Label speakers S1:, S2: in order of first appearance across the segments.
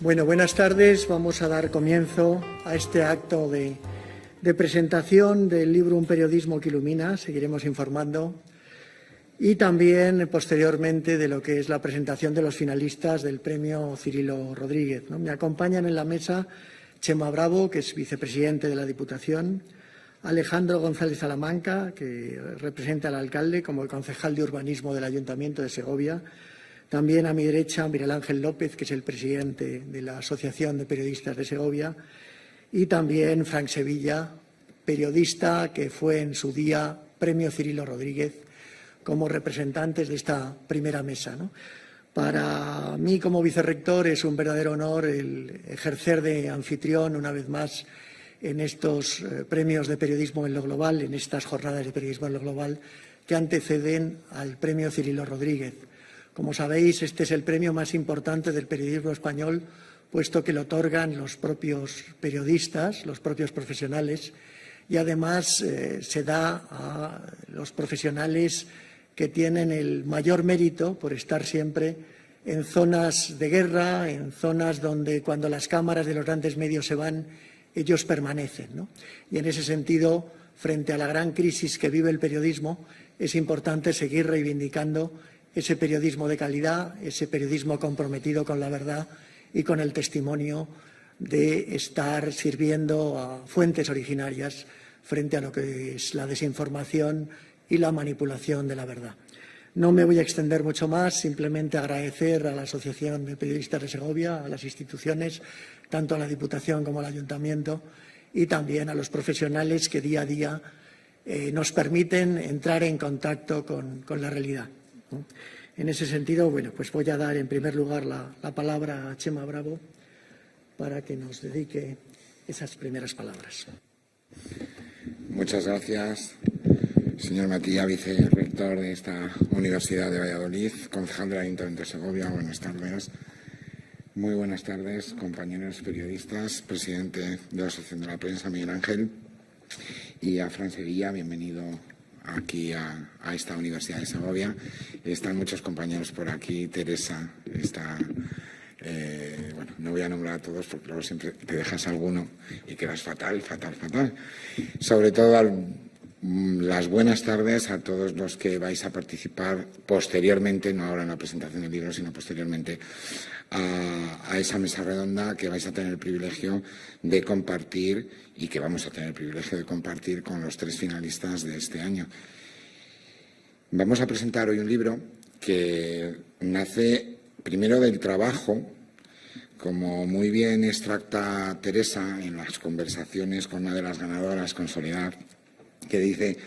S1: Bueno, buenas tardes. Vamos a dar comienzo a este acto de presentación del libro Un periodismo que ilumina. Seguiremos informando. Y también, posteriormente, de lo que es la presentación de los finalistas del premio Cirilo Rodríguez, ¿no? Me acompañan en la mesa Chema Bravo, que es vicepresidente de la Diputación, Alejandro González Salamanca, que representa al alcalde como el concejal de urbanismo del Ayuntamiento de Segovia. También a mi derecha, Miguel Ángel López, que es el presidente de la Asociación de Periodistas de Segovia, y también Frank Sevilla, periodista que fue en su día Premio Cirilo Rodríguez, como representantes de esta primera mesa, ¿no? Para mí, como vicerrector, es un verdadero honor el ejercer de anfitrión una vez más en estos premios de periodismo en lo global, en estas jornadas de periodismo en lo global que anteceden al Premio Cirilo Rodríguez. Como sabéis, este es el premio más importante del periodismo español, puesto que lo otorgan los propios periodistas, los propios profesionales, y además se da a los profesionales que tienen el mayor mérito por estar siempre en zonas de guerra, en zonas donde cuando las cámaras de los grandes medios se van, ellos permanecen, ¿no? Y en ese sentido, frente a la gran crisis que vive el periodismo, es importante seguir reivindicando ese periodismo de calidad, ese periodismo comprometido con la verdad y con el testimonio de estar sirviendo a fuentes originarias frente a lo que es la desinformación y la manipulación de la verdad. No me voy a extender mucho más, simplemente agradecer a la Asociación de Periodistas de Segovia, a las instituciones, tanto a la Diputación como al Ayuntamiento, y también a los profesionales que día a día nos permiten entrar en contacto con la realidad. En ese sentido, bueno, pues voy a dar en primer lugar la palabra a Chema Bravo para que nos dedique esas primeras palabras.
S2: Muchas gracias, señor Matilla, vicerrector de esta Universidad de Valladolid, concejal del Ayuntamiento de Segovia. Buenas tardes. Muy buenas tardes, compañeros periodistas, presidente de la Asociación de la Prensa, Miguel Ángel, y a Fran Sevilla, bienvenido aquí a esta Universidad de Segovia. Están muchos compañeros por aquí. Teresa está, bueno, no voy a nombrar a todos porque luego siempre te dejas alguno y quedas fatal. Sobre todo las buenas tardes a todos los que vais a participar posteriormente, no ahora en la presentación del libro, sino posteriormente a esa mesa redonda que vais a tener el privilegio de compartir y que vamos a tener el privilegio de compartir con los 3 finalistas de este año. Vamos a presentar hoy un libro que nace primero del trabajo, como muy bien extracta Teresa en las conversaciones con una de las ganadoras, con Soledad, que dice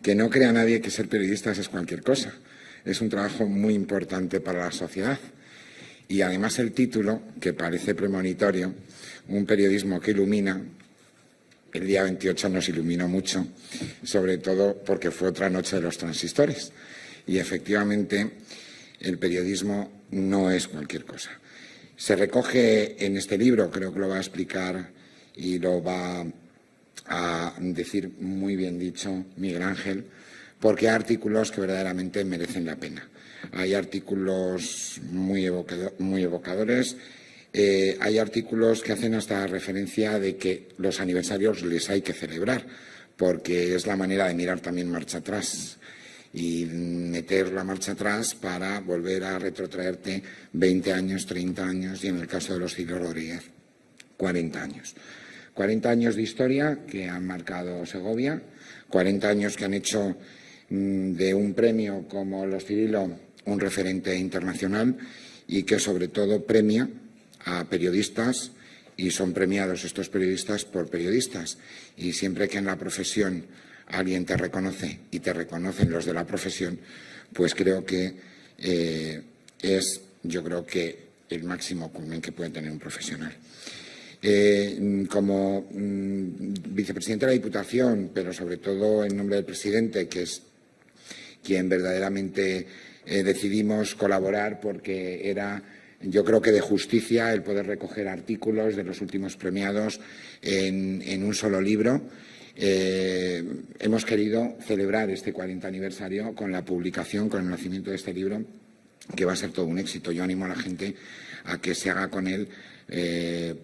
S2: que no crea nadie que ser periodistas es cualquier cosa. Es un trabajo muy importante para la sociedad. Y además el título, que parece premonitorio, Un periodismo que ilumina, el día 28 nos iluminó mucho, sobre todo porque fue otra noche de los transistores. Y efectivamente el periodismo no es cualquier cosa. Se recoge en este libro, creo que lo va a explicar y lo va a decir muy bien dicho Miguel Ángel, porque hay artículos que verdaderamente merecen la pena. Hay artículos muy evocadores, hay artículos que hacen hasta referencia de que los aniversarios les hay que celebrar, porque es la manera de mirar también marcha atrás y meter la marcha atrás para volver a retrotraerte 20 años, 30 años y en el caso de los Cirilo Rodríguez, 40 años. 40 años de historia que han marcado Segovia, 40 años que han hecho de un premio como los Cirilo un referente internacional y que sobre todo premia a periodistas y son premiados estos periodistas por periodistas. Y siempre que en la profesión alguien te reconoce y te reconocen los de la profesión, pues creo que yo creo que el máximo culmen que puede tener un profesional. Como vicepresidente de la Diputación, pero sobre todo en nombre del presidente, que es quien verdaderamente decidimos colaborar porque era, yo creo que de justicia, el poder recoger artículos de los últimos premiados en un solo libro. Hemos querido celebrar este 40 aniversario con la publicación, con el nacimiento de este libro, que va a ser todo un éxito. Yo animo a la gente a que se haga con él,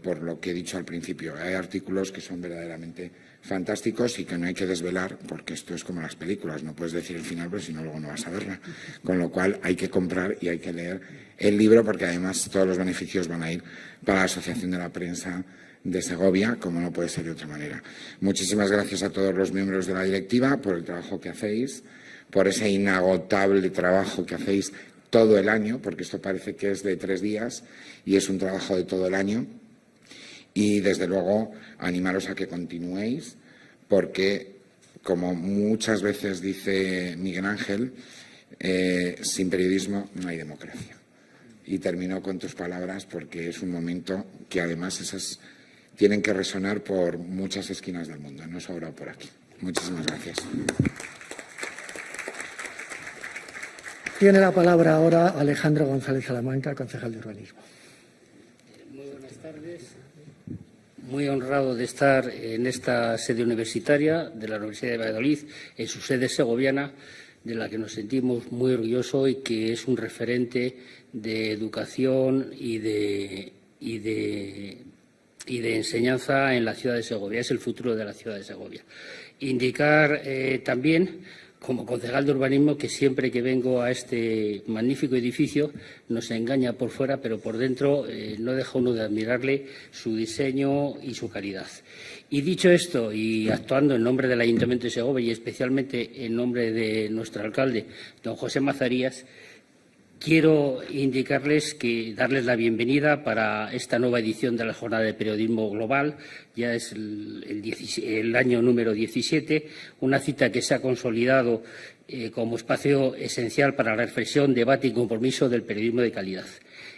S2: por lo que he dicho al principio. Hay artículos que son verdaderamente fantásticos y que no hay que desvelar, porque esto es como las películas, no puedes decir el final, pero si no, luego no vas a verla. Con lo cual hay que comprar y hay que leer el libro, porque además todos los beneficios van a ir para la Asociación de la Prensa de Segovia, como no puede ser de otra manera. Muchísimas gracias a todos los miembros de la directiva por el trabajo que hacéis, por ese inagotable trabajo que hacéis todo el año, porque esto parece que es de 3 días y es un trabajo de todo el año. Y, desde luego, animaros a que continuéis, porque, como muchas veces dice Miguel Ángel, sin periodismo no hay democracia. Y termino con tus palabras, porque es un momento que, además, esas tienen que resonar por muchas esquinas del mundo, no solo por aquí. Muchísimas gracias.
S1: Tiene la palabra ahora Alejandro González Salamanca, concejal de Urbanismo.
S3: Muy buenas tardes. Muy honrado de estar en esta sede universitaria de la Universidad de Valladolid, en su sede segoviana, de la que nos sentimos muy orgullosos y que es un referente de educación y de enseñanza en la ciudad de Segovia. Es el futuro de la ciudad de Segovia. Indicar también, como concejal de urbanismo, que siempre que vengo a este magnífico edificio nos engaña por fuera, pero por dentro no deja uno de admirarle su diseño y su calidad. Y dicho esto, y actuando en nombre del Ayuntamiento de Segovia y especialmente en nombre de nuestro alcalde, don José Mazarías, quiero indicarles que darles la bienvenida para esta nueva edición de la Jornada de Periodismo Global. Ya es el año número 17, una cita que se ha consolidado como espacio esencial para la reflexión, debate y compromiso del periodismo de calidad.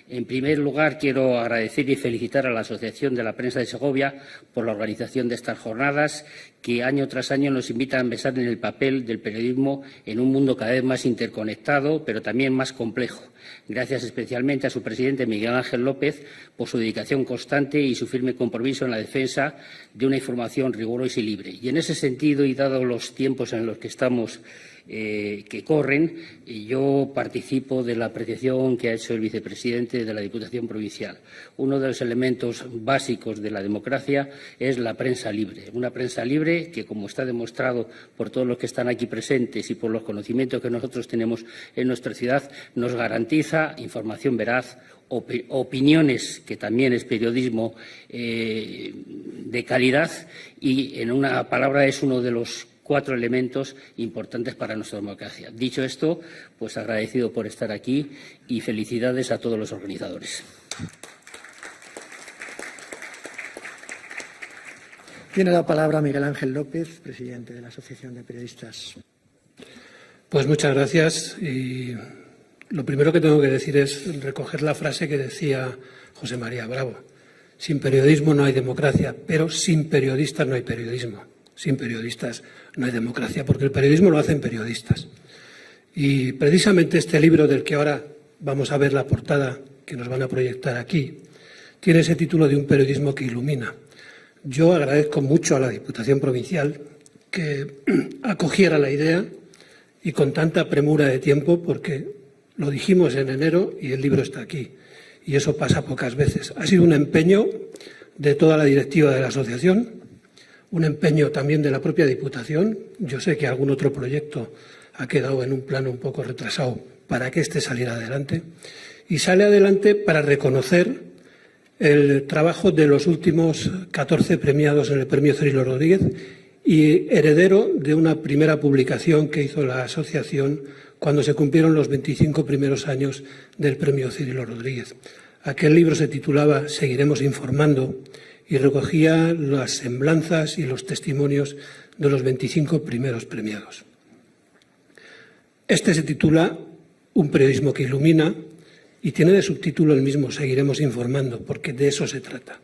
S3: En primer lugar, quiero agradecer y felicitar a la Asociación de la Prensa de Segovia por la organización de estas jornadas, que año tras año nos invitan a pensar en el papel del periodismo en un mundo cada vez más interconectado, pero también más complejo. Gracias especialmente a su presidente, Miguel Ángel López, por su dedicación constante y su firme compromiso en la defensa de una información rigurosa y libre. Y en ese sentido, y dado los tiempos en los que estamos que corren, yo participo de la apreciación que ha hecho el vicepresidente de la Diputación Provincial. Uno de los elementos básicos de la democracia es la prensa libre. Una prensa libre que, como está demostrado por todos los que están aquí presentes y por los conocimientos que nosotros tenemos en nuestra ciudad, nos garantiza información veraz, opiniones, que también es periodismo de calidad, y, en una palabra, es uno de los 4 elementos importantes para nuestra democracia. Dicho esto, pues agradecido por estar aquí y felicidades a todos los organizadores.
S1: Tiene la palabra Miguel Ángel López, presidente de la Asociación de Periodistas.
S4: Pues muchas gracias. Y lo primero que tengo que decir es recoger la frase que decía José María Bravo. Sin periodismo no hay democracia, pero sin periodistas no hay periodismo. Sin periodistas no hay democracia, porque el periodismo lo hacen periodistas. Y precisamente este libro del que ahora vamos a ver la portada que nos van a proyectar aquí, tiene ese título de Un periodismo que ilumina. Yo agradezco mucho a la Diputación Provincial que acogiera la idea y con tanta premura de tiempo, porque lo dijimos en enero y el libro está aquí. Y eso pasa pocas veces. Ha sido un empeño de toda la directiva de la asociación, un empeño también de la propia Diputación. Yo sé que algún otro proyecto ha quedado en un plano un poco retrasado para que este saliera adelante. Y sale adelante para reconocer el trabajo de los últimos 14 premiados en el Premio Cirilo Rodríguez y heredero de una primera publicación que hizo la asociación cuando se cumplieron los 25 primeros años del Premio Cirilo Rodríguez. Aquel libro se titulaba Seguiremos informando y recogía las semblanzas y los testimonios de los 25 primeros premiados. Este se titula Un periodismo que ilumina y tiene de subtítulo el mismo, Seguiremos informando, porque de eso se trata.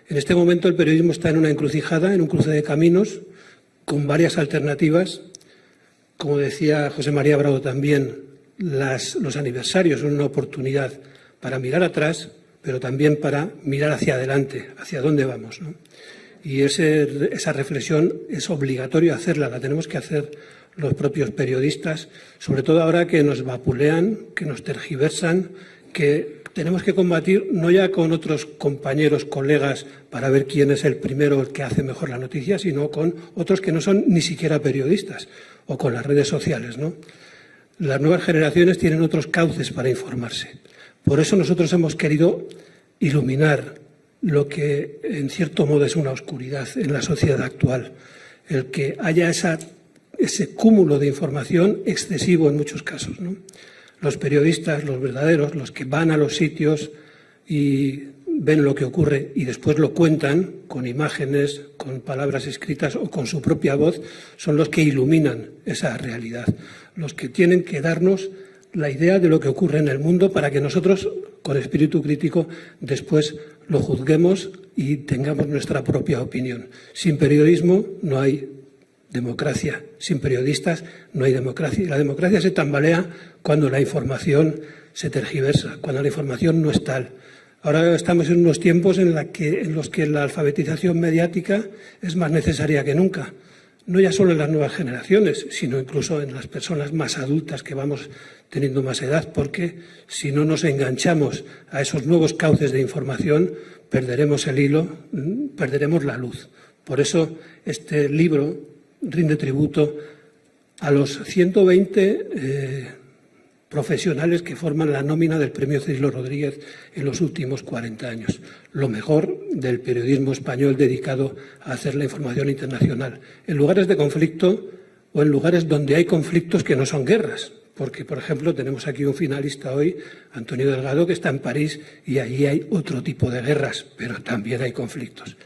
S4: En este momento el periodismo está en una encrucijada, en un cruce de caminos, con varias alternativas. Como decía José María Bravo también, los aniversarios son una oportunidad para mirar atrás, pero también para mirar hacia adelante, hacia dónde vamos, ¿no? Y esa reflexión es obligatorio hacerla, la tenemos que hacer los propios periodistas, sobre todo ahora que nos vapulean, que nos tergiversan, que tenemos que combatir no ya con otros compañeros, colegas, para ver quién es el primero el que hace mejor la noticia, sino con otros que no son ni siquiera periodistas, o con las redes sociales, ¿no? Las nuevas generaciones tienen otros cauces para informarse. Por eso nosotros hemos querido iluminar lo que en cierto modo es una oscuridad en la sociedad actual, el que haya ese cúmulo de información excesivo en muchos casos, ¿no? Los periodistas, los verdaderos, los que van a los sitios y ven lo que ocurre y después lo cuentan con imágenes, con palabras escritas o con su propia voz, son los que iluminan esa realidad, los que tienen que darnos la idea de lo que ocurre en el mundo para que nosotros, con espíritu crítico, después lo juzguemos y tengamos nuestra propia opinión. Sin periodismo no hay democracia. Sin periodistas no hay democracia. Y la democracia se tambalea cuando la información se tergiversa, cuando la información no es tal. Ahora estamos en unos tiempos en los que la alfabetización mediática es más necesaria que nunca. No ya solo en las nuevas generaciones, sino incluso en las personas más adultas que vamos teniendo más edad, porque si no nos enganchamos a esos nuevos cauces de información, perderemos el hilo, perderemos la luz. Por eso este libro rinde tributo a los 120 profesionales que forman la nómina del Premio Cirilo Rodríguez en los últimos 40 años. Lo mejor del periodismo español dedicado a hacer la información internacional, en lugares de conflicto o en lugares donde hay conflictos que no son guerras. Porque, por ejemplo, tenemos aquí un finalista hoy, Antonio Delgado, que está en París y allí hay otro tipo de guerras, pero también hay conflictos.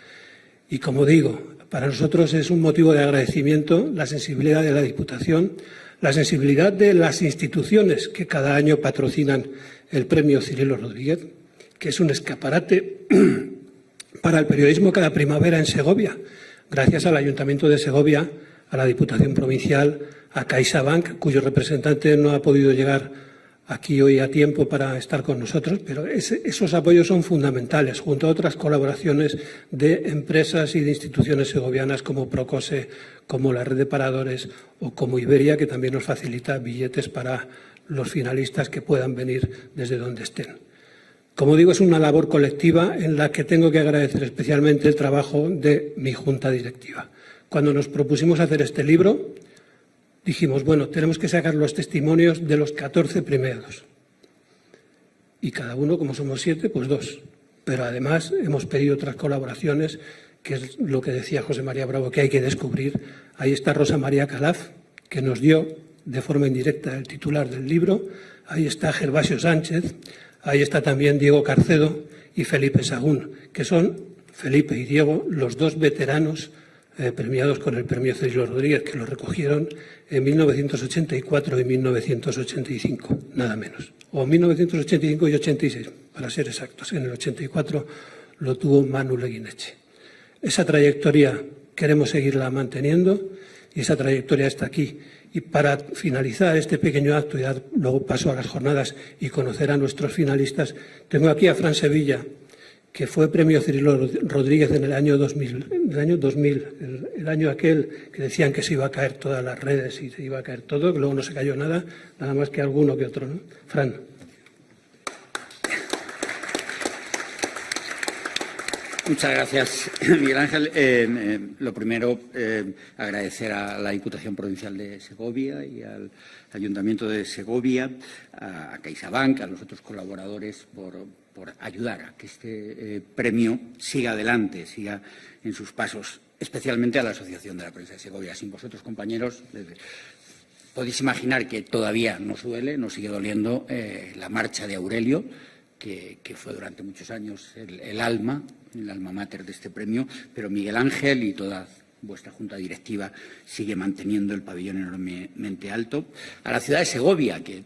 S4: Y como digo, para nosotros es un motivo de agradecimiento la sensibilidad de la Diputación, la sensibilidad de las instituciones que cada año patrocinan el Premio Cirilo Rodríguez, que es un escaparate para el periodismo cada primavera en Segovia, gracias al Ayuntamiento de Segovia, a la Diputación Provincial, a CaixaBank, cuyo representante no ha podido llegar aquí hoy a tiempo para estar con nosotros, pero esos apoyos son fundamentales, junto a otras colaboraciones de empresas y de instituciones segovianas como Procose, como la Red de Paradores o como Iberia, que también nos facilita billetes para los finalistas que puedan venir desde donde estén. Como digo, es una labor colectiva en la que tengo que agradecer especialmente el trabajo de mi junta directiva. Cuando nos propusimos hacer este libro, dijimos, bueno, tenemos que sacar los testimonios de los 14 premiados. Y cada uno, como somos 7, pues 2. Pero además hemos pedido otras colaboraciones, que es lo que decía José María Bravo, que hay que descubrir. Ahí está Rosa María Calaf, que nos dio de forma indirecta el titular del libro. Ahí está Gervasio Sánchez. Ahí está también Diego Carcedo y Felipe Sagún, que son, Felipe y Diego, los 2 veteranos premiados con el Premio Cirilo Rodríguez, que lo recogieron en 1984 y 1985, nada menos. O 1985 y 86, para ser exactos. En el 84 lo tuvo Manu Leguineche. Esa trayectoria queremos seguirla manteniendo y esa trayectoria está aquí. Y para finalizar este pequeño acto y dar luego paso a las jornadas y conocer a nuestros finalistas, tengo aquí a Fran Sevilla, que fue Premio Cirilo Rodríguez en el año 2000, el año aquel que decían que se iba a caer todas las redes y se iba a caer todo, que luego no se cayó nada más que alguno que otro, ¿no? Fran.
S5: Muchas gracias, Miguel Ángel. Lo primero, agradecer a la Diputación Provincial de Segovia y al Ayuntamiento de Segovia, a CaixaBank, a los otros colaboradores por ayudar a que este premio siga adelante, siga en sus pasos, especialmente a la Asociación de la Prensa de Segovia. Sin vosotros, compañeros, podéis imaginar que todavía nos duele, nos sigue doliendo la marcha de Aurelio, que fue durante muchos años el alma mater de este premio, pero Miguel Ángel y toda vuestra junta directiva sigue manteniendo el pabellón enormemente alto. A la ciudad de Segovia, que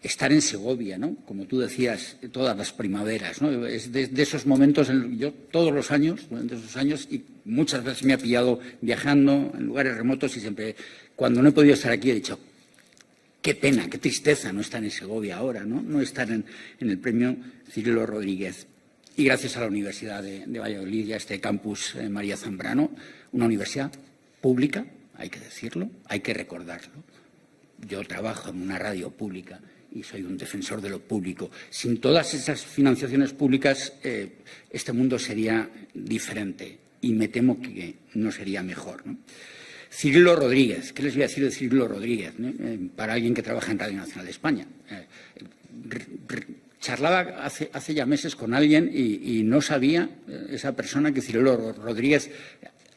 S5: estar en Segovia, ¿no? Como tú decías, todas las primaveras, ¿no? Es de esos momentos, yo todos los años, durante esos años, y muchas veces me ha pillado viajando en lugares remotos y siempre, cuando no he podido estar aquí, he dicho, qué pena, qué tristeza no estar en Segovia ahora, no estar en el Premio Cirilo Rodríguez. Y gracias a la Universidad de Valladolid y a este campus María Zambrano, una universidad pública, hay que decirlo, hay que recordarlo. Yo trabajo en una radio pública y soy un defensor de lo público. Sin todas esas financiaciones públicas, este mundo sería diferente y me temo que no sería mejor, ¿no? Cirilo Rodríguez, ¿qué les voy a decir de Cirilo Rodríguez, ¿no? Para alguien que trabaja en Radio Nacional de España? Charlaba hace ya meses con alguien y no sabía esa persona que Cirilo Rodríguez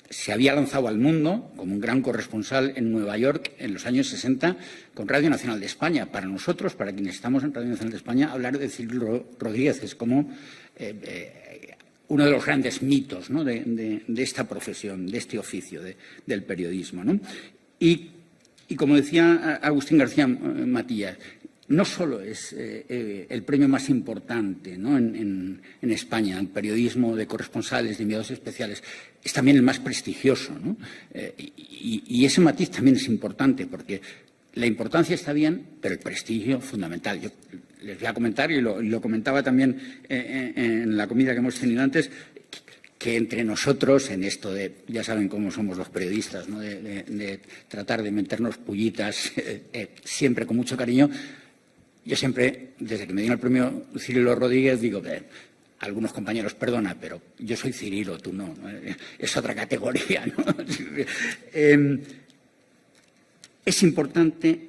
S5: se había lanzado al mundo como un gran corresponsal en Nueva York en los años 60 con Radio Nacional de España. Para nosotros, para quienes estamos en Radio Nacional de España, hablar de Cirilo Rodríguez es como uno de los grandes mitos, ¿no?, de esta profesión, de este oficio del periodismo, ¿no? Y como decía Agustín García Matías, no solo es el premio más importante, ¿no?, en España, el periodismo de corresponsales, de enviados especiales, es también el más prestigioso, ¿no? Y ese matiz también es importante, porque la importancia está bien, pero el prestigio fundamental. Yo les voy a comentar, y lo comentaba también en la comida que hemos tenido antes, que entre nosotros, en esto de, ya saben cómo somos los periodistas, ¿no?, de tratar de meternos pullitas siempre con mucho cariño, yo siempre, desde que me dieron el premio Cirilo Rodríguez, digo, algunos compañeros, perdona, pero yo soy Cirilo, tú no, ¿no? Es otra categoría, ¿no? Es importante,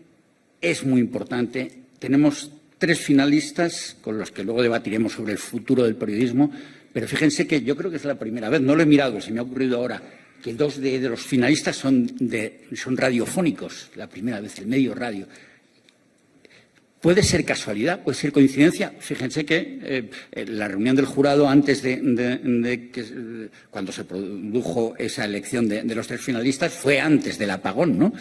S5: es muy importante. Tenemos 3 finalistas con los que luego debatiremos sobre el futuro del periodismo, pero fíjense que yo creo que es la primera vez, no lo he mirado, se me ha ocurrido ahora, que 2 de los finalistas son radiofónicos, la primera vez, el medio radio. Puede ser casualidad, puede ser coincidencia. Fíjense que la reunión del jurado antes de que cuando se produjo esa elección de los 3 finalistas fue antes del apagón, ¿no?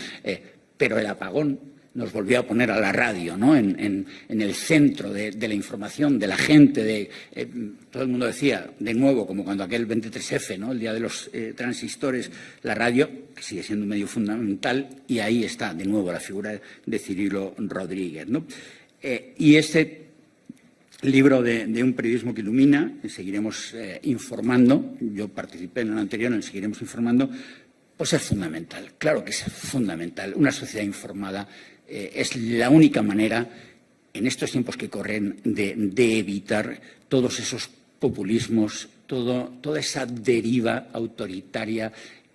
S5: Pero el apagón nos volvió a poner a la radio, ¿no?, en el centro de la información, de la gente. Todo el mundo decía, de nuevo, como cuando aquel 23F, ¿no?, el día de los transistores, la radio, que sigue siendo un medio fundamental, y ahí está, de nuevo, la figura de Cirilo Rodríguez, ¿no? Y este libro de Un periodismo que ilumina, seguiremos informando, yo participé en el anterior, en el seguiremos informando, pues es fundamental, claro que es fundamental. Una sociedad informada es la única manera, en estos tiempos que corren, de evitar todos esos populismos, toda esa deriva autoritaria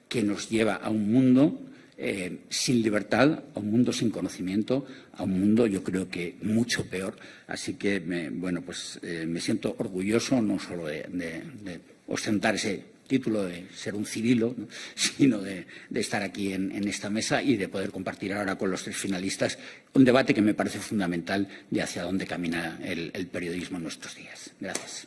S5: que nos lleva a un mundo sin libertad, a un mundo sin conocimiento, a un mundo, yo creo que mucho peor. Así que, me siento orgulloso no solo de ostentar ese título de ser un Cirilo, ¿no?, sino de estar aquí en esta mesa y de poder compartir ahora con los 3 finalistas un debate que me parece fundamental de hacia dónde camina el periodismo en nuestros días. Gracias.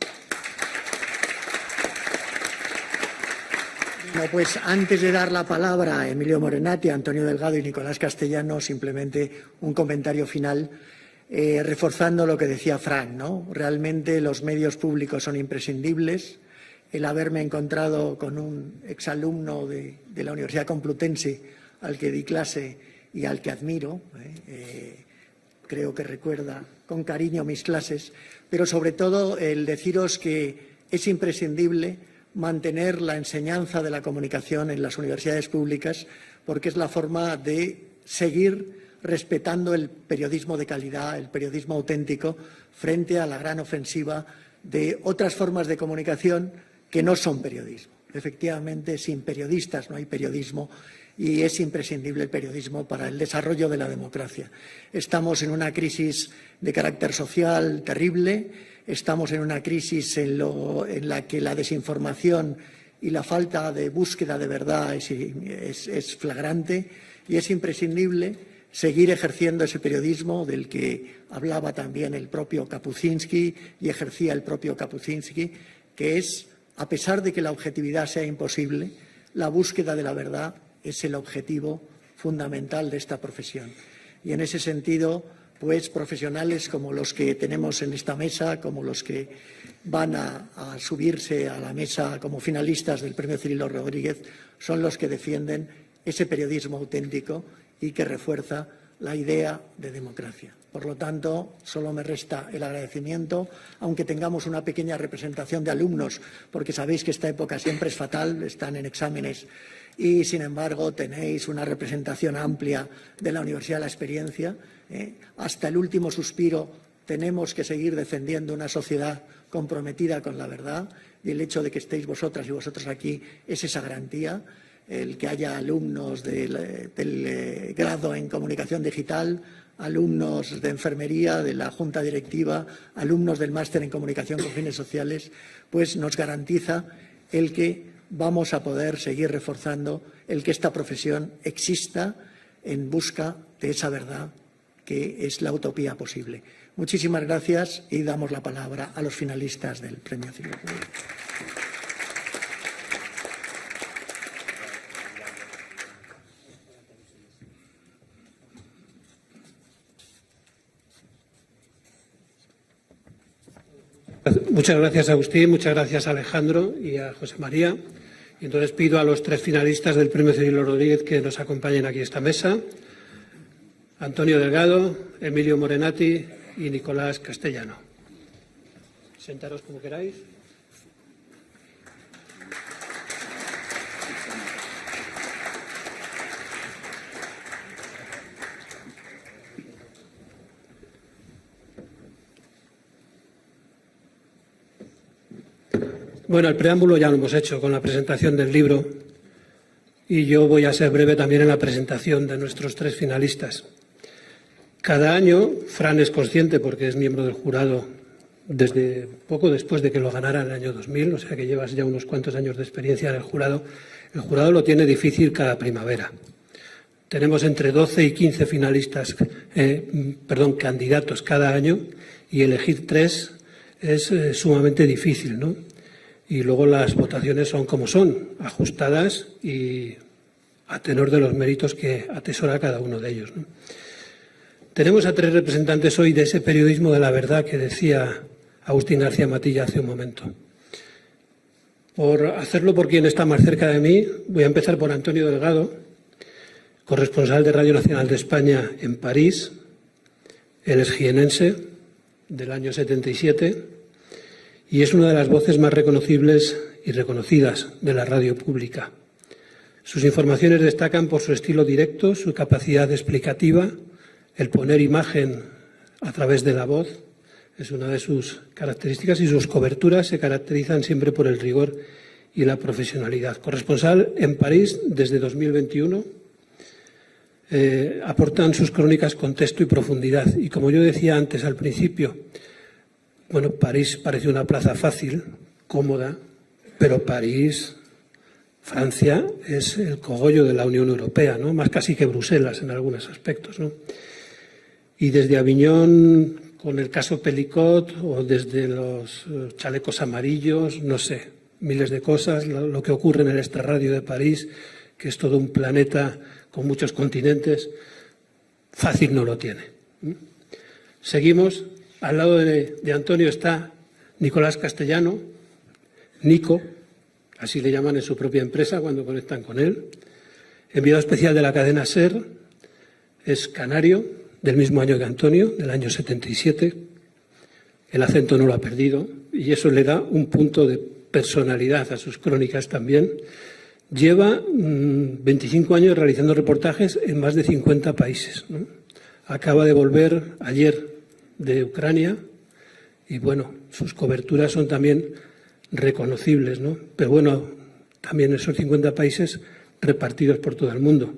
S1: Bueno, pues antes de dar la palabra a Emilio Morenati, Antonio Delgado y Nicolás Castellano, simplemente un comentario final reforzando lo que decía Fran, ¿no? Realmente los medios públicos son imprescindibles. El haberme encontrado con un exalumno de la Universidad Complutense al que di clase y al que admiro, creo que recuerda con cariño mis clases, pero sobre todo el deciros que es imprescindible mantener la enseñanza de la comunicación en las universidades públicas, porque es la forma de seguir respetando el periodismo de calidad, el periodismo auténtico, frente a la gran ofensiva de otras formas de comunicación que no son periodismo. Efectivamente, sin periodistas no hay periodismo y es imprescindible el periodismo para el desarrollo de la democracia. Estamos en una crisis de carácter social terrible, estamos en una crisis en la que la desinformación y la falta de búsqueda de verdad es flagrante y es imprescindible seguir ejerciendo ese periodismo del que hablaba también el propio Kapuscinski y ejercía el propio Kapuscinski, que es, a pesar de que la objetividad sea imposible, la búsqueda de la verdad es el objetivo fundamental de esta profesión. Y en ese sentido, pues profesionales como los que tenemos en esta mesa, como los que van a subirse a la mesa como finalistas del Premio Cirilo Rodríguez, son los que defienden ese periodismo auténtico y que refuerza la idea de democracia. Por lo tanto, solo me resta el agradecimiento, aunque tengamos una pequeña representación de alumnos, porque sabéis que esta época siempre es fatal, están en exámenes y, sin embargo, tenéis una representación amplia de la Universidad de la Experiencia. Hasta el último suspiro tenemos que seguir defendiendo una sociedad comprometida con la verdad, y el hecho de que estéis vosotras y vosotros aquí es esa garantía. El que haya alumnos del grado en comunicación digital, alumnos de enfermería, de la junta directiva, alumnos del máster en comunicación con fines sociales, pues nos garantiza el que vamos a poder seguir reforzando el que esta profesión exista en busca de esa verdad que es la utopía posible. Muchísimas gracias y damos la palabra a los finalistas del Premio Ciclo.
S4: Muchas gracias, Agustín, muchas gracias, Alejandro y a José María. Y entonces pido a los 3 finalistas del Premio Cirilo Rodríguez que nos acompañen aquí a esta mesa: Antonio Delgado, Emilio Morenati y Nicolás Castellano. Sentaros como queráis. Bueno, el preámbulo ya lo hemos hecho con la presentación del libro y yo voy a ser breve también en la presentación de nuestros 3 finalistas. Cada año, Fran es consciente, porque es miembro del jurado desde poco después de que lo ganara en el año 2000, o sea que llevas ya unos cuantos años de experiencia en el jurado lo tiene difícil cada primavera. Tenemos entre 12 y 15 candidatos cada año, y elegir 3 es sumamente difícil, ¿no? Y luego las votaciones son como son, ajustadas y a tenor de los méritos que atesora cada uno de ellos, ¿no? Tenemos a 3 representantes hoy de ese periodismo de la verdad que decía Agustín García Matilla hace un momento. Por hacerlo por quien está más cerca de mí, voy a empezar por Antonio Delgado, corresponsal de Radio Nacional de España en París. Él es jienense, del año 77, y es una de las voces más reconocibles y reconocidas de la radio pública. Sus informaciones destacan por su estilo directo, su capacidad explicativa, el poner imagen a través de la voz es una de sus características, y sus coberturas se caracterizan siempre por el rigor y la profesionalidad. Corresponsal en París desde 2021, aportan sus crónicas contexto y profundidad. Y como yo decía antes al principio, bueno, París parece una plaza fácil, cómoda, pero París, Francia, es el cogollo de la Unión Europea, ¿no? Más casi que Bruselas en algunos aspectos, ¿no? Y desde Aviñón, con el caso Pelicot, o desde los chalecos amarillos, no sé, miles de cosas, lo que ocurre en el extrarradio de París, que es todo un planeta con muchos continentes, fácil no lo tiene. Seguimos. Al lado de Antonio está Nicolás Castellano, Nico, así le llaman en su propia empresa cuando conectan con él, enviado especial de la cadena SER, es canario, del mismo año que Antonio, del año 77. El acento no lo ha perdido y eso le da un punto de personalidad a sus crónicas también. Lleva 25 años realizando reportajes en más de 50 países, ¿no? Acaba de volver ayer de Ucrania y, bueno, sus coberturas son también reconocibles, ¿no? Pero, bueno, también esos 50 países repartidos por todo el mundo.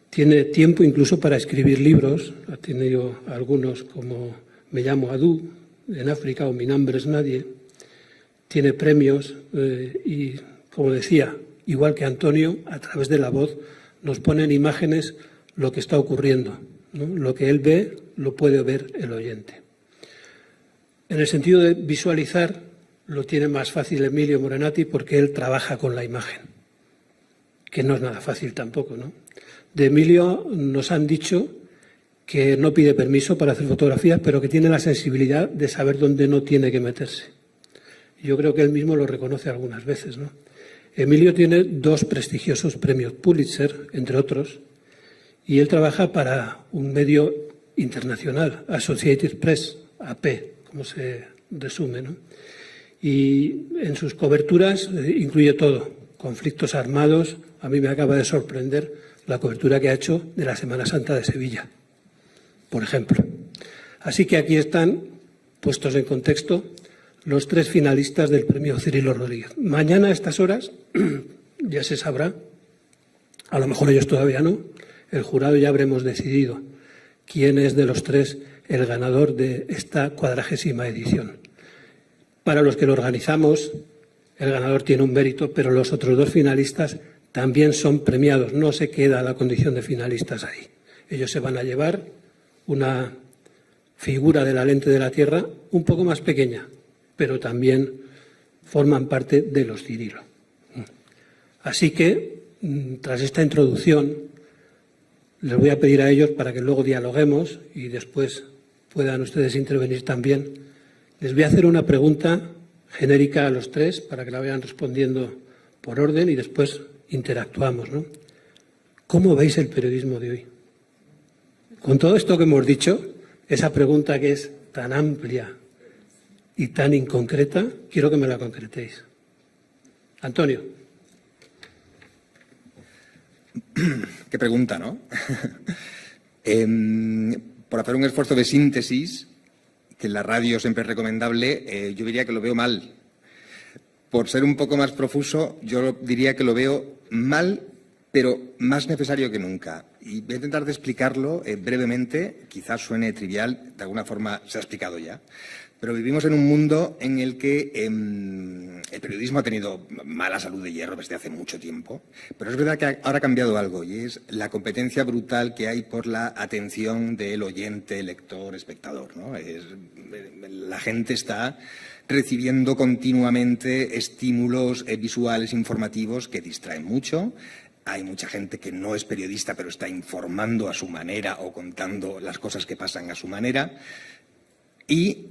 S4: Tiene tiempo incluso para escribir libros, ha tenido algunos como Me llamo Adu, en África, o Mi nombre es nadie. Tiene premios y, como decía, igual que Antonio, a través de la voz nos pone en imágenes lo que está ocurriendo, ¿no? Lo que él ve lo puede ver el oyente. En el sentido de visualizar lo tiene más fácil Emilio Morenati, porque él trabaja con la imagen, que no es nada fácil tampoco, ¿no? De Emilio nos han dicho que no pide permiso para hacer fotografías, pero que tiene la sensibilidad de saber dónde no tiene que meterse. Yo creo que él mismo lo reconoce algunas veces, ¿no? Emilio tiene 2 prestigiosos premios Pulitzer, entre otros, y él trabaja para un medio internacional, Associated Press, AP, como se resume, ¿no? Y en sus coberturas incluye todo: conflictos armados. A mí me acaba de sorprender la cobertura que ha hecho de la Semana Santa de Sevilla, por ejemplo. Así que aquí están, puestos en contexto, los 3 finalistas del premio Cirilo Rodríguez. Mañana a estas horas ya se sabrá, a lo mejor ellos todavía no, el jurado ya habremos decidido quién es de los 3 el ganador de esta 40ª edición. Para los que lo organizamos, el ganador tiene un mérito, pero los otros 2 finalistas también son premiados. No se queda la condición de finalistas ahí. Ellos se van a llevar una figura de la lente de la Tierra un poco más pequeña, pero también forman parte de los Cirilo. Así que, tras esta introducción, les voy a pedir a ellos, para que luego dialoguemos y después puedan ustedes intervenir también, les voy a hacer una pregunta genérica a los 3 para que la vayan respondiendo por orden y después interactuamos, ¿no? ¿Cómo veis el periodismo de hoy? Con todo esto que hemos dicho, esa pregunta que es tan amplia y tan inconcreta, quiero que me la concretéis. Antonio.
S6: Qué pregunta, ¿no? Por hacer un esfuerzo de síntesis, que en la radio siempre es recomendable, yo diría que lo veo mal. Por ser un poco más profuso, yo diría que lo veo mal, pero más necesario que nunca. Y voy a intentar de explicarlo brevemente, quizás suene trivial, de alguna forma se ha explicado ya. Pero vivimos en un mundo en el que el periodismo ha tenido mala salud de hierro desde hace mucho tiempo, pero es verdad que ahora ha cambiado algo y es la competencia brutal que hay por la atención del oyente, lector, espectador, ¿no? La gente está recibiendo continuamente estímulos visuales, informativos que distraen mucho. Hay mucha gente que no es periodista, pero está informando a su manera o contando las cosas que pasan a su manera. Y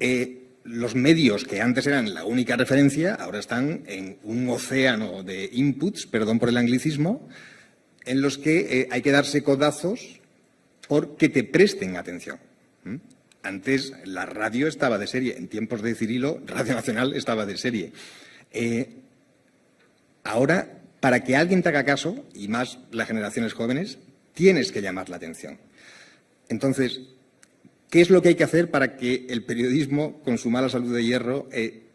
S6: los medios que antes eran la única referencia, ahora están en un océano de inputs, perdón por el anglicismo, en los que hay que darse codazos por que te presten atención. Antes la radio estaba de serie, en tiempos de Cirilo, Radio Nacional estaba de serie. Ahora, para que alguien te haga caso, y más las generaciones jóvenes, tienes que llamar la atención. Entonces, ¿qué es lo que hay que hacer para que el periodismo, con su mala salud de hierro,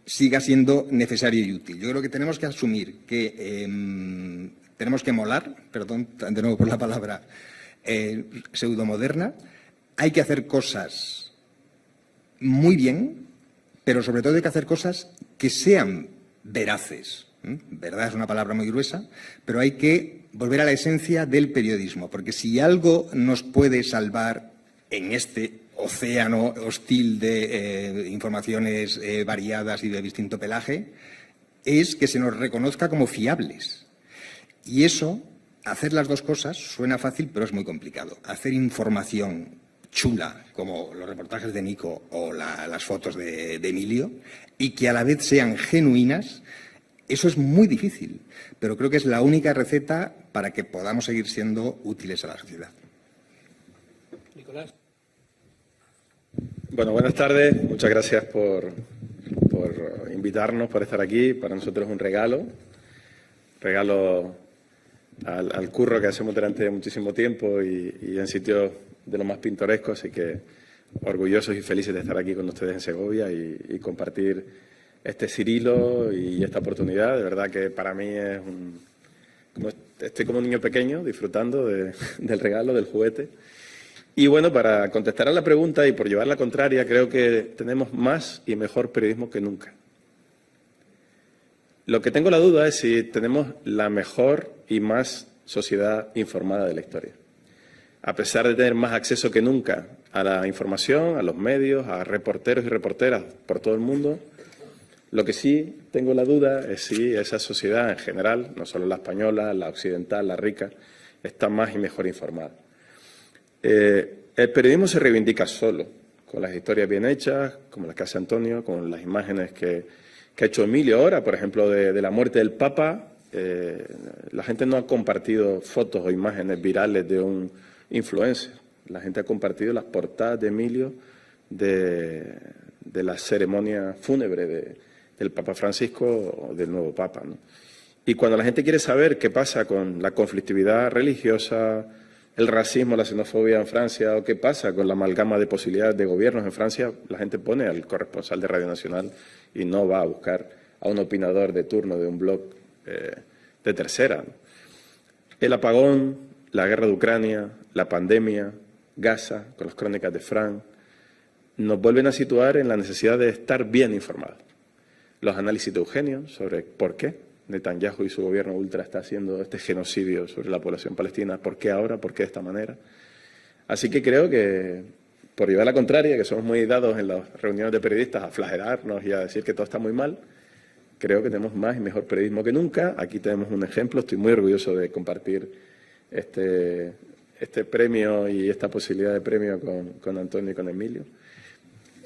S6: siga siendo necesario y útil? Yo creo que tenemos que asumir que tenemos que molar, perdón de nuevo por la palabra pseudomoderna, hay que hacer cosas muy bien, pero sobre todo hay que hacer cosas que sean veraces. Verdad es una palabra muy gruesa, pero hay que volver a la esencia del periodismo, porque si algo nos puede salvar en este océano hostil de informaciones variadas y de distinto pelaje, es que se nos reconozca como fiables. Y eso, hacer las 2 cosas, suena fácil, pero es muy complicado. Hacer información chula, como los reportajes de Nico o las fotos de Emilio, y que a la vez sean genuinas, eso es muy difícil, pero creo que es la única receta para que podamos seguir siendo útiles a la sociedad.
S4: Nicolás.
S7: Bueno, buenas tardes. Muchas gracias por invitarnos, por estar aquí. Para nosotros es un regalo al curro que hacemos durante muchísimo tiempo y en sitios de lo más pintorescos, así que orgullosos y felices de estar aquí con ustedes en Segovia y compartir este Cirilo y esta oportunidad. De verdad que para mí es estoy como un niño pequeño disfrutando del regalo, del juguete. Y bueno, para contestar a la pregunta y por llevar la contraria, creo que tenemos más y mejor periodismo que nunca. Lo que tengo la duda es si tenemos la mejor y más sociedad informada de la historia. A pesar de tener más acceso que nunca a la información, a los medios, a reporteros y reporteras por todo el mundo, lo que sí tengo la duda es si esa sociedad en general, no solo la española, la occidental, la rica, está más y mejor informada. El periodismo se reivindica solo, con las historias bien hechas, como las que hace Antonio, con las imágenes que ha hecho Emilio ahora, por ejemplo, de la muerte del Papa. La gente no ha compartido fotos o imágenes virales de un influencer. La gente ha compartido las portadas de Emilio de la ceremonia fúnebre del Papa Francisco o del nuevo Papa, ¿no? Y cuando la gente quiere saber qué pasa con la conflictividad religiosa, el racismo, la xenofobia en Francia, o qué pasa con la amalgama de posibilidades de gobiernos en Francia, la gente pone al corresponsal de Radio Nacional y no va a buscar a un opinador de turno de un blog de tercera. El apagón, la guerra de Ucrania, la pandemia, Gaza, con las crónicas de Fran, nos vuelven a situar en la necesidad de estar bien informados. Los análisis de Eugenio sobre por qué Netanyahu y su gobierno ultra está haciendo este genocidio sobre la población palestina, por qué ahora, por qué de esta manera. Así que creo que, por llevar la contraria, que somos muy dados en las reuniones de periodistas a flagelarnos y a decir que todo está muy mal, creo que tenemos más y mejor periodismo que nunca. Aquí tenemos un ejemplo, estoy muy orgulloso de compartir este premio y esta posibilidad de premio con Antonio y con Emilio.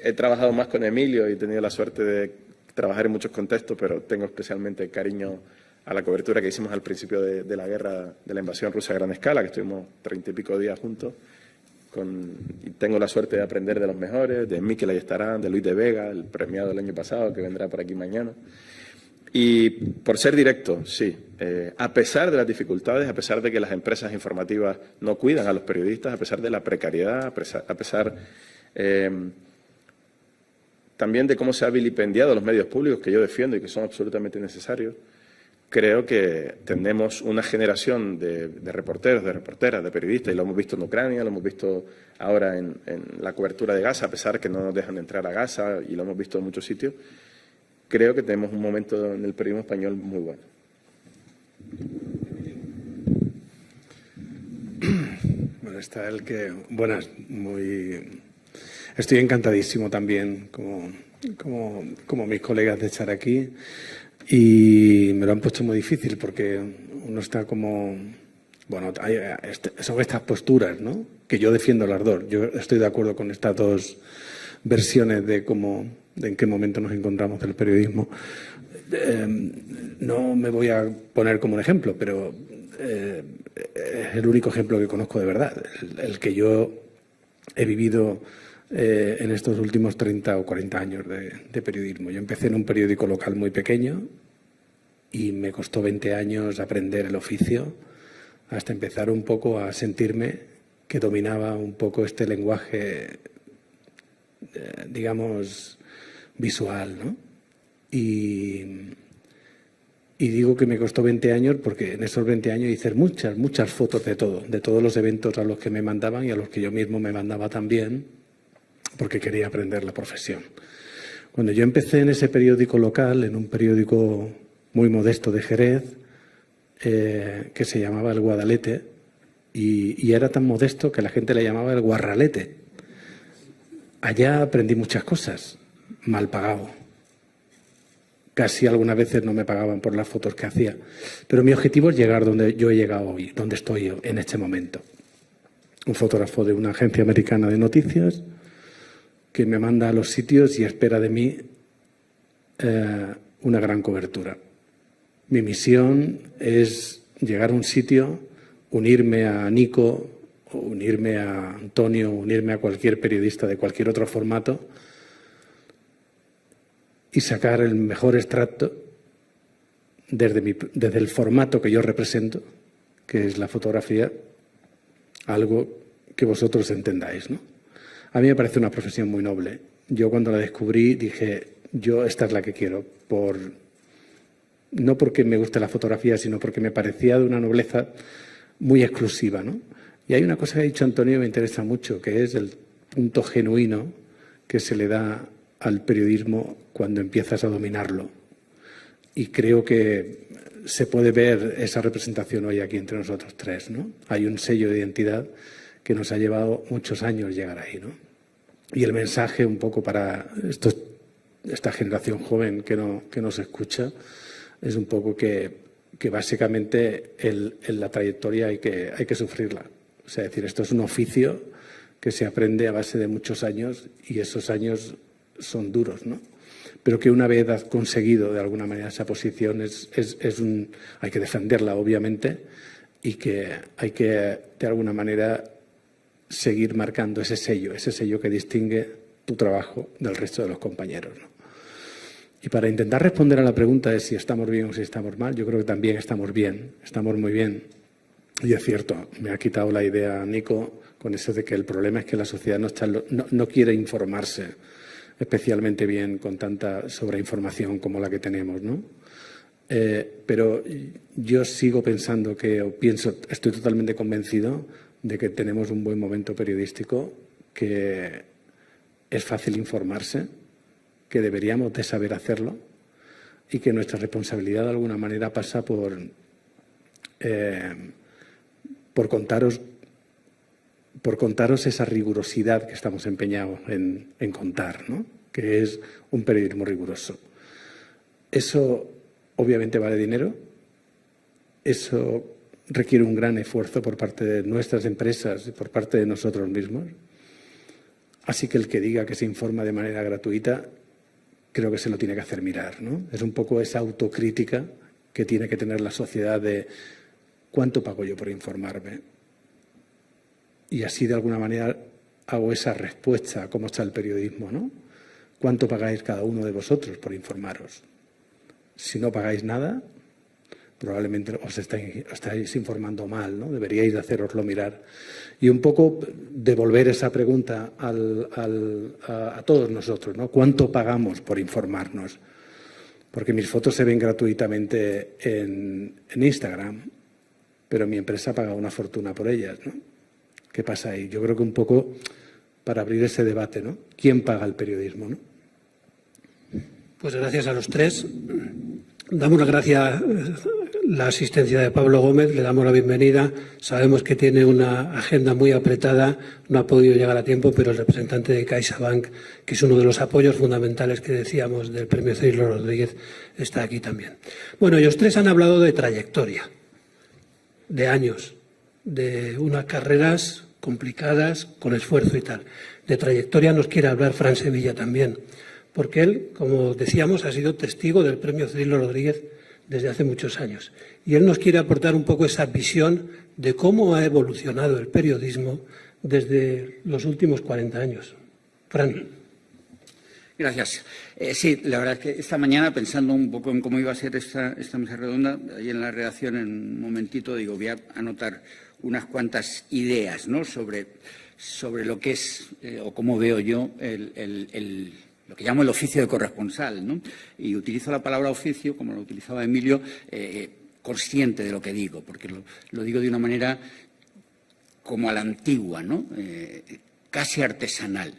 S7: He trabajado más con Emilio y he tenido la suerte de trabajar en muchos contextos, pero tengo especialmente cariño a la cobertura que hicimos al principio de la guerra, de la invasión rusa a gran escala, que estuvimos 30 y pico días juntos. Y tengo la suerte de aprender de los mejores, de Mikel Ayestarán, de Luis de Vega, el premiado del año pasado, que vendrá por aquí mañana. Y por ser directo, sí, a pesar de las dificultades, a pesar de que las empresas informativas no cuidan a los periodistas, a pesar de la precariedad, a pesar también de cómo se ha vilipendiado los medios públicos que yo defiendo y que son absolutamente necesarios, creo que tenemos una generación de reporteros, de reporteras, de periodistas, y lo hemos visto en Ucrania, lo hemos visto ahora en la cobertura de Gaza, a pesar que no nos dejan entrar a Gaza, y lo hemos visto en muchos sitios. Creo que tenemos un momento en el periodismo español muy bueno.
S8: Bueno, está el que... Buenas, Estoy encantadísimo también, como mis colegas, de estar aquí. Y me lo han puesto muy difícil porque uno está como... Bueno, son estas posturas, ¿no?, que yo defiendo las dos. Yo estoy de acuerdo con estas dos versiones de en qué momento nos encontramos del periodismo. No me voy a poner como un ejemplo, pero es el único ejemplo que conozco de verdad, el que yo he vivido en estos últimos 30 o 40 años de periodismo. Yo empecé en un periódico local muy pequeño y me costó 20 años aprender el oficio hasta empezar un poco a sentirme que dominaba un poco este lenguaje, digamos, visual, ¿no? Y digo que me costó 20 años porque en esos 20 años hice muchas fotos de todos los eventos a los que me mandaban y a los que yo mismo me mandaba también, porque quería aprender la profesión. Cuando yo empecé en ese periódico local, en un periódico muy modesto de Jerez, que se llamaba El Guadalete, y era tan modesto que la gente le llamaba El Guarralete. Allá aprendí muchas cosas, mal pagado. Casi algunas veces no me pagaban por las fotos que hacía. Pero mi objetivo es llegar donde yo he llegado hoy, donde estoy yo en este momento. Un fotógrafo de una agencia americana de noticias que me manda a los sitios y espera de mí una gran cobertura. Mi misión es llegar a un sitio, unirme a Nico, o unirme a Antonio, unirme a cualquier periodista de cualquier otro formato y sacar el mejor extracto desde el formato que yo represento, que es la fotografía, algo que vosotros entendáis, ¿no? A mí me parece una profesión muy noble. Yo cuando la descubrí dije, esta es la que quiero, no porque me guste la fotografía, sino porque me parecía de una nobleza muy exclusiva, ¿no? Y hay una cosa que ha dicho Antonio que me interesa mucho, que es el punto genuino que se le da al periodismo cuando empiezas a dominarlo. Y creo que se puede ver esa representación hoy aquí entre nosotros tres, ¿no? Hay un sello de identidad que nos ha llevado muchos años llegar ahí, ¿no? Y el mensaje un poco para esta generación joven que nos escucha es un poco que básicamente en la trayectoria hay que sufrirla. O sea, es decir, esto es un oficio que se aprende a base de muchos años y esos años son duros, ¿no? Pero que una vez has conseguido de alguna manera esa posición hay que defenderla, obviamente, y que hay que de alguna manera seguir marcando ese sello que distingue tu trabajo del resto de los compañeros, ¿no? Y para intentar responder a la pregunta de si estamos bien o si estamos mal, yo creo que también estamos bien, estamos muy bien. Y es cierto, me ha quitado la idea Nico con eso de que el problema es que la sociedad no quiere informarse especialmente bien con tanta sobreinformación como la que tenemos, ¿no? Pero yo sigo pensando estoy totalmente convencido de que tenemos un buen momento periodístico, que es fácil informarse, que deberíamos de saber hacerlo y que nuestra responsabilidad de alguna manera pasa por contaros esa rigurosidad que estamos empeñados en contar, ¿no? Que es un periodismo riguroso. Eso obviamente vale dinero, eso requiere un gran esfuerzo por parte de nuestras empresas y por parte de nosotros mismos. Así que el que diga que se informa de manera gratuita, creo que se lo tiene que hacer mirar, ¿no? Es un poco esa autocrítica que tiene que tener la sociedad de ¿cuánto pago yo por informarme? Y así, de alguna manera, hago esa respuesta a cómo está el periodismo, ¿no? ¿Cuánto pagáis cada uno de vosotros por informaros? Si no pagáis nada, probablemente os estáis informando mal, ¿no? Deberíais de haceroslo mirar. Y un poco devolver esa pregunta a todos nosotros, ¿no? ¿Cuánto pagamos por informarnos? Porque mis fotos se ven gratuitamente en Instagram, pero mi empresa paga una fortuna por ellas, ¿no? ¿Qué pasa ahí? Yo creo que un poco para abrir ese debate, ¿no? ¿Quién paga el periodismo, no?
S4: Pues gracias a los tres. Damos las gracias la asistencia de Pablo Gómez, le damos la bienvenida. Sabemos que tiene una agenda muy apretada, no ha podido llegar a tiempo, pero el representante de CaixaBank, que es uno de los apoyos fundamentales que decíamos del premio Cirilo Rodríguez, está aquí también. Bueno, ellos tres han hablado de trayectoria, de años, de unas carreras complicadas, con esfuerzo y tal. De trayectoria nos quiere hablar Fran Sevilla también, porque él, como decíamos, ha sido testigo del premio Cirilo Rodríguez desde hace muchos años. Y él nos quiere aportar un poco esa visión de cómo ha evolucionado el periodismo desde los últimos 40 años. Fran.
S5: Gracias. Sí, la verdad es que esta mañana, pensando un poco en cómo iba a ser esta mesa redonda, ahí en la redacción, en un momentito, digo, voy a anotar unas cuantas ideas, ¿no?, sobre lo que es, o cómo veo yo, lo que llamo el oficio de corresponsal, ¿no? Y utilizo la palabra oficio, como lo utilizaba Emilio, consciente de lo que digo, porque lo digo de una manera como a la antigua, ¿no? Casi artesanal.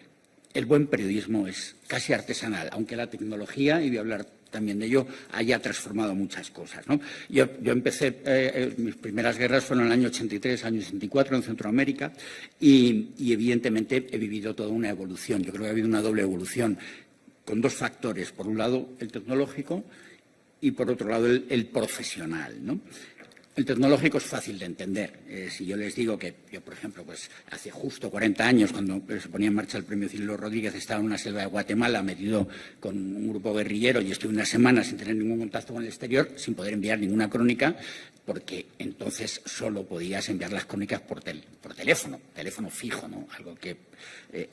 S5: El buen periodismo es casi artesanal, aunque la tecnología, y voy a hablar también de ello, haya transformado muchas cosas, ¿no? Yo empecé, mis primeras guerras fueron en el año 83, año 64 en Centroamérica y evidentemente he vivido toda una evolución. Yo creo que ha habido una doble evolución con dos factores. Por un lado, el tecnológico y, por otro lado, el profesional, ¿no? El tecnológico es fácil de entender. Si yo les digo que yo, por ejemplo, pues hace justo 40 años, cuando se ponía en marcha el premio Cirilo Rodríguez, estaba en una selva de Guatemala metido con un grupo guerrillero y estuve una semana sin tener ningún contacto con el exterior, sin poder enviar ninguna crónica, porque entonces solo podías enviar las crónicas por teléfono fijo, ¿no? Algo que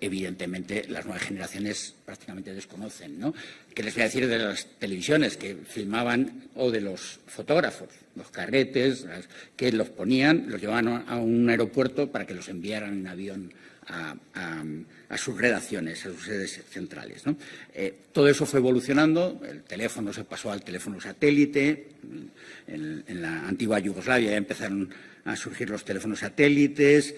S5: evidentemente las nuevas generaciones prácticamente desconocen, ¿no? ¿Qué les voy a decir de las televisiones que filmaban, o de los fotógrafos, los carretes, que los ponían, los llevaban a un aeropuerto para que los enviaran en avión a sus redacciones, a sus sedes centrales, ¿no? Todo eso fue evolucionando, el teléfono se pasó al teléfono satélite, en la antigua Yugoslavia ya empezaron a surgir los teléfonos satélites,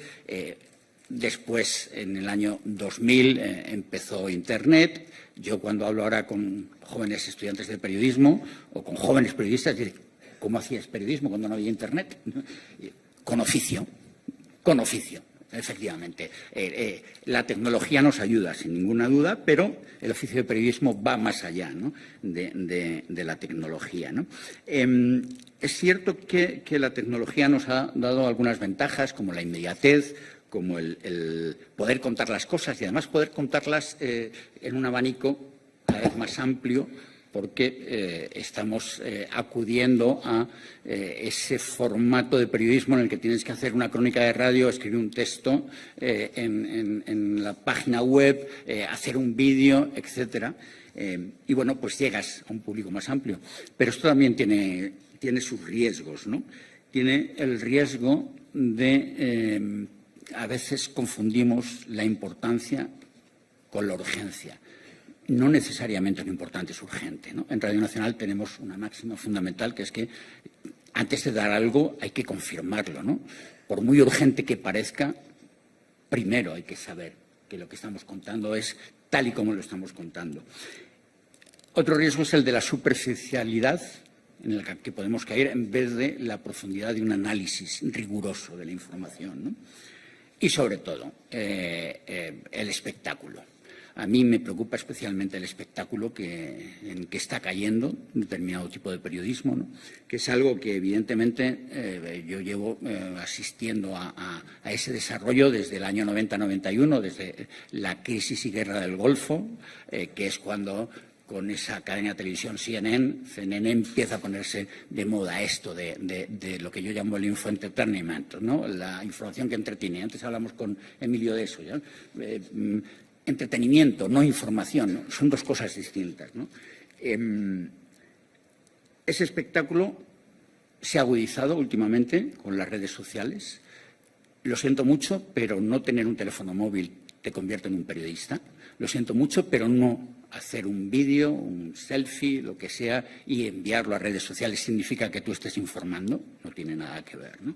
S5: después, en el año 2000, empezó Internet. Yo, cuando hablo ahora con jóvenes estudiantes de periodismo o con jóvenes periodistas, digo, ¿cómo hacías periodismo cuando no había Internet? Con oficio, efectivamente. La tecnología nos ayuda, sin ninguna duda, pero el oficio de periodismo va más allá, ¿no?, de la tecnología, ¿no? Es cierto que la tecnología nos ha dado algunas ventajas, como la inmediatez, como el poder contar las cosas, y además poder contarlas en un abanico cada vez más amplio, porque estamos acudiendo a ese formato de periodismo en el que tienes que hacer una crónica de radio, escribir un texto en la página web, hacer un vídeo, etcétera. Y bueno, pues llegas a un público más amplio. Pero esto también tiene sus riesgos, ¿no? Tiene el riesgo de, a veces confundimos la importancia con la urgencia. No necesariamente lo importante es urgente, ¿no? En Radio Nacional tenemos una máxima fundamental, que es que antes de dar algo hay que confirmarlo, ¿no? Por muy urgente que parezca, primero hay que saber que lo que estamos contando es tal y como lo estamos contando. Otro riesgo es el de la superficialidad en el que podemos caer en vez de la profundidad de un análisis riguroso de la información, ¿no? Y, sobre todo, el espectáculo. A mí me preocupa especialmente el espectáculo en que está cayendo un determinado tipo de periodismo, ¿no? Que es algo que, evidentemente, yo llevo asistiendo a ese desarrollo desde el año 90-91, desde la crisis y guerra del Golfo, que es cuando, con esa cadena de televisión CNN empieza a ponerse de moda esto de lo que yo llamo el infoentertainment, ¿no? La información que entretiene. Antes hablamos con Emilio de eso, ¿ya? Entretenimiento, no información, ¿no? Son dos cosas distintas, ¿no? Ese espectáculo se ha agudizado últimamente con las redes sociales. Lo siento mucho, pero no tener un teléfono móvil te convierte en un periodista. Lo siento mucho, pero no hacer un vídeo, un selfie, lo que sea, y enviarlo a redes sociales significa que tú estés informando. No tiene nada que ver, ¿no?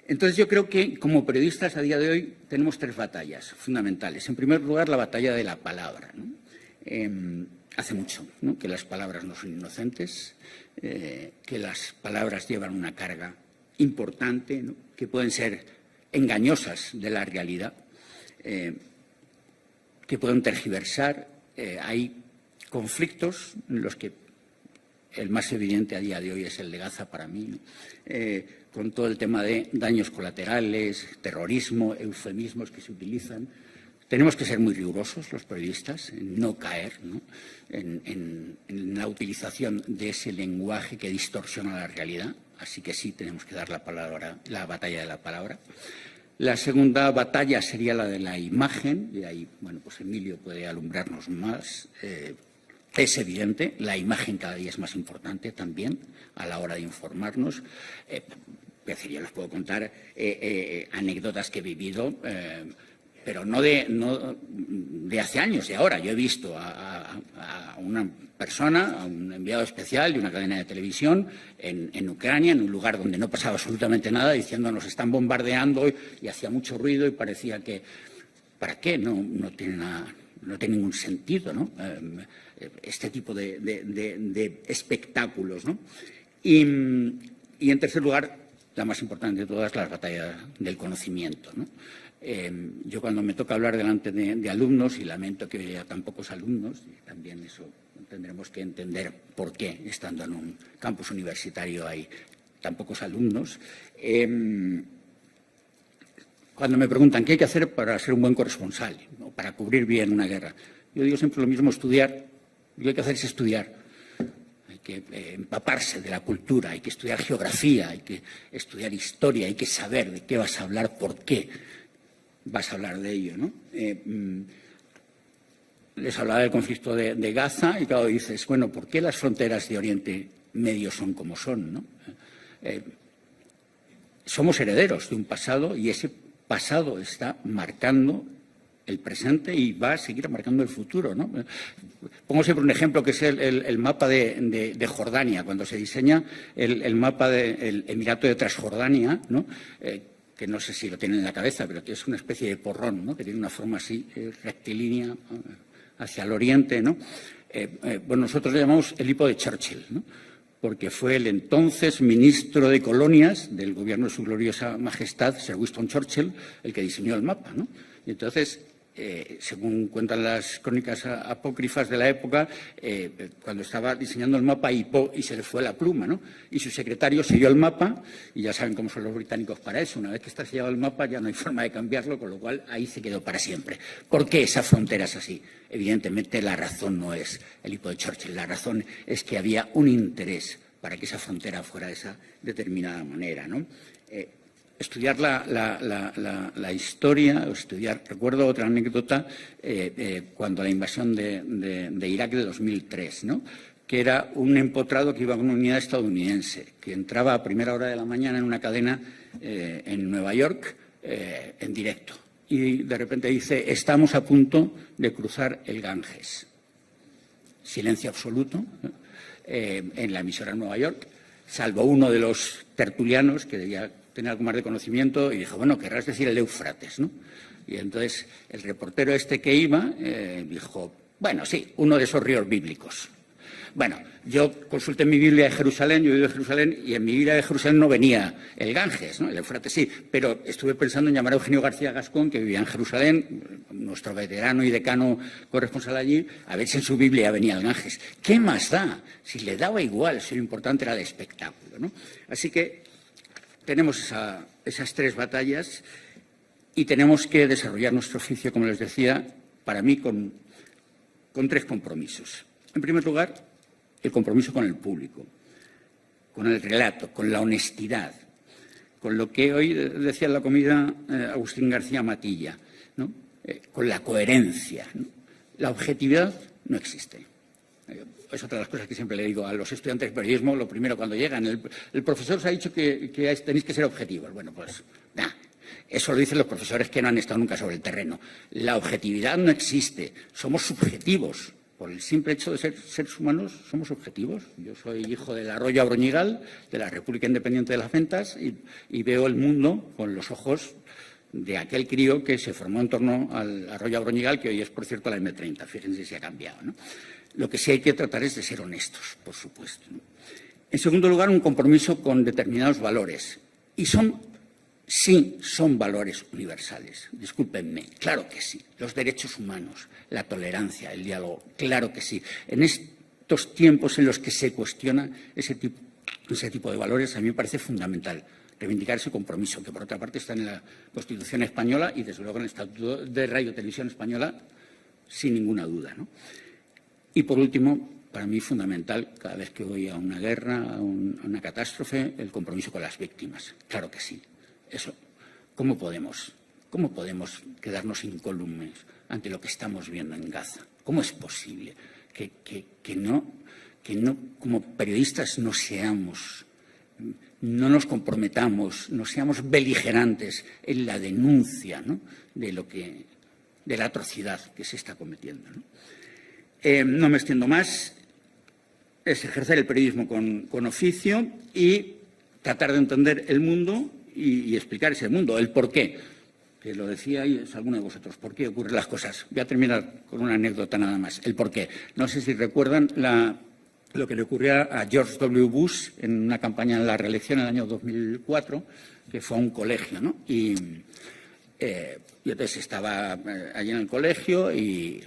S5: Entonces, yo creo que, como periodistas, a día de hoy tenemos tres batallas fundamentales. En primer lugar, la batalla de la palabra, ¿no? Hace mucho, ¿no?, que las palabras no son inocentes, que las palabras llevan una carga importante, ¿no?, que pueden ser engañosas de la realidad, que pueden tergiversar. Hay conflictos en los que el más evidente a día de hoy es el de Gaza para mí, ¿no? Con todo el tema de daños colaterales, terrorismo, eufemismos que se utilizan. Tenemos que ser muy rigurosos los periodistas, en no caer, ¿no?, en la utilización de ese lenguaje que distorsiona la realidad. Así que sí, tenemos que dar la batalla de la palabra. La segunda batalla sería la de la imagen, y ahí, bueno, pues Emilio puede alumbrarnos más. Es evidente, la imagen cada día es más importante también a la hora de informarnos. Yo les puedo contar anécdotas que he vivido, pero no de hace años, de ahora. Yo he visto a una persona, a un enviado especial de una cadena de televisión en Ucrania, en un lugar donde no pasaba absolutamente nada, diciendo nos están bombardeando, y hacía mucho ruido y parecía que ¿para qué? No tiene nada, no tiene ningún sentido, ¿no? Este tipo de espectáculos, ¿no? Y en tercer lugar, la más importante de todas, la batalla del conocimiento, ¿no? Yo, cuando me toca hablar delante de alumnos, y lamento que haya tan pocos alumnos, y también eso tendremos que entender por qué, estando en un campus universitario, hay tan pocos alumnos. Cuando me preguntan qué hay que hacer para ser un buen corresponsal, ¿no?, para cubrir bien una guerra, yo digo siempre lo mismo: estudiar. Lo que hay que hacer es estudiar. Hay que empaparse de la cultura, hay que estudiar geografía, hay que estudiar historia, hay que saber de qué vas a hablar, por qué vas a hablar de ello, ¿no? Les hablaba del conflicto de Gaza y, claro, dices, bueno, ¿por qué las fronteras de Oriente Medio son como son, ¿no? Somos herederos de un pasado, y ese pasado está marcando el presente y va a seguir marcando el futuro, ¿no? Pongo siempre un ejemplo, que es el mapa de Jordania. Cuando se diseña el mapa del Emirato de Transjordania, ¿no?, que no sé si lo tienen en la cabeza, pero que es una especie de porrón, ¿no?, que tiene una forma así rectilínea hacia el oriente, ¿no? Bueno, nosotros le llamamos el hipo de Churchill, ¿no?, porque fue el entonces ministro de Colonias del gobierno de su gloriosa majestad, Sir Winston Churchill, el que diseñó el mapa, ¿no? Y entonces, según cuentan las crónicas apócrifas de la época, cuando estaba diseñando el mapa y se le fue la pluma, ¿no? Y su secretario selló el mapa, y ya saben cómo son los británicos para eso. Una vez que está sellado el mapa ya no hay forma de cambiarlo, con lo cual ahí se quedó para siempre. ¿Por qué esa frontera es así? Evidentemente, la razón no es el hipo de Churchill. La razón es que había un interés para que esa frontera fuera de esa determinada manera, ¿no? estudiar la historia, o recuerdo otra anécdota, cuando la invasión de Irak de 2003, ¿no?, que era un empotrado que iba con una unidad estadounidense, que entraba a primera hora de la mañana en una cadena en Nueva York en directo. Y de repente dice, estamos a punto de cruzar el Ganges. Silencio absoluto en la emisora en Nueva York, salvo uno de los tertulianos que debía tener algo más de conocimiento y dijo, bueno, querrás decir el Éufrates, ¿no? Y entonces el reportero que iba dijo, bueno, sí, uno de esos ríos bíblicos. Bueno, yo consulté mi Biblia de Jerusalén, yo vivo en Jerusalén, y en mi Biblia de Jerusalén no venía el Ganges, ¿no?, el Éufrates sí, pero estuve pensando en llamar a Eugenio García Gascón, que vivía en Jerusalén, nuestro veterano y decano corresponsal allí, a ver si en su Biblia venía el Ganges. ¿Qué más da? Si le daba igual, si lo importante era el espectáculo, ¿no? Así que tenemos esas tres batallas y tenemos que desarrollar nuestro oficio, como les decía, para mí con tres compromisos. En primer lugar, el compromiso con el público, con el relato, con la honestidad, con lo que hoy decía en la comida Agustín García Matilla, ¿no?, con la coherencia, ¿no? La objetividad no existe. Es otra de las cosas que siempre le digo a los estudiantes de periodismo, lo primero cuando llegan. El profesor os ha dicho que tenéis que ser objetivos. Bueno, pues nada. Eso lo dicen los profesores que no han estado nunca sobre el terreno. La objetividad no existe. Somos subjetivos. Por el simple hecho de ser seres humanos, somos objetivos. Yo soy hijo del Arroyo Abroñigal, de la República Independiente de las Ventas, y veo el mundo con los ojos de aquel crío que se formó en torno al Arroyo Abroñigal, que hoy es, por cierto, la M30. Fíjense si ha cambiado, ¿no? Lo que sí hay que tratar es de ser honestos, por supuesto, ¿no? En segundo lugar, un compromiso con determinados valores. Y sí, son valores universales. Discúlpenme, claro que sí. Los derechos humanos, la tolerancia, el diálogo, claro que sí. En estos tiempos en los que se cuestiona ese tipo de valores, a mí me parece fundamental reivindicar ese compromiso, que por otra parte está en la Constitución española y desde luego en el Estatuto de Radio y Televisión Española, sin ninguna duda, ¿no? Y por último, para mí fundamental, cada vez que voy a una guerra, a una catástrofe, el compromiso con las víctimas. Claro que sí. Eso, ¿cómo podemos quedarnos incólumes ante lo que estamos viendo en Gaza? ¿Cómo es posible que no, como periodistas, no nos comprometamos, no seamos beligerantes en la denuncia, ¿no?, de la atrocidad que se está cometiendo, ¿no? No me extiendo más. Es ejercer el periodismo con oficio y tratar de entender el mundo y explicar ese mundo, el por qué. Que lo decía y es alguno de vosotros, ¿por qué ocurren las cosas? Voy a terminar con una anécdota nada más, el por qué. No sé si recuerdan lo que le ocurrió a George W. Bush en una campaña en la reelección en el año 2004, que fue a un colegio, ¿no? Y entonces estaba allí en el colegio y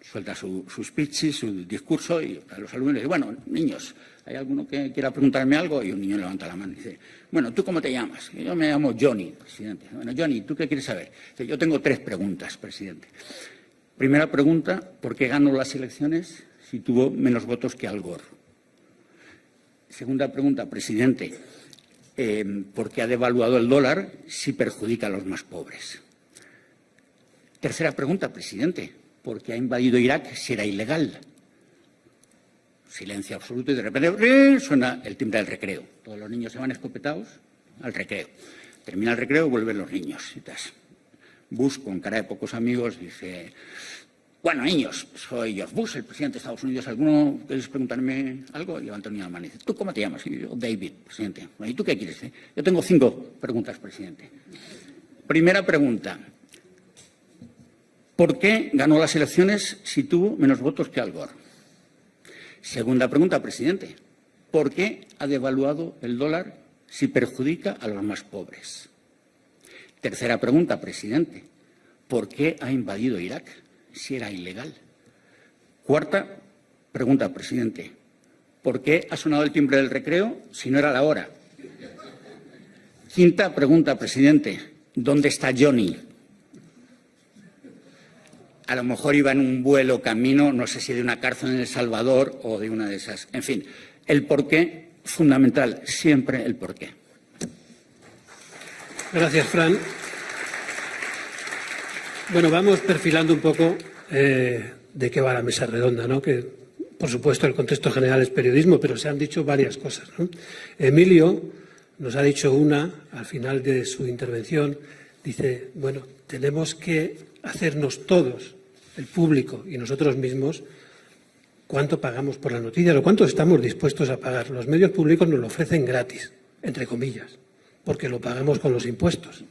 S5: suelta su speech, su discurso, y a los alumnos le dice, bueno, niños, ¿hay alguno que quiera preguntarme algo? Y un niño levanta la mano y dice, bueno, ¿tú cómo te llamas? Yo me llamo Johnny, presidente. Bueno, Johnny, ¿tú qué quieres saber? Dice, yo tengo 3 preguntas, presidente. Primera pregunta, ¿por qué ganó las elecciones si tuvo menos votos que Al Gore? Segunda pregunta, presidente, ¿por qué ha devaluado el dólar si perjudica a los más pobres? Tercera pregunta, presidente, ¿por qué ha invadido Irak si era ilegal? Silencio absoluto y de repente suena el timbre del recreo. Todos los niños se van escopetados al recreo. Termina el recreo y vuelven los niños. Bush, con cara de pocos amigos, dice, bueno, niños, soy George Bush, el presidente de Estados Unidos. ¿Alguno queréis preguntarme algo? Y levanta un niño la mano y dice, ¿tú cómo te llamas? Y yo, David, presidente. Bueno, ¿y tú qué quieres? Yo tengo 5 preguntas, presidente. Primera pregunta. ¿Por qué ganó las elecciones si tuvo menos votos que Al Gore? Segunda pregunta, presidente. ¿Por qué ha devaluado el dólar si perjudica a los más pobres? Tercera pregunta, presidente. ¿Por qué ha invadido Irak si era ilegal? Cuarta pregunta, presidente. ¿Por qué ha sonado el timbre del recreo si no era la hora? Quinta pregunta, presidente. ¿Dónde está Johnny? A lo mejor iba en un vuelo camino, no sé si de una cárcel en El Salvador o de una de esas. En fin, el porqué, fundamental, siempre el porqué.
S4: Gracias, Fran. Bueno, vamos perfilando un poco de qué va la mesa redonda, ¿no? Que, por supuesto, el contexto general es periodismo, pero se han dicho varias cosas, ¿no? Emilio nos ha dicho una al final de su intervención. Dice, bueno, tenemos que hacernos todos, el público y nosotros mismos, cuánto pagamos por la noticia o cuánto estamos dispuestos a pagar. Los medios públicos nos lo ofrecen gratis, entre comillas, porque lo pagamos con los impuestos.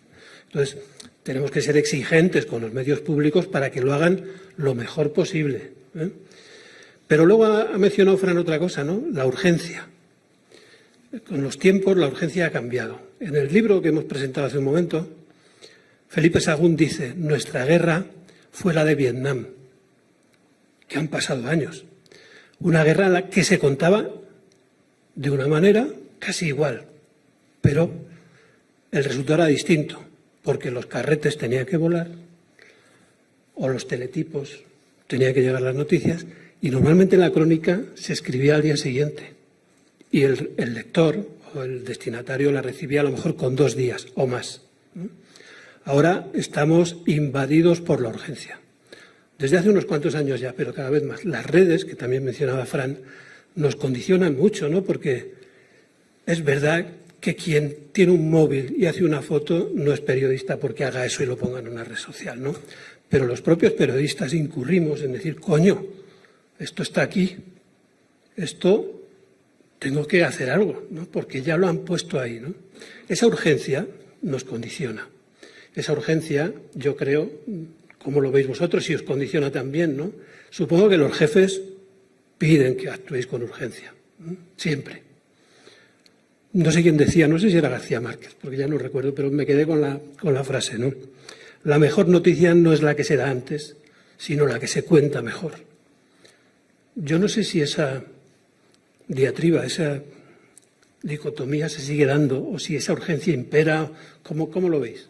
S4: Entonces, tenemos que ser exigentes con los medios públicos para que lo hagan lo mejor posible, ¿eh? Pero luego ha mencionado Fran otra cosa, ¿no? La urgencia. Con los tiempos la urgencia ha cambiado. En el libro que hemos presentado hace un momento, Felipe Sagún dice, nuestra guerra fue la de Vietnam, que han pasado años. Una guerra en la que se contaba de una manera casi igual, pero el resultado era distinto, porque los carretes tenían que volar o los teletipos tenían que llegar las noticias y normalmente la crónica se escribía al día siguiente y el lector o el destinatario la recibía a lo mejor con 2 días o más, ¿no? Ahora estamos invadidos por la urgencia. Desde hace unos cuantos años ya, pero cada vez más. Las redes, que también mencionaba Fran, nos condicionan mucho, ¿no? Porque es verdad que quien tiene un móvil y hace una foto no es periodista porque haga eso y lo ponga en una red social, ¿no? Pero los propios periodistas incurrimos en decir, coño, esto está aquí, esto tengo que hacer algo, ¿no? Porque ya lo han puesto ahí, ¿no? Esa urgencia nos condiciona. Esa urgencia, yo creo, como lo veis vosotros, y os condiciona también, ¿no? Supongo que los jefes piden que actuéis con urgencia, ¿no? Siempre. No sé quién decía, no sé si era García Márquez, porque ya no recuerdo, pero me quedé con la frase, ¿no? La mejor noticia no es la que se da antes, sino la que se cuenta mejor. Yo no sé si esa diatriba, esa dicotomía se sigue dando o si esa urgencia impera. ¿Cómo lo veis?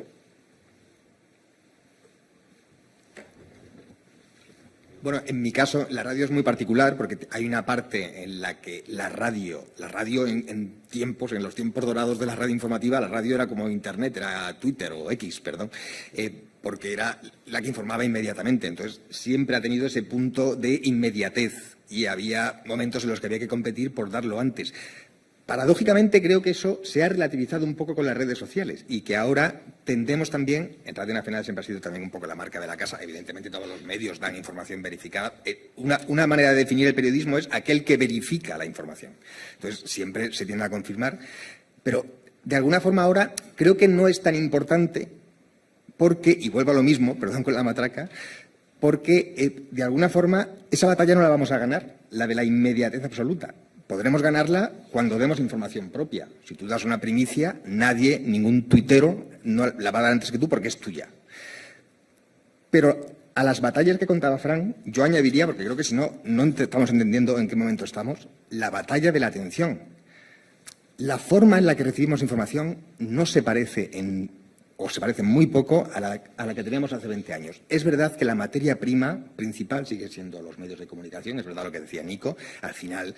S6: Bueno, en mi caso, la radio es muy particular porque hay una parte en la que la radio en los tiempos dorados de la radio informativa, la radio era como Internet, era Twitter o X, perdón, porque era la que informaba inmediatamente. Entonces, siempre ha tenido ese punto de inmediatez y había momentos en los que había que competir por darlo antes. Paradójicamente, creo que eso se ha relativizado un poco con las redes sociales y que ahora tendemos también, en Radio Nacional siempre ha sido también un poco la marca de la casa, evidentemente todos los medios dan información verificada. Una manera de definir el periodismo es aquel que verifica la información. Entonces, siempre se tiende a confirmar, pero de alguna forma ahora creo que no es tan importante porque, y vuelvo a lo mismo, perdón con la matraca, porque de alguna forma esa batalla no la vamos a ganar, la de la inmediatez absoluta. Podremos ganarla cuando demos información propia. Si tú das una primicia, nadie, ningún tuitero, no la va a dar antes que tú porque es tuya. Pero a las batallas que contaba Fran, yo añadiría, porque creo que si no, no estamos entendiendo en qué momento estamos, la batalla de la atención. La forma en la que recibimos información no se parece o se parece muy poco a la que teníamos hace 20 años. Es verdad que la materia prima principal sigue siendo los medios de comunicación, es verdad lo que decía Nico, al final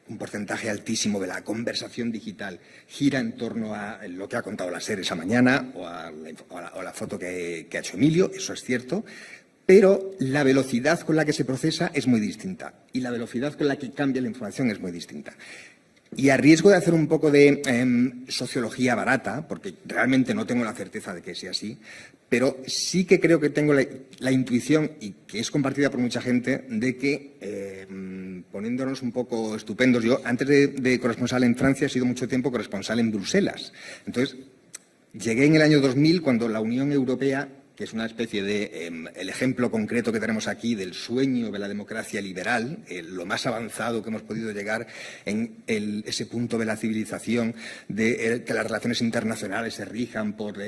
S6: un porcentaje altísimo de la conversación digital gira en torno a lo que ha contado la SER esa mañana o a la foto que ha hecho Emilio, eso es cierto, pero la velocidad con la que se procesa es muy distinta y la velocidad con la que cambia la información es muy distinta. Y a riesgo de hacer un poco de sociología barata, porque realmente no tengo la certeza de que sea así, pero sí que creo que tengo la intuición, y que es compartida por mucha gente, de que, poniéndonos un poco estupendos, yo antes de corresponsal en Francia he sido mucho tiempo corresponsal en Bruselas. Entonces, llegué en el año 2000 cuando la Unión Europea, que es una especie de el ejemplo concreto que tenemos aquí del sueño de la democracia liberal, lo más avanzado que hemos podido llegar en ese punto de la civilización, de que las relaciones internacionales se rijan por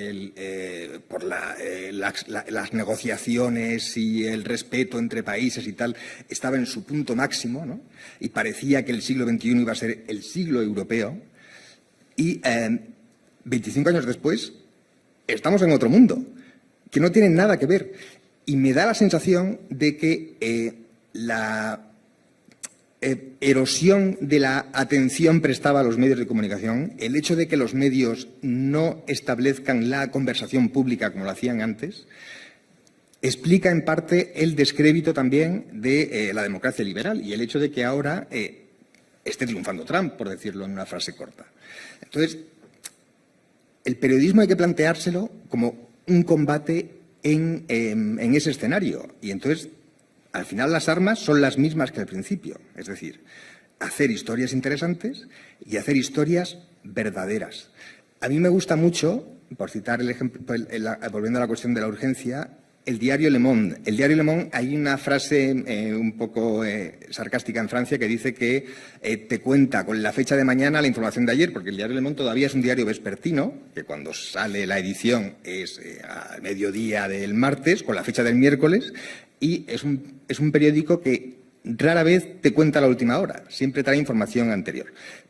S6: las negociaciones y el respeto entre países y tal, estaba en su punto máximo, ¿no? Y parecía que el siglo XXI iba a ser el siglo europeo. Y 25 años después estamos en otro mundo, que no tienen nada que ver. Y me da la sensación de que erosión de la atención prestada a los medios de comunicación, el hecho de que los medios no establezcan la conversación pública como lo hacían antes, explica en parte el descrédito también de la democracia liberal y el hecho de que ahora esté triunfando Trump, por decirlo en una frase corta. Entonces, el periodismo hay que planteárselo como un combate en ese escenario. Y entonces, al final, las armas son las mismas que al principio. Es decir, hacer historias interesantes y hacer historias verdaderas. A mí me gusta mucho, por citar el ejemplo, volviendo a la cuestión de la urgencia, el diario Le Monde. El diario Le Monde, hay una frase un poco sarcástica en Francia que dice que te cuenta con la fecha de mañana la información de ayer, porque el diario Le Monde todavía es un diario vespertino, que cuando sale la edición es al mediodía del martes, con la fecha del miércoles, y es un periódico que rara vez te cuenta la última hora, siempre trae información anterior.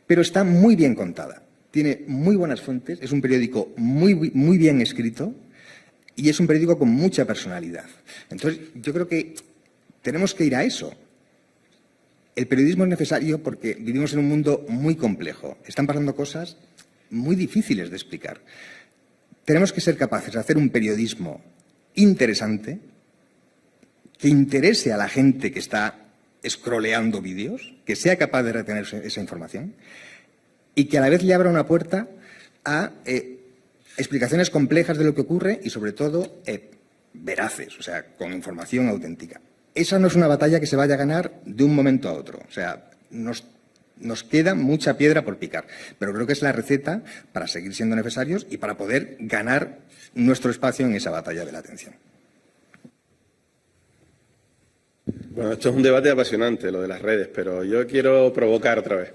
S6: Pero está muy bien contada, tiene muy buenas fuentes, es un periódico muy bien escrito, y es un periódico con mucha personalidad. Entonces, yo creo que tenemos que ir a eso. El periodismo es necesario porque vivimos en un mundo muy complejo. Están pasando cosas muy difíciles de explicar. Tenemos que ser capaces de hacer un periodismo interesante, que interese a la gente que está scrolleando vídeos, que sea capaz de retener esa información y que a la vez le abra una puerta a explicaciones complejas de lo que ocurre y, sobre todo, veraces, o sea, con información auténtica. Esa no es una batalla que se vaya a ganar de un momento a otro. O sea, nos queda mucha piedra por picar, pero creo que es la receta para seguir siendo necesarios y para poder ganar nuestro espacio en esa batalla de la atención.
S7: Bueno, esto es un debate apasionante, lo de las redes, pero yo quiero provocar otra vez.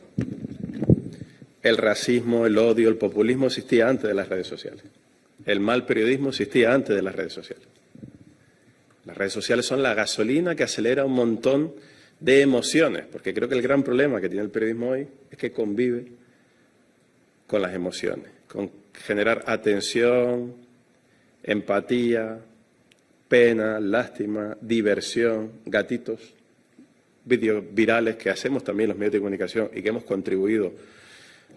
S7: El racismo, el odio, el populismo existía antes de las redes sociales. El mal periodismo existía antes de las redes sociales. Las redes sociales son la gasolina que acelera un montón de emociones, porque creo que el gran problema que tiene el periodismo hoy es que convive con las emociones, con generar atención, empatía, pena, lástima, diversión, gatitos, vídeos virales que hacemos también los medios de comunicación y que hemos contribuido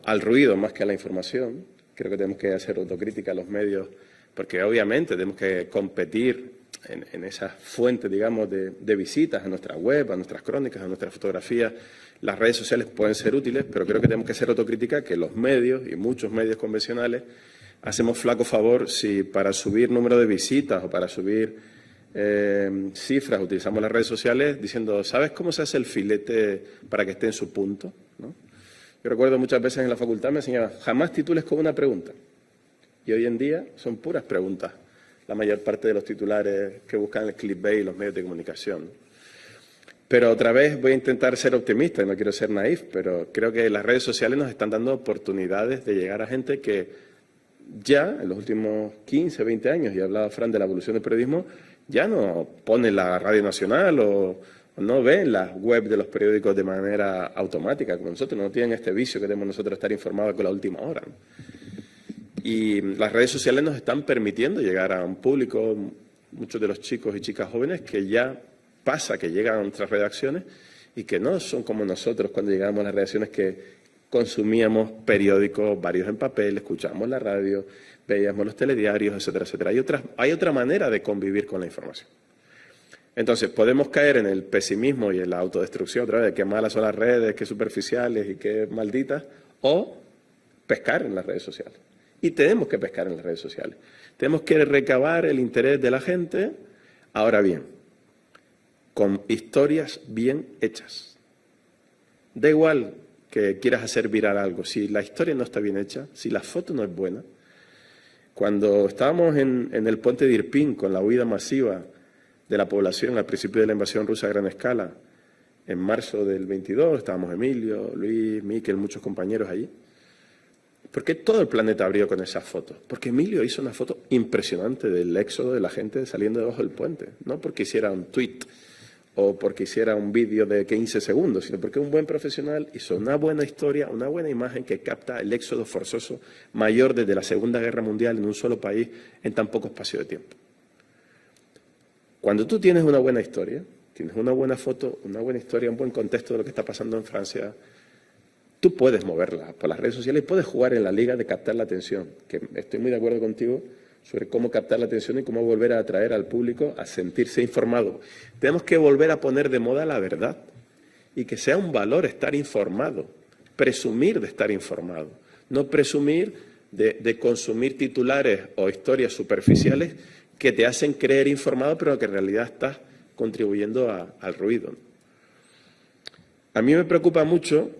S7: al ruido más que a la información. Creo que tenemos que hacer autocrítica a los medios, porque obviamente tenemos que competir en esas fuentes, digamos, de visitas a nuestra web, a nuestras crónicas, a nuestras fotografías. Las redes sociales pueden ser útiles, pero creo que tenemos que hacer autocrítica que los medios, y muchos medios convencionales, hacemos flaco favor si para subir número de visitas o para subir cifras utilizamos las redes sociales diciendo, ¿sabes cómo se hace el filete para que esté en su punto? ¿No? Yo recuerdo muchas veces en la facultad me enseñaban, jamás titules con una pregunta. Y hoy en día son puras preguntas, la mayor parte de los titulares que buscan el clickbait y los medios de comunicación. Pero otra vez voy a intentar ser optimista y no quiero ser naif, pero creo que las redes sociales nos están dando oportunidades de llegar a gente que ya en los últimos 15, 20 años, y ha hablado Fran de la evolución del periodismo, ya no pone la Radio Nacional o no ven las web de los periódicos de manera automática, como nosotros, no tienen este vicio que tenemos nosotros estar informados con la última hora, ¿no? Y las redes sociales nos están permitiendo llegar a un público, muchos de los chicos y chicas jóvenes, que ya pasa que llegan a nuestras redacciones y que no son como nosotros cuando llegamos a las redacciones que consumíamos periódicos varios en papel, escuchábamos la radio, veíamos los telediarios, etcétera, etcétera. Hay otra manera de convivir con la información. Entonces, podemos caer en el pesimismo y en la autodestrucción otra vez, de qué malas son las redes, qué superficiales y qué malditas, o pescar en las redes sociales. Y tenemos que pescar en las redes sociales. Tenemos que recabar el interés de la gente, ahora bien, con historias bien hechas. Da igual que quieras hacer viral algo, si la historia no está bien hecha, si la foto no es buena. Cuando estábamos en el puente de Irpin con la huida masiva de la población al principio de la invasión rusa a gran escala, en marzo del 22, estábamos Emilio, Luis, Miquel, muchos compañeros allí. ¿Por qué todo el planeta abrió con esas fotos? Porque Emilio hizo una foto impresionante del éxodo de la gente saliendo debajo del puente. No porque hiciera un tuit o porque hiciera un vídeo de 15 segundos, sino porque un buen profesional hizo una buena historia, una buena imagen que capta el éxodo forzoso mayor desde la Segunda Guerra Mundial en un solo país en tan poco espacio de tiempo. Cuando tú tienes una buena historia, tienes una buena foto, una buena historia, un buen contexto de lo que está pasando en Francia, tú puedes moverla por las redes sociales y puedes jugar en la liga de captar la atención, que estoy muy de acuerdo contigo sobre cómo captar la atención y cómo volver a atraer al público a sentirse informado. Tenemos que volver a poner de moda la verdad y que sea un valor estar informado, presumir de estar informado, no presumir de consumir titulares o historias superficiales que te hacen creer informado, pero que en realidad estás contribuyendo al ruido. A mí me preocupa mucho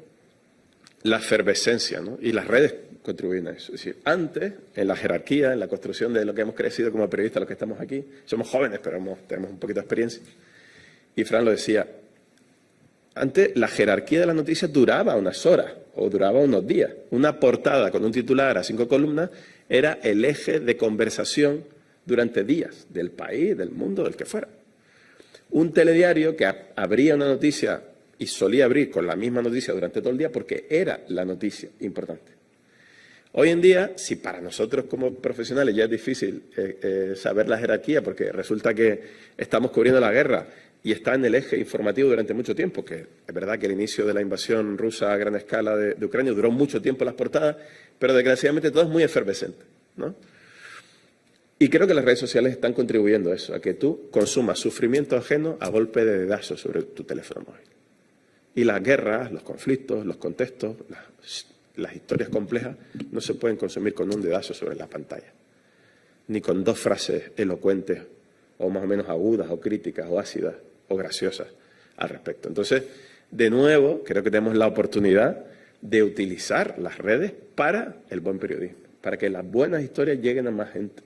S7: la efervescencia, ¿no? Y las redes contribuyen a eso. Es decir, antes, en la jerarquía, en la construcción de lo que hemos crecido como periodistas, los que estamos aquí, somos jóvenes, pero tenemos un poquito de experiencia. Y Fran lo decía, antes la jerarquía de las noticias duraba unas horas o duraba unos días. Una portada con un titular a 5 columnas era el eje de conversación durante días del país, del mundo, del que fuera. Un telediario que abría una noticia y solía abrir con la misma noticia durante todo el día porque era la noticia importante. Hoy en día, si para nosotros como profesionales ya es difícil saber la jerarquía porque resulta que estamos cubriendo la guerra y está en el eje informativo durante mucho tiempo, que es verdad que el inicio de la invasión rusa a gran escala de Ucrania duró mucho tiempo en las portadas, pero desgraciadamente todo es muy efervescente, ¿no? Y creo que las redes sociales están contribuyendo a eso, a que tú consumas sufrimiento ajeno a golpe de dedazo sobre tu teléfono móvil. Y las guerras, los conflictos, los contextos, las historias complejas no se pueden consumir con un dedazo sobre la pantalla, ni con 2 frases elocuentes o más o menos agudas o críticas o ácidas o graciosas al respecto. Entonces, de nuevo, creo que tenemos la oportunidad de utilizar las redes para el buen periodismo, para que las buenas historias lleguen a más gente.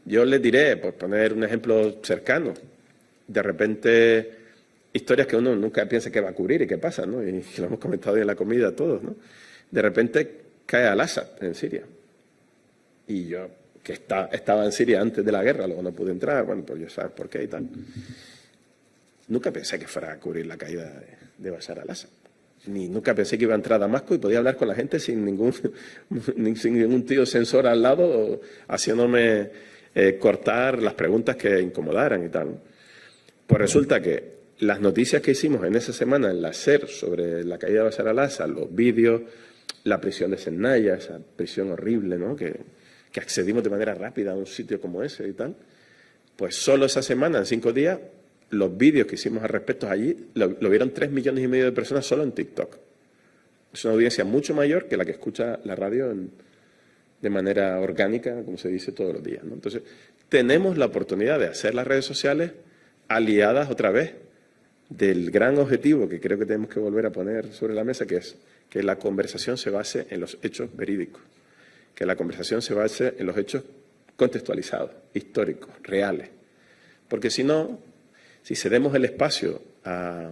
S7: Yo les diré, por poner un ejemplo cercano, de repente historias que uno nunca piensa que va a cubrir y que pasan, ¿no? Y lo hemos comentado hoy en la comida todos, ¿no? De repente cae Al-Assad en Siria. Y yo, que estaba en Siria antes de la guerra, luego no pude entrar, bueno, pues ya sabes por qué y tal. Nunca pensé que fuera a cubrir la caída de Bashar al-Assad. Nunca pensé que iba a entrar a Damasco y podía hablar con la gente sin ningún tío sensor al lado, haciéndome cortar las preguntas que incomodaran y tal. Pues resulta que las noticias que hicimos en esa semana en la SER sobre la caída de Bashar al-Assad, los vídeos, la prisión de Sennaya, esa prisión horrible, ¿no? que accedimos de manera rápida a un sitio como ese y tal, pues solo esa semana, en 5 días, los vídeos que hicimos al respecto allí lo vieron 3,5 millones de personas solo en TikTok. Es una audiencia mucho mayor que la que escucha la radio de manera orgánica, como se dice, todos los días, ¿no? Entonces, tenemos la oportunidad de hacer las redes sociales aliadas otra vez del gran objetivo que creo que tenemos que volver a poner sobre la mesa, que es que la conversación se base en los hechos verídicos, que la conversación se base en los hechos contextualizados, históricos, reales. Porque si no, si cedemos el espacio a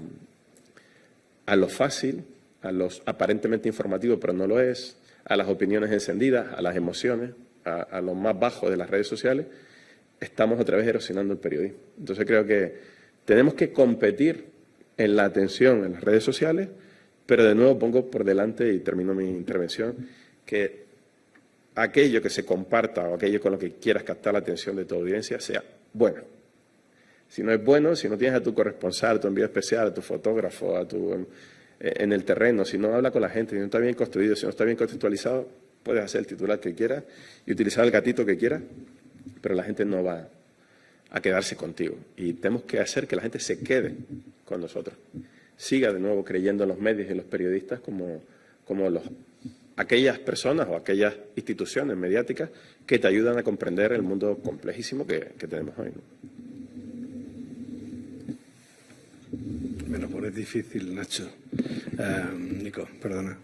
S7: lo fácil, a los aparentemente informativos, pero no lo es, a las opiniones encendidas, a las emociones, a lo más bajo de las redes sociales, estamos otra vez erosionando el periodismo. Entonces creo que tenemos que competir en la atención en las redes sociales, pero de nuevo pongo por delante, y termino mi intervención, que aquello que se comparta o aquello con lo que quieras captar la atención de tu audiencia sea bueno. Si no es bueno, si no tienes a tu corresponsal, a tu enviado especial, a tu fotógrafo, en el terreno, si no habla con la gente, si no está bien construido, si no está bien contextualizado, puedes hacer el titular que quieras y utilizar el gatito que quieras, pero la gente no va a quedarse contigo. Y tenemos que hacer que la gente se quede con nosotros. Siga de nuevo creyendo en los medios y en los periodistas como aquellas personas o aquellas instituciones mediáticas que te ayudan a comprender el mundo complejísimo que tenemos hoy, ¿no?
S8: Me lo pones difícil, Nacho. Nico, perdona.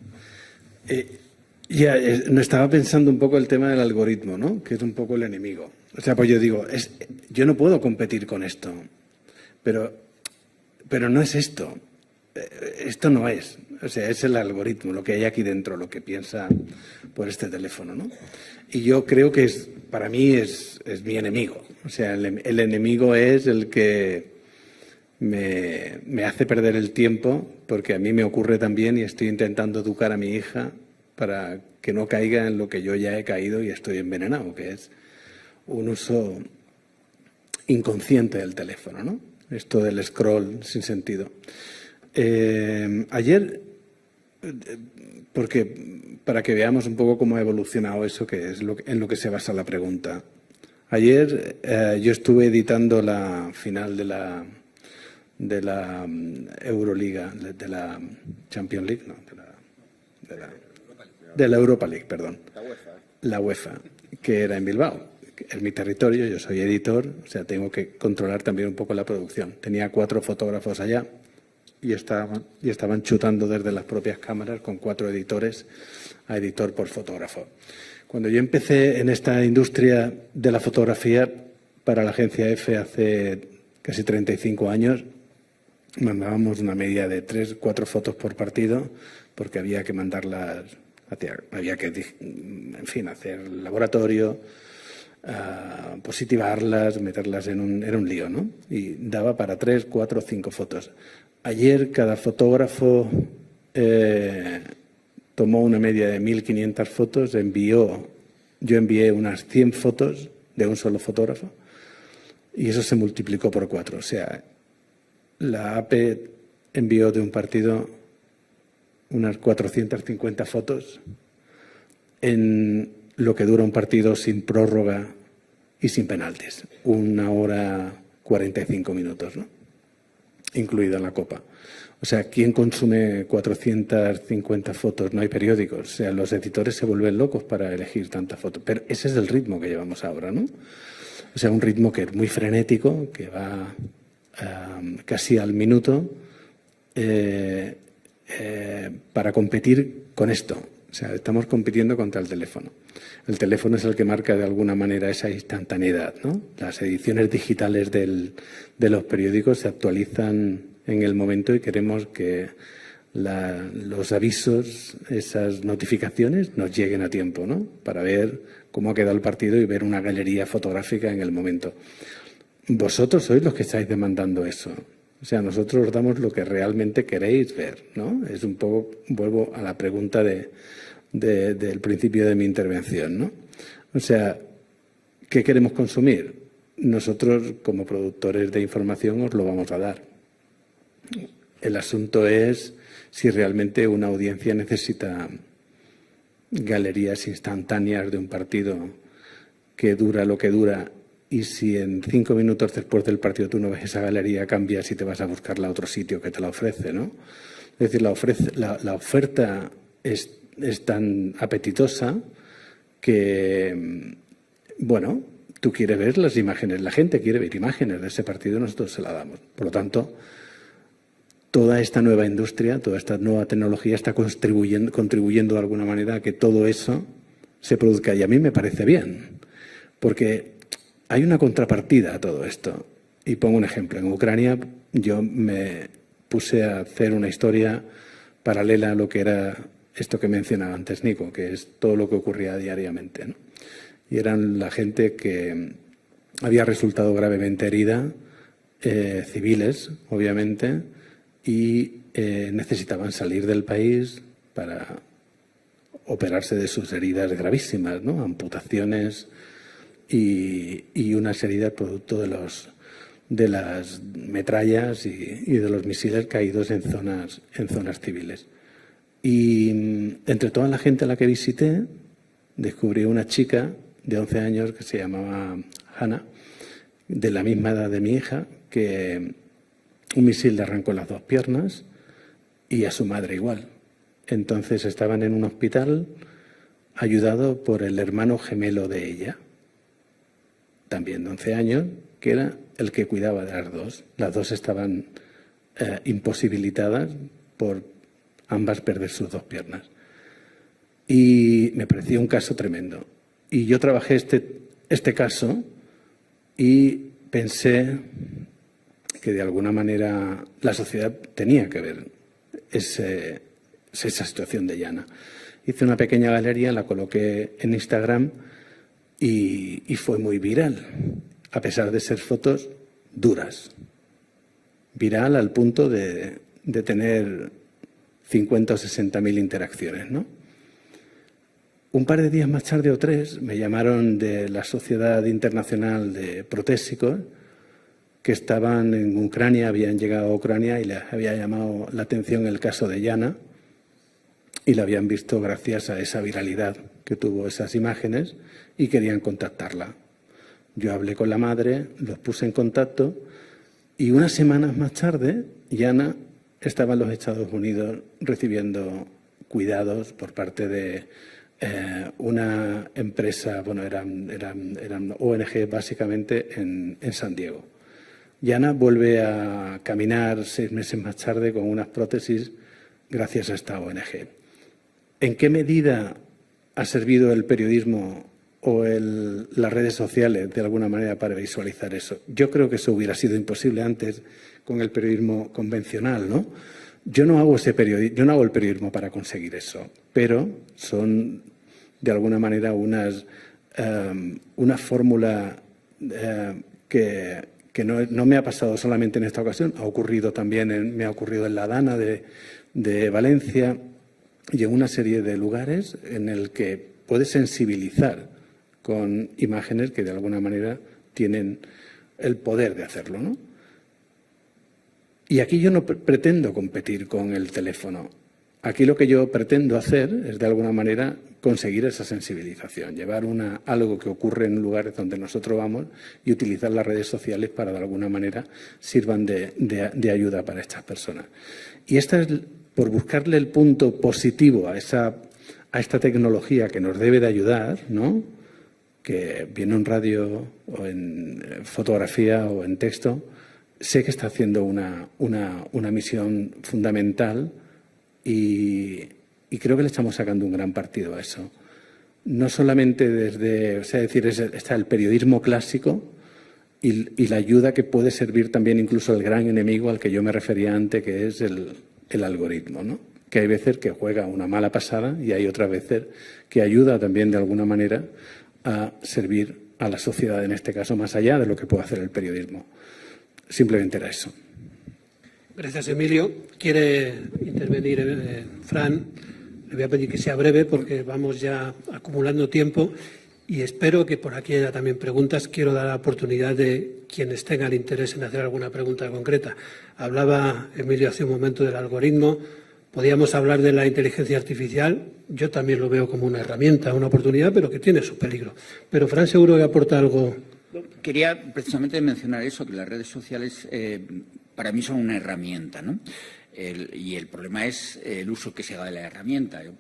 S8: No estaba pensando un poco el tema del algoritmo, ¿no? Que es un poco el enemigo. O sea, pues yo digo, yo no puedo competir con esto, pero no es esto. Esto no es. O sea, es el algoritmo, lo que hay aquí dentro, lo que piensa por este teléfono, ¿no? Y yo creo que para mí es mi enemigo. O sea, el enemigo es el que me hace perder el tiempo, porque a mí me ocurre también y estoy intentando educar a mi hija para que no caiga en lo que yo ya he caído y estoy envenenado, que es un uso inconsciente del teléfono, ¿no? esto del scroll sin sentido. Ayer, porque para que veamos un poco cómo ha evolucionado eso, que es en lo que se basa la pregunta. Ayer yo estuve editando la final de la Euroliga, de la Champions League, no, de la Europa League, perdón. La UEFA, que era en Bilbao. Es mi territorio, yo soy editor, o sea, tengo que controlar también un poco la producción. Tenía 4 fotógrafos allá y estaban chutando desde las propias cámaras con 4 editores a editor por fotógrafo. Cuando yo empecé en esta industria de la fotografía para la agencia EFE hace casi 35 años, mandábamos una media de 3-4 fotos por partido porque había que mandarlas, había que, en fin, hacer laboratorio, positivarlas, meterlas en un lío, ¿no? Y daba para 3, 4, 5 fotos. Ayer cada fotógrafo tomó una media de 1.500 fotos, yo envié unas 100 fotos de un solo fotógrafo y eso se multiplicó por 4. O sea, la AP envió de un partido unas 450 fotos en lo que dura un partido sin prórroga y sin penaltis. 1 hora 45 minutos, ¿no? Incluida la Copa. O sea, ¿quién consume 450 fotos? No hay periódicos. O sea, los editores se vuelven locos para elegir tantas fotos. Pero ese es el ritmo que llevamos ahora, ¿no? O sea, un ritmo que es muy frenético, que va casi al minuto para competir con esto. O sea, estamos compitiendo contra el teléfono. El teléfono es el que marca de alguna manera esa instantaneidad, ¿no? Las ediciones digitales de los periódicos se actualizan en el momento y queremos que los avisos, esas notificaciones, nos lleguen a tiempo, ¿no? Para ver cómo ha quedado el partido y ver una galería fotográfica en el momento. Vosotros sois los que estáis demandando eso. O sea, nosotros os damos lo que realmente queréis ver, ¿no? Es un poco, vuelvo a la pregunta del principio de mi intervención, ¿no? O sea, ¿qué queremos consumir? Nosotros, como productores de información, os lo vamos a dar. El asunto es si realmente una audiencia necesita galerías instantáneas de un partido que dura lo que dura y si en 5 minutos después del partido tú no ves esa galería, cambias y te vas a buscarla a otro sitio que te la ofrece, ¿no? Es decir, la oferta es tan apetitosa que, bueno, tú quieres ver las imágenes, la gente quiere ver imágenes de ese partido y nosotros se la damos. Por lo tanto, toda esta nueva industria, toda esta nueva tecnología está contribuyendo de alguna manera a que todo eso se produzca. Y a mí me parece bien, porque hay una contrapartida a todo esto. Y pongo un ejemplo. En Ucrania yo me puse a hacer una historia paralela a lo que era esto que mencionaba antes Nico, que es todo lo que ocurría diariamente, ¿no? Y eran la gente que había resultado gravemente herida, civiles, obviamente, y necesitaban salir del país para operarse de sus heridas gravísimas, ¿no? Amputaciones y unas heridas producto de las metrallas y de los misiles caídos en zonas civiles. Y entre toda la gente a la que visité, descubrí una chica de 11 años que se llamaba Hannah, de la misma edad de mi hija, que un misil le arrancó las 2 piernas y a su madre igual. Entonces estaban en un hospital ayudado por el hermano gemelo de ella, también de 11 años, que era el que cuidaba de las 2. Las 2 estaban imposibilitadas por ambas perder sus 2 piernas. Y me pareció un caso tremendo. Y yo trabajé este caso y pensé que de alguna manera la sociedad tenía que ver esa situación de Yana. Hice una pequeña galería, la coloqué en Instagram y fue muy viral, a pesar de ser fotos duras. Viral al punto de tener 50 o 60.000 interacciones, ¿no? Un par de días más tarde o 3 me llamaron de la Sociedad Internacional de Protésicos que estaban en Ucrania, habían llegado a Ucrania y les había llamado la atención el caso de Yana y la habían visto gracias a esa viralidad que tuvo esas imágenes y querían contactarla. Yo hablé con la madre, los puse en contacto y unas semanas más tarde Yana estaba en los Estados Unidos recibiendo cuidados por parte de una empresa, bueno, eran ONG básicamente en San Diego. Yana vuelve a caminar 6 meses más tarde con unas prótesis gracias a esta ONG. ¿En qué medida ha servido el periodismo o las redes sociales de alguna manera para visualizar eso? Yo creo que eso hubiera sido imposible antes con el periodismo convencional, ¿no? Yo no hago el periodismo para conseguir eso, pero son de alguna manera una fórmula que no me ha pasado solamente en esta ocasión, ha ocurrido también, me ha ocurrido en la Dana de Valencia y en una serie de lugares en el que puedes sensibilizar con imágenes que de alguna manera tienen el poder de hacerlo, ¿no? Y aquí yo no pretendo competir con el teléfono. Aquí lo que yo pretendo hacer es, de alguna manera, conseguir esa sensibilización, llevar algo que ocurre en lugares donde nosotros vamos y utilizar las redes sociales para, de alguna manera, sirvan de ayuda para estas personas. Y esta es por buscarle el punto positivo a esta tecnología que nos debe de ayudar, ¿no? Que viene en radio o en fotografía o en texto, sé que está haciendo una misión fundamental y creo que le estamos sacando un gran partido a eso. No solamente está el periodismo clásico y la ayuda que puede servir también incluso al gran enemigo al que yo me refería antes, que es el algoritmo, ¿no? Que hay veces que juega una mala pasada y hay otras veces que ayuda también de alguna manera a servir a la sociedad, en este caso, más allá de lo que puede hacer el periodismo. Simplemente era eso.
S4: Gracias, Emilio. ¿Quiere intervenir Fran? Le voy a pedir que sea breve porque vamos ya acumulando tiempo y espero que por aquí haya también preguntas. Quiero dar la oportunidad de quienes tengan interés en hacer alguna pregunta concreta. Hablaba Emilio hace un momento del algoritmo. Podríamos hablar de la inteligencia artificial. Yo también lo veo como una herramienta, una oportunidad, pero que tiene su peligro. Pero Fran seguro que aporta algo.
S5: Quería precisamente mencionar eso, que las redes sociales para mí son una herramienta, ¿no? Y el problema es el uso que se haga de la herramienta. Yo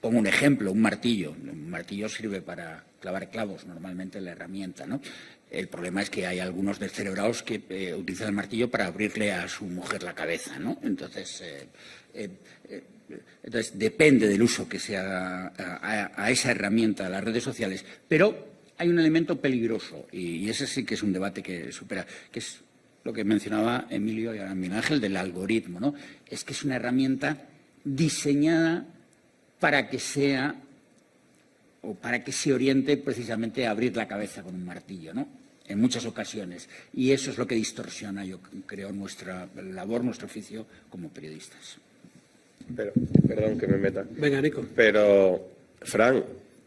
S5: pongo un ejemplo, un martillo. Un martillo sirve para clavar clavos, normalmente la herramienta, ¿no? El problema es que hay algunos descerebrados que utilizan el martillo para abrirle a su mujer la cabeza, ¿no? Entonces depende del uso que se haga a esa herramienta, a las redes sociales. Pero hay un elemento peligroso y ese sí que es un debate que supera, que es lo que mencionaba Emilio y Miguel Ángel del algoritmo, ¿no? Es que es una herramienta diseñada para que sea o para que se oriente precisamente a abrir la cabeza con un martillo, ¿no? En muchas ocasiones. Y eso es lo que distorsiona, yo creo, nuestra labor, nuestro oficio como periodistas.
S7: Pero, perdón que me meta.
S4: Venga, Nico.
S7: Pero, Fran,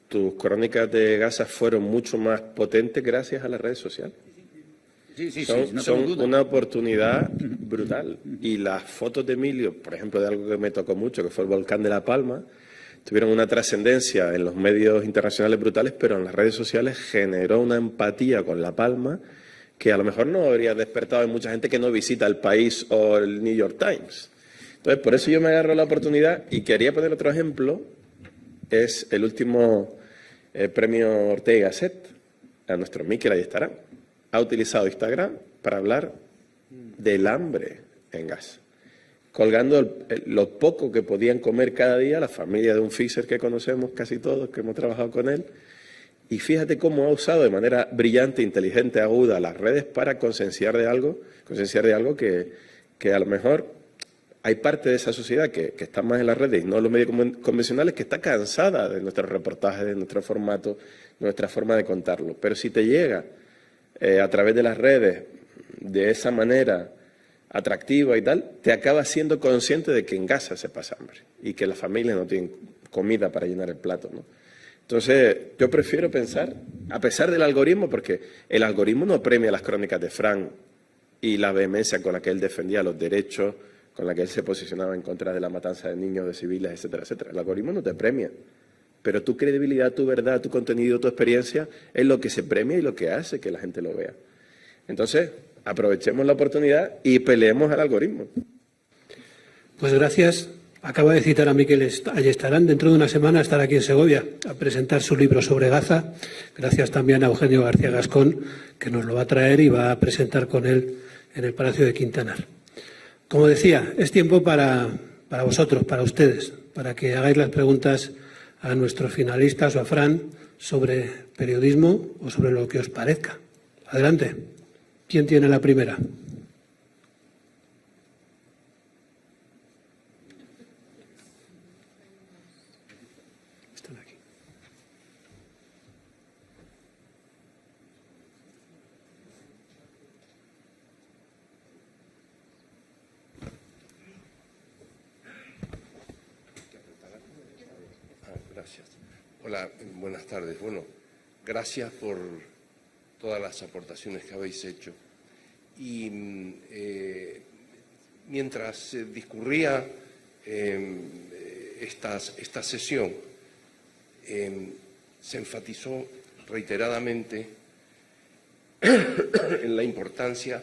S7: tus crónicas de Gaza fueron mucho más potentes gracias a las redes sociales.
S5: Sí,
S7: son una oportunidad brutal. Y las fotos de Emilio, por ejemplo, de algo que me tocó mucho, que fue el volcán de La Palma, tuvieron una trascendencia en los medios internacionales brutales, pero en las redes sociales generó una empatía con La Palma que a lo mejor no habría despertado en mucha gente que no visita El País o el New York Times. Entonces, por eso yo me agarro la oportunidad y quería poner otro ejemplo. Es el último premio Ortega y Gasset, a nuestro Miquel, ahí estará. Ha utilizado Instagram para hablar del hambre en Gaza, colgando lo poco que podían comer cada día la familia de un Fisher que conocemos casi todos, que hemos trabajado con él. Y fíjate cómo ha usado de manera brillante, inteligente, aguda las redes para concienciar de algo que a lo mejor hay parte de esa sociedad que está más en las redes y no en los medios convencionales, que está cansada de nuestros reportajes, de nuestro formato, nuestra forma de contarlo. Pero si te llega a través de las redes de esa manera atractiva y tal, te acabas siendo consciente de que en Gaza se pasa hambre y que las familias no tienen comida para llenar el plato, ¿no? Entonces, yo prefiero pensar, a pesar del algoritmo, porque el algoritmo no premia las crónicas de Frank y la vehemencia con la que él defendía los derechos, con la que él se posicionaba en contra de la matanza de niños, de civiles, etcétera, etcétera. El algoritmo no te premia, pero tu credibilidad, tu verdad, tu contenido, tu experiencia es lo que se premia y lo que hace que la gente lo vea. Entonces, aprovechemos la oportunidad y peleemos al algoritmo.
S4: Pues gracias. Acaba de citar a Miquel Ayestarán. Dentro de una semana estará aquí en Segovia a presentar su libro sobre Gaza. Gracias también a Eugenio García Gascón, que nos lo va a traer y va a presentar con él en el Palacio de Quintanar. Como decía, es tiempo para vosotros, para ustedes, para que hagáis las preguntas a nuestros finalistas o a Fran sobre periodismo o sobre lo que os parezca. Adelante. ¿Quién tiene la primera? Están aquí.
S9: Gracias. Hola, buenas tardes. Bueno, gracias por todas las aportaciones que habéis hecho. Y mientras discurría esta sesión, se enfatizó reiteradamente en la importancia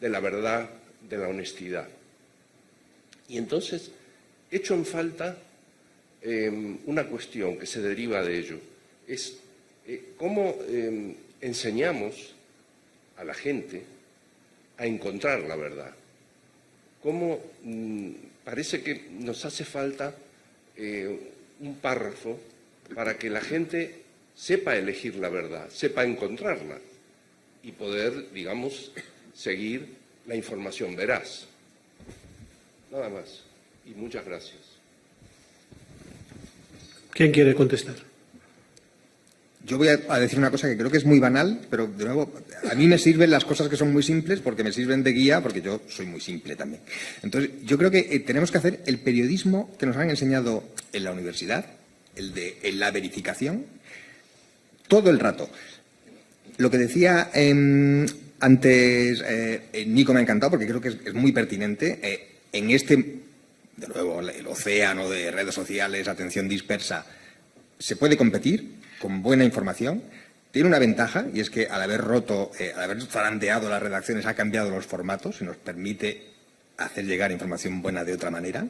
S9: de la verdad, de la honestidad. Y entonces, echo en falta una cuestión que se deriva de ello, es cómo enseñamos a la gente a encontrar la verdad. Cómo parece que nos hace falta un párrafo para que la gente sepa elegir la verdad, sepa encontrarla y poder, digamos, seguir la información veraz. Nada más. Y muchas gracias.
S4: ¿Quién quiere contestar?
S6: Yo voy a decir una cosa que creo que es muy banal, pero de nuevo, a mí me sirven las cosas que son muy simples porque me sirven de guía, porque yo soy muy simple también. Entonces, yo creo que tenemos que hacer el periodismo que nos han enseñado en la universidad, el de la verificación, todo el rato. Lo que decía antes Nico me ha encantado porque creo que es muy pertinente. En este, de nuevo, el océano de redes sociales, atención dispersa, se puede competir con buena información. Tiene una ventaja y es que al haber roto, al haber zarandeado las redacciones ha cambiado los formatos y nos permite hacer llegar información buena de otra manera.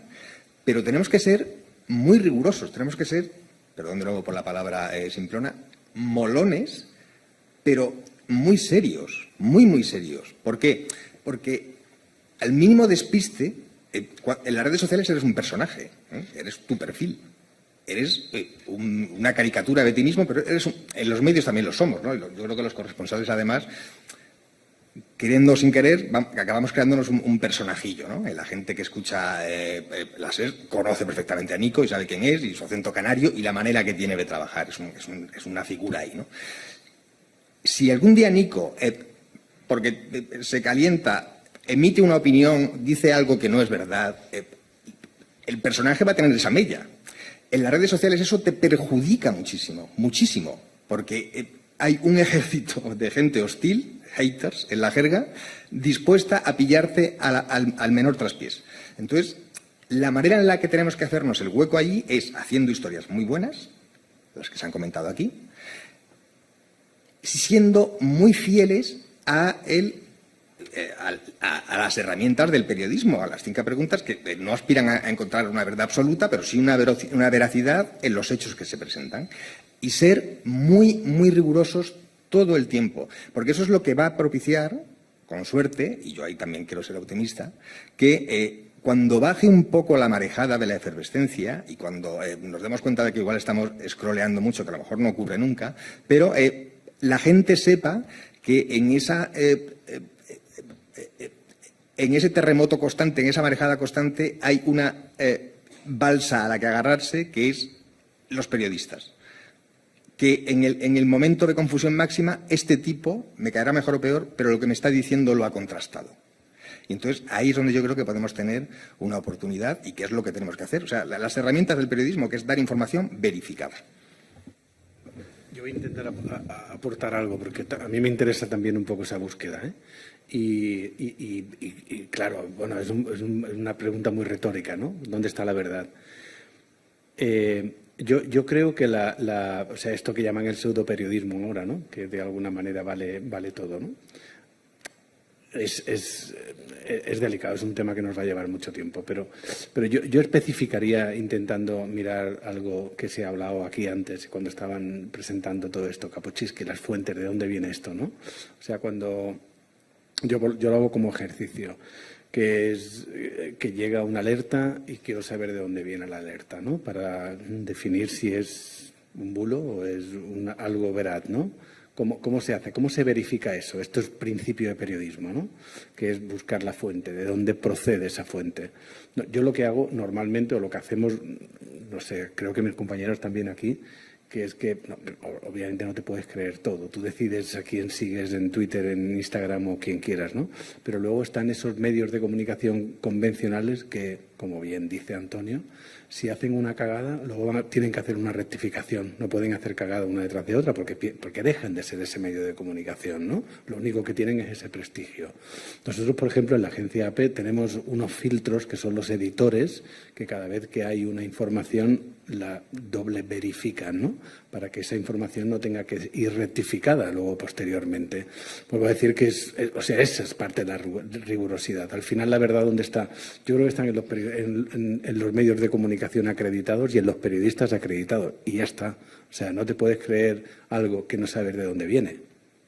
S6: Pero tenemos que ser muy rigurosos, tenemos que ser, perdón de nuevo por la palabra simplona, molones, pero muy serios, muy serios. ¿Por qué? Porque al mínimo despiste, en las redes sociales eres un personaje, eres tu perfil. Eres una caricatura de ti mismo, pero en los medios también lo somos, ¿no? Yo creo que los corresponsales, además, queriendo o sin querer, acabamos creándonos un personajillo, ¿no? La gente que escucha la SER conoce perfectamente a Nico y sabe quién es, y su acento canario y la manera que tiene de trabajar. Es una figura ahí, ¿no? Si algún día Nico, porque se calienta, emite una opinión, dice algo que no es verdad, el personaje va a tener esa mella. En las redes sociales eso te perjudica muchísimo, muchísimo, porque hay un ejército de gente hostil, haters, en la jerga, dispuesta a pillarte al menor traspiés. Entonces, la manera en la que tenemos que hacernos el hueco allí es haciendo historias muy buenas, las que se han comentado aquí, siendo muy fieles a las herramientas del periodismo, a las 5 preguntas que no aspiran a encontrar una verdad absoluta, pero sí una veracidad en los hechos que se presentan. Y ser muy rigurosos todo el tiempo, porque eso es lo que va a propiciar, con suerte, y yo ahí también quiero ser optimista, que cuando baje un poco la marejada de la efervescencia y cuando nos demos cuenta de que igual estamos scrolleando mucho, que a lo mejor no ocurre nunca, pero la gente sepa que en ese terremoto constante, en esa marejada constante, hay una balsa a la que agarrarse, que es los periodistas. Que en el momento de confusión máxima, este tipo, me caerá mejor o peor, pero lo que me está diciendo lo ha contrastado. Y entonces ahí es donde yo creo que podemos tener una oportunidad y que es lo que tenemos que hacer. O sea, las herramientas del periodismo, que es dar información verificada.
S8: Yo voy a intentar aportar algo, porque a mí me interesa también un poco esa búsqueda, ¿eh? Y claro, bueno, es una pregunta muy retórica, ¿no? ¿Dónde está la verdad? Yo creo que o sea, esto que llaman el pseudoperiodismo ahora, ¿no? Que de alguna manera vale todo, ¿no? Es delicado, es un tema que nos va a llevar mucho tiempo, pero yo especificaría, intentando mirar algo que se ha hablado aquí antes, cuando estaban presentando todo esto, Kapuscinski, las fuentes, de dónde viene esto, ¿no? O sea, cuando yo lo hago como ejercicio, que es que llega una alerta y quiero saber de dónde viene la alerta, ¿no? Para definir si es un bulo o es algo veraz, ¿no? ¿Cómo se hace? ¿Cómo se verifica eso? Esto es principio de periodismo, ¿no? Que es buscar la fuente, de dónde procede esa fuente. No, yo lo que hago normalmente, o lo que hacemos, no sé, creo que mis compañeros también aquí, que es que obviamente no te puedes creer todo. Tú decides a quién sigues en Twitter, en Instagram o quien quieras, ¿no? Pero luego están esos medios de comunicación convencionales que, como bien dice Antonio, si hacen una cagada, luego tienen que hacer una rectificación. No pueden hacer cagada una detrás de otra porque dejan de ser ese medio de comunicación, ¿no? Lo único que tienen es ese prestigio. Nosotros, por ejemplo, en la agencia AP tenemos unos filtros que son los editores, que cada vez que hay una información la doble verifican, ¿no? Para que esa información no tenga que ir rectificada luego posteriormente. Vuelvo a decir que esa es parte de la rigurosidad. Al final, la verdad, ¿dónde está? Yo creo que están en los medios de comunicación acreditados y en los periodistas acreditados. Y ya está. O sea, no te puedes creer algo que no sabes de dónde viene.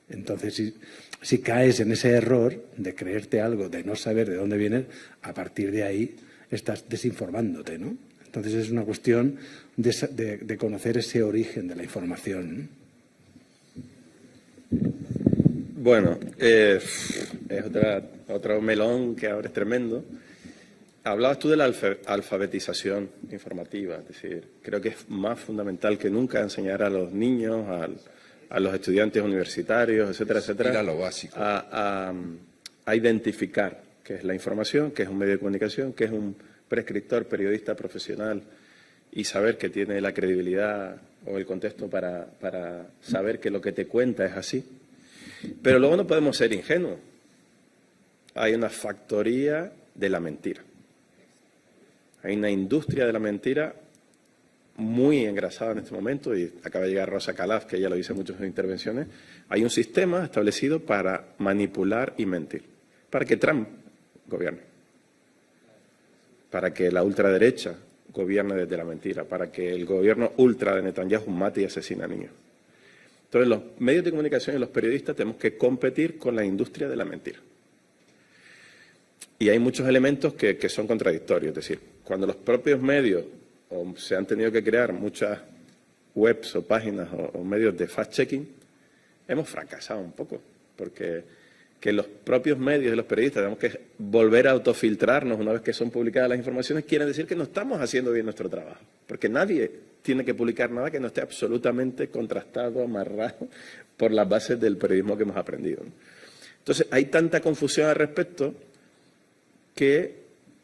S8: Entonces, si caes en ese error de creerte algo, de no saber de dónde viene, a partir de ahí estás desinformándote, ¿no? Entonces es una cuestión de conocer ese origen de la información.
S7: Bueno, es otro melón que ahora es tremendo. Hablabas tú de la alfabetización informativa, es decir, creo que es más fundamental que nunca enseñar a los niños, a los estudiantes universitarios, etcétera, etcétera,
S9: Era lo básico.
S7: A identificar qué es la información, qué es un medio de comunicación, qué es un prescriptor, periodista profesional, y saber que tiene la credibilidad o el contexto para saber que lo que te cuenta es así. Pero luego no podemos ser ingenuos. Hay una factoría de la mentira. Hay una industria de la mentira muy engrasada en este momento, y acaba de llegar Rosa Calaf, que ella lo dice en muchas intervenciones. Hay un sistema establecido para manipular y mentir, para que Trump gobierne, para que la ultraderecha gobierne desde la mentira, para que el gobierno ultra de Netanyahu mate y asesine a niños. Entonces, los medios de comunicación y los periodistas tenemos que competir con la industria de la mentira. Y hay muchos elementos que son contradictorios. Es decir, cuando los propios medios se han tenido que crear muchas webs o páginas o medios de fact-checking, hemos fracasado un poco, porque que los propios medios y los periodistas tenemos que volver a autofiltrarnos una vez que son publicadas las informaciones, quiere decir que no estamos haciendo bien nuestro trabajo, porque nadie tiene que publicar nada que no esté absolutamente contrastado, amarrado por las bases del periodismo que hemos aprendido, ¿no? Entonces, hay tanta confusión al respecto que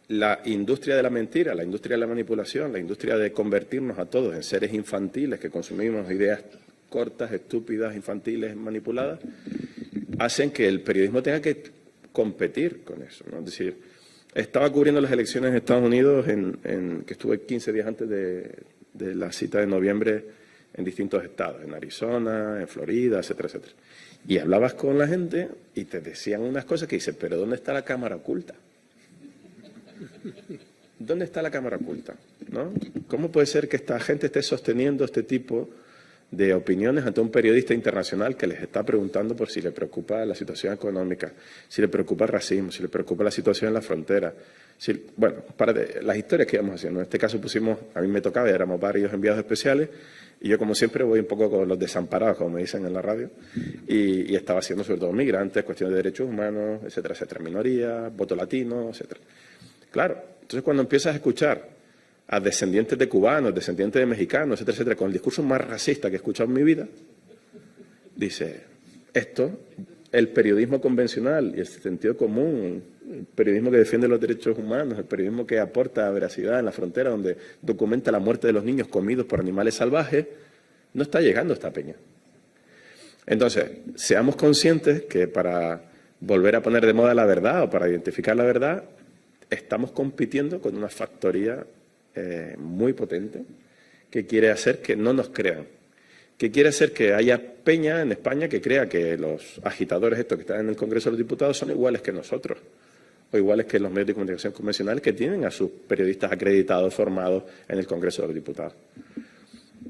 S7: la industria de la mentira, la industria de la manipulación, la industria de convertirnos a todos en seres infantiles que consumimos ideas cortas, estúpidas, infantiles, manipuladas, hacen que el periodismo tenga que competir con eso, ¿no? Es decir, estaba cubriendo las elecciones en Estados Unidos, que estuve 15 días antes de la cita de noviembre en distintos estados, en Arizona, en Florida, etcétera, etcétera. Y hablabas con la gente y te decían unas cosas que dices, pero ¿dónde está la cámara oculta? ¿Dónde está la cámara oculta? ¿No? ¿Cómo puede ser que esta gente esté sosteniendo este tipo de opiniones ante un periodista internacional que les está preguntando por si le preocupa la situación económica, si le preocupa el racismo, si le preocupa la situación en la frontera? Bueno, para las historias que íbamos haciendo. En este caso a mí me tocaba, éramos varios enviados especiales, y yo, como siempre, voy un poco con los desamparados, como me dicen en la radio, y estaba haciendo sobre todo migrantes, cuestiones de derechos humanos, etcétera, etcétera, minorías, voto latino, etcétera. Claro, entonces cuando empiezas a escuchar a descendientes de cubanos, descendientes de mexicanos, etcétera, etcétera, con el discurso más racista que he escuchado en mi vida, dice, el periodismo convencional y el sentido común, el periodismo que defiende los derechos humanos, el periodismo que aporta veracidad en la frontera, donde documenta la muerte de los niños comidos por animales salvajes, no está llegando a esta peña. Entonces, seamos conscientes que para volver a poner de moda la verdad o para identificar la verdad, estamos compitiendo con una factoría muy potente que quiere hacer que no nos crean, que quiere hacer que haya peña en España que crea que los agitadores estos que están en el Congreso de los Diputados son iguales que nosotros, o iguales que los medios de comunicación convencionales que tienen a sus periodistas acreditados, formados en el Congreso de los Diputados.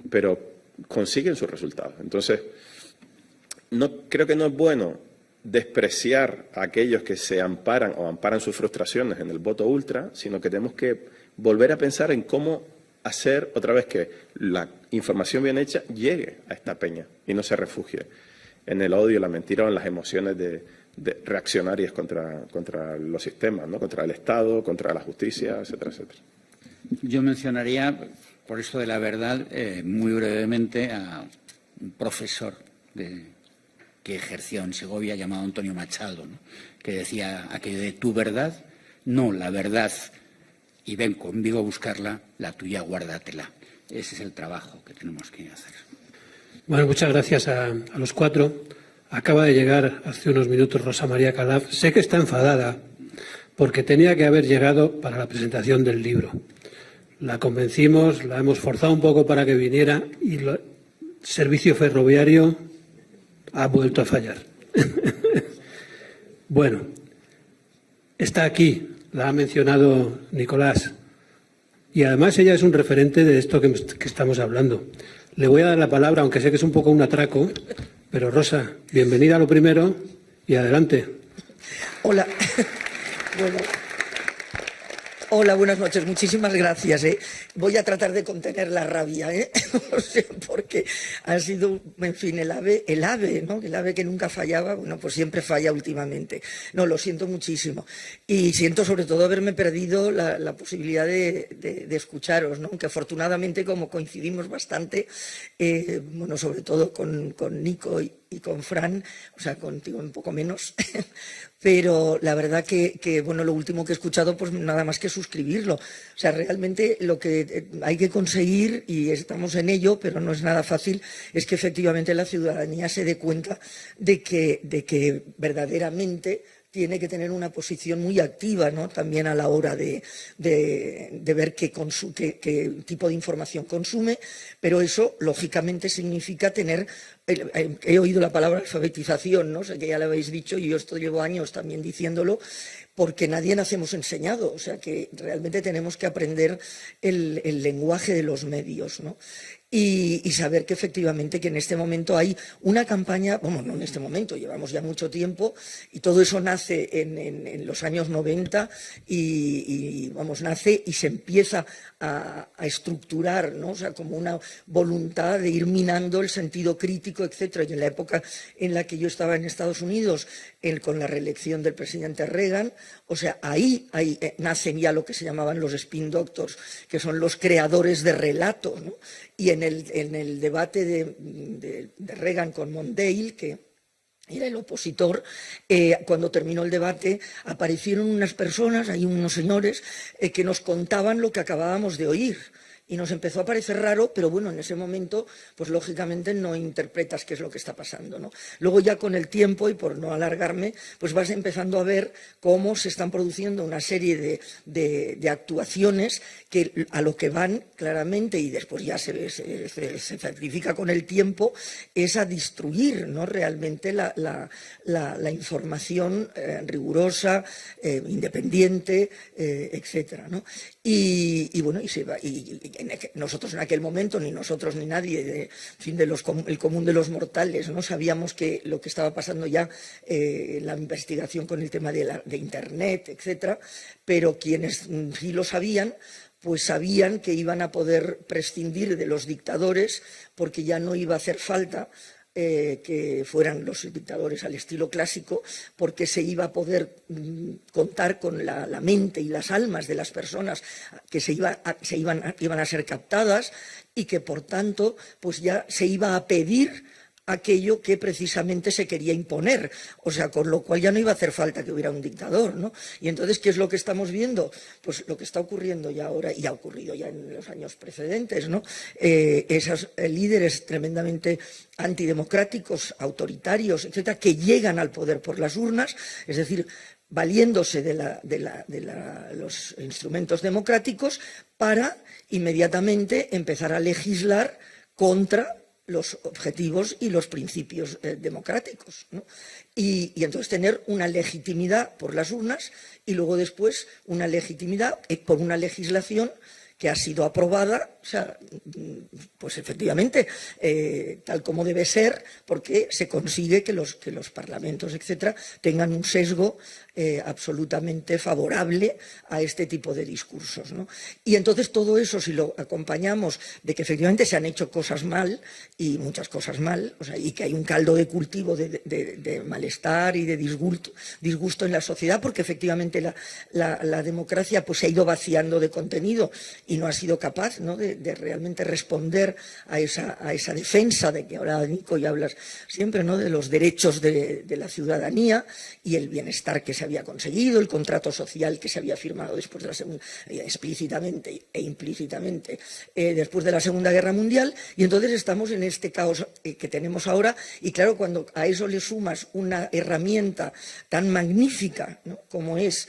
S7: Pero consiguen sus resultados. Entonces, creo que no es bueno despreciar a aquellos que se amparan o amparan sus frustraciones en el voto ultra, sino que tenemos que volver a pensar en cómo hacer otra vez que la información bien hecha llegue a esta peña y no se refugie en el odio, la mentira o en las emociones reaccionarias contra los sistemas, ¿no? Contra el Estado, contra la justicia, etcétera, etcétera.
S5: Yo mencionaría, por eso de la verdad, muy brevemente a un profesor que ejerció en Segovia llamado Antonio Machado, ¿no? Que decía aquello de tu verdad, no la verdad, y ven conmigo a buscarla, la tuya guárdatela. Ese es el trabajo que tenemos que hacer.
S4: Bueno, muchas gracias a los cuatro. Acaba de llegar hace unos minutos Rosa María Calaf. Sé que está enfadada porque tenía que haber llegado para la presentación del libro. La convencimos, la hemos forzado un poco para que viniera y el servicio ferroviario ha vuelto a fallar. Bueno, está aquí, la ha mencionado Nicolás, y además ella es un referente de esto que estamos hablando. Le voy a dar la palabra, aunque sé que es un poco un atraco, pero Rosa, bienvenida a lo primero y adelante.
S10: Hola. Bueno. Hola, buenas noches. Muchísimas gracias. Voy a tratar de contener la rabia, o sea, porque ha sido, en fin, el ave, ¿no? El ave que nunca fallaba, bueno, pues siempre falla últimamente. No, lo siento muchísimo. Y siento sobre todo haberme perdido la posibilidad de escucharos, ¿no? Aunque afortunadamente, como coincidimos bastante, bueno, sobre todo con Nico y con Fran, o sea, contigo un poco menos, pero la verdad que, bueno, lo último que he escuchado, pues nada más que suscribirlo. O sea, realmente lo que hay que conseguir, y estamos en ello, pero no es nada fácil, es que efectivamente la ciudadanía se dé cuenta de que verdaderamente tiene que tener una posición muy activa, ¿no? También a la hora de ver qué tipo de información consume, pero eso, lógicamente, significa tener... He oído la palabra alfabetización, ¿no? O sea, que ya lo habéis dicho, y yo esto llevo años también diciéndolo, porque nadie nacemos enseñado, o sea que realmente tenemos que aprender el lenguaje de los medios, ¿no? Y saber que efectivamente que en este momento hay una campaña, bueno, no en este momento, llevamos ya mucho tiempo, y todo eso nace en los años 90 y vamos, nace y se empieza a estructurar, ¿no? O sea, como una voluntad de ir minando el sentido crítico, etcétera. Y en la época en la que yo estaba en Estados Unidos, con la reelección del presidente Reagan, o sea, ahí nacen ya lo que se llamaban los spin doctors, que son los creadores de relatos, ¿no? Y en el debate de Reagan con Mondale, que era el opositor, cuando terminó el debate aparecieron unas personas, hay unos señores, que nos contaban lo que acabábamos de oír. Y nos empezó a parecer raro, pero bueno, en ese momento, pues lógicamente no interpretas qué es lo que está pasando, ¿no? Luego ya con el tiempo, y por no alargarme, pues vas empezando a ver cómo se están produciendo una serie de actuaciones que a lo que van claramente, y después ya se certifica con el tiempo, es a destruir, ¿no? Realmente la información rigurosa, independiente, etcétera, ¿no? Y bueno, y se va, nosotros en aquel momento, ni nosotros ni nadie, el común de los mortales, no sabíamos que lo que estaba pasando ya, la investigación con el tema de Internet, etcétera, pero quienes sí lo sabían, pues sabían que iban a poder prescindir de los dictadores porque ya no iba a hacer falta que fueran los dictadores al estilo clásico, porque se iba a poder contar con la mente y las almas de las personas que iban a ser captadas, y que por tanto pues ya se iba a pedir aquello que precisamente se quería imponer, o sea, con lo cual ya no iba a hacer falta que hubiera un dictador, ¿no? Y entonces, ¿qué es lo que estamos viendo? Pues lo que está ocurriendo ya ahora, y ha ocurrido ya en los años precedentes, ¿no? Esos líderes tremendamente antidemocráticos, autoritarios, etcétera, que llegan al poder por las urnas, es decir, valiéndose de los instrumentos democráticos para inmediatamente empezar a legislar contra los objetivos y los principios democráticos, ¿no? Y entonces tener una legitimidad por las urnas y luego después una legitimidad por una legislación que ha sido aprobada, o sea, pues efectivamente, tal como debe ser, porque se consigue que los parlamentos, etcétera, tengan un sesgo absolutamente favorable a este tipo de discursos, ¿no? Y entonces todo eso, si lo acompañamos de que efectivamente se han hecho cosas mal, y muchas cosas mal, o sea, y que hay un caldo de cultivo de malestar y de disgusto en la sociedad, porque efectivamente la democracia pues, se ha ido vaciando de contenido y no ha sido capaz, ¿no?, de realmente responder a esa defensa de que ahora, Nico, ya hablas siempre, ¿no?, de los derechos de la ciudadanía y el bienestar que se había conseguido, el contrato social que se había firmado después de la segunda, explícitamente e implícitamente después de la Segunda Guerra Mundial, y entonces estamos en este caos que tenemos ahora, y claro, cuando a eso le sumas una herramienta tan magnífica, ¿no?, como es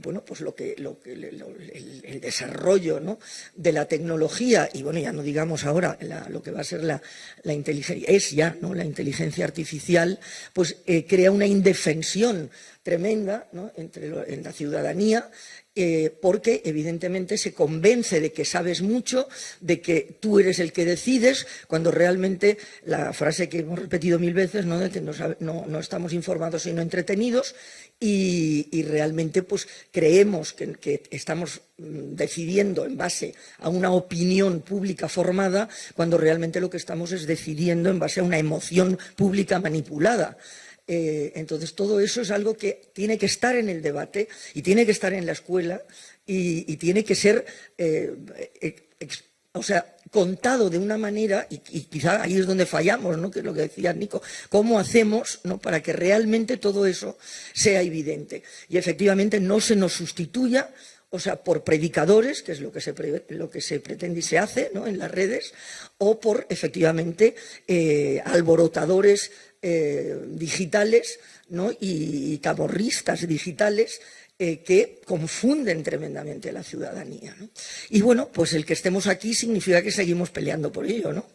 S10: bueno, pues el desarrollo, ¿no?, de la tecnología, y bueno, ya no digamos ahora lo que va a ser la inteligencia, ¿no?, la inteligencia artificial, pues crea una indefensión tremenda, ¿no?, en la ciudadanía, porque evidentemente se convence de que sabes mucho, de que tú eres el que decides, cuando realmente la frase que hemos repetido 1000 veces, ¿no?, de que no estamos informados sino entretenidos, y realmente pues creemos que estamos decidiendo en base a una opinión pública formada, cuando realmente lo que estamos es decidiendo en base a una emoción pública manipulada. Entonces, todo eso es algo que tiene que estar en el debate y tiene que estar en la escuela y tiene que ser, o sea, contado de una manera, y quizá ahí es donde fallamos, ¿no?, que es lo que decía Nico, cómo hacemos, ¿no?, para que realmente todo eso sea evidente y efectivamente no se nos sustituya, o sea, por predicadores, que es lo que se pretende y se hace, ¿no?, en las redes, o por efectivamente alborotadores digitales, ¿no?, y camorristas digitales que confunden tremendamente a la ciudadanía, ¿no? Y bueno, pues el que estemos aquí significa que seguimos peleando por ello, ¿no?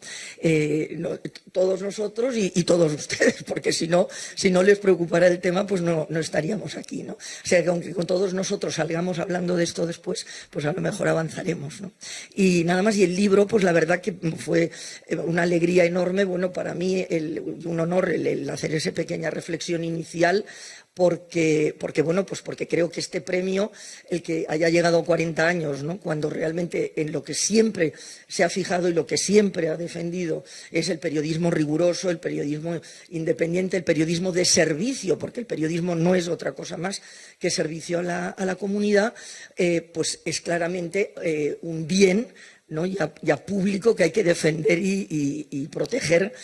S10: Todos nosotros y todos ustedes, porque si no les preocupara el tema, pues no estaríamos aquí, ¿no? O sea, que aunque con todos nosotros salgamos hablando de esto después, pues a lo mejor avanzaremos, ¿no? Y nada más, y el libro, pues la verdad que fue una alegría enorme, bueno, para mí un honor el hacer esa pequeña reflexión inicial, porque creo que este premio, el que haya llegado a 40 años, ¿no?, cuando realmente en lo que siempre se ha fijado y lo que siempre ha defendido es el periodismo riguroso, el periodismo independiente, el periodismo de servicio, porque el periodismo no es otra cosa más que servicio a la comunidad, pues es claramente un bien, ¿no?, ya público, que hay que defender y proteger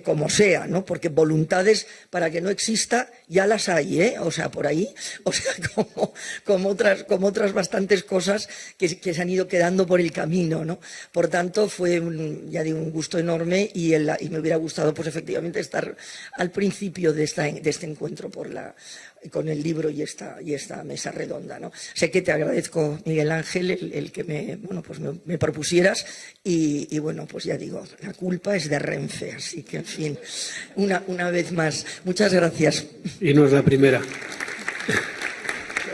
S10: como sea, ¿no?, porque voluntades para que no exista ya las hay, o sea, por ahí, o sea, como otras bastantes cosas que se han ido quedando por el camino, ¿no? Por tanto, fue un gusto enorme y me hubiera gustado, pues efectivamente, estar al principio de este encuentro con el libro y esta mesa redonda, ¿no? Sé que te agradezco, Miguel Ángel, el que me propusieras y bueno, pues ya digo, la culpa es de Renfe, así que en fin, una vez más, muchas gracias.
S4: Y no es la primera.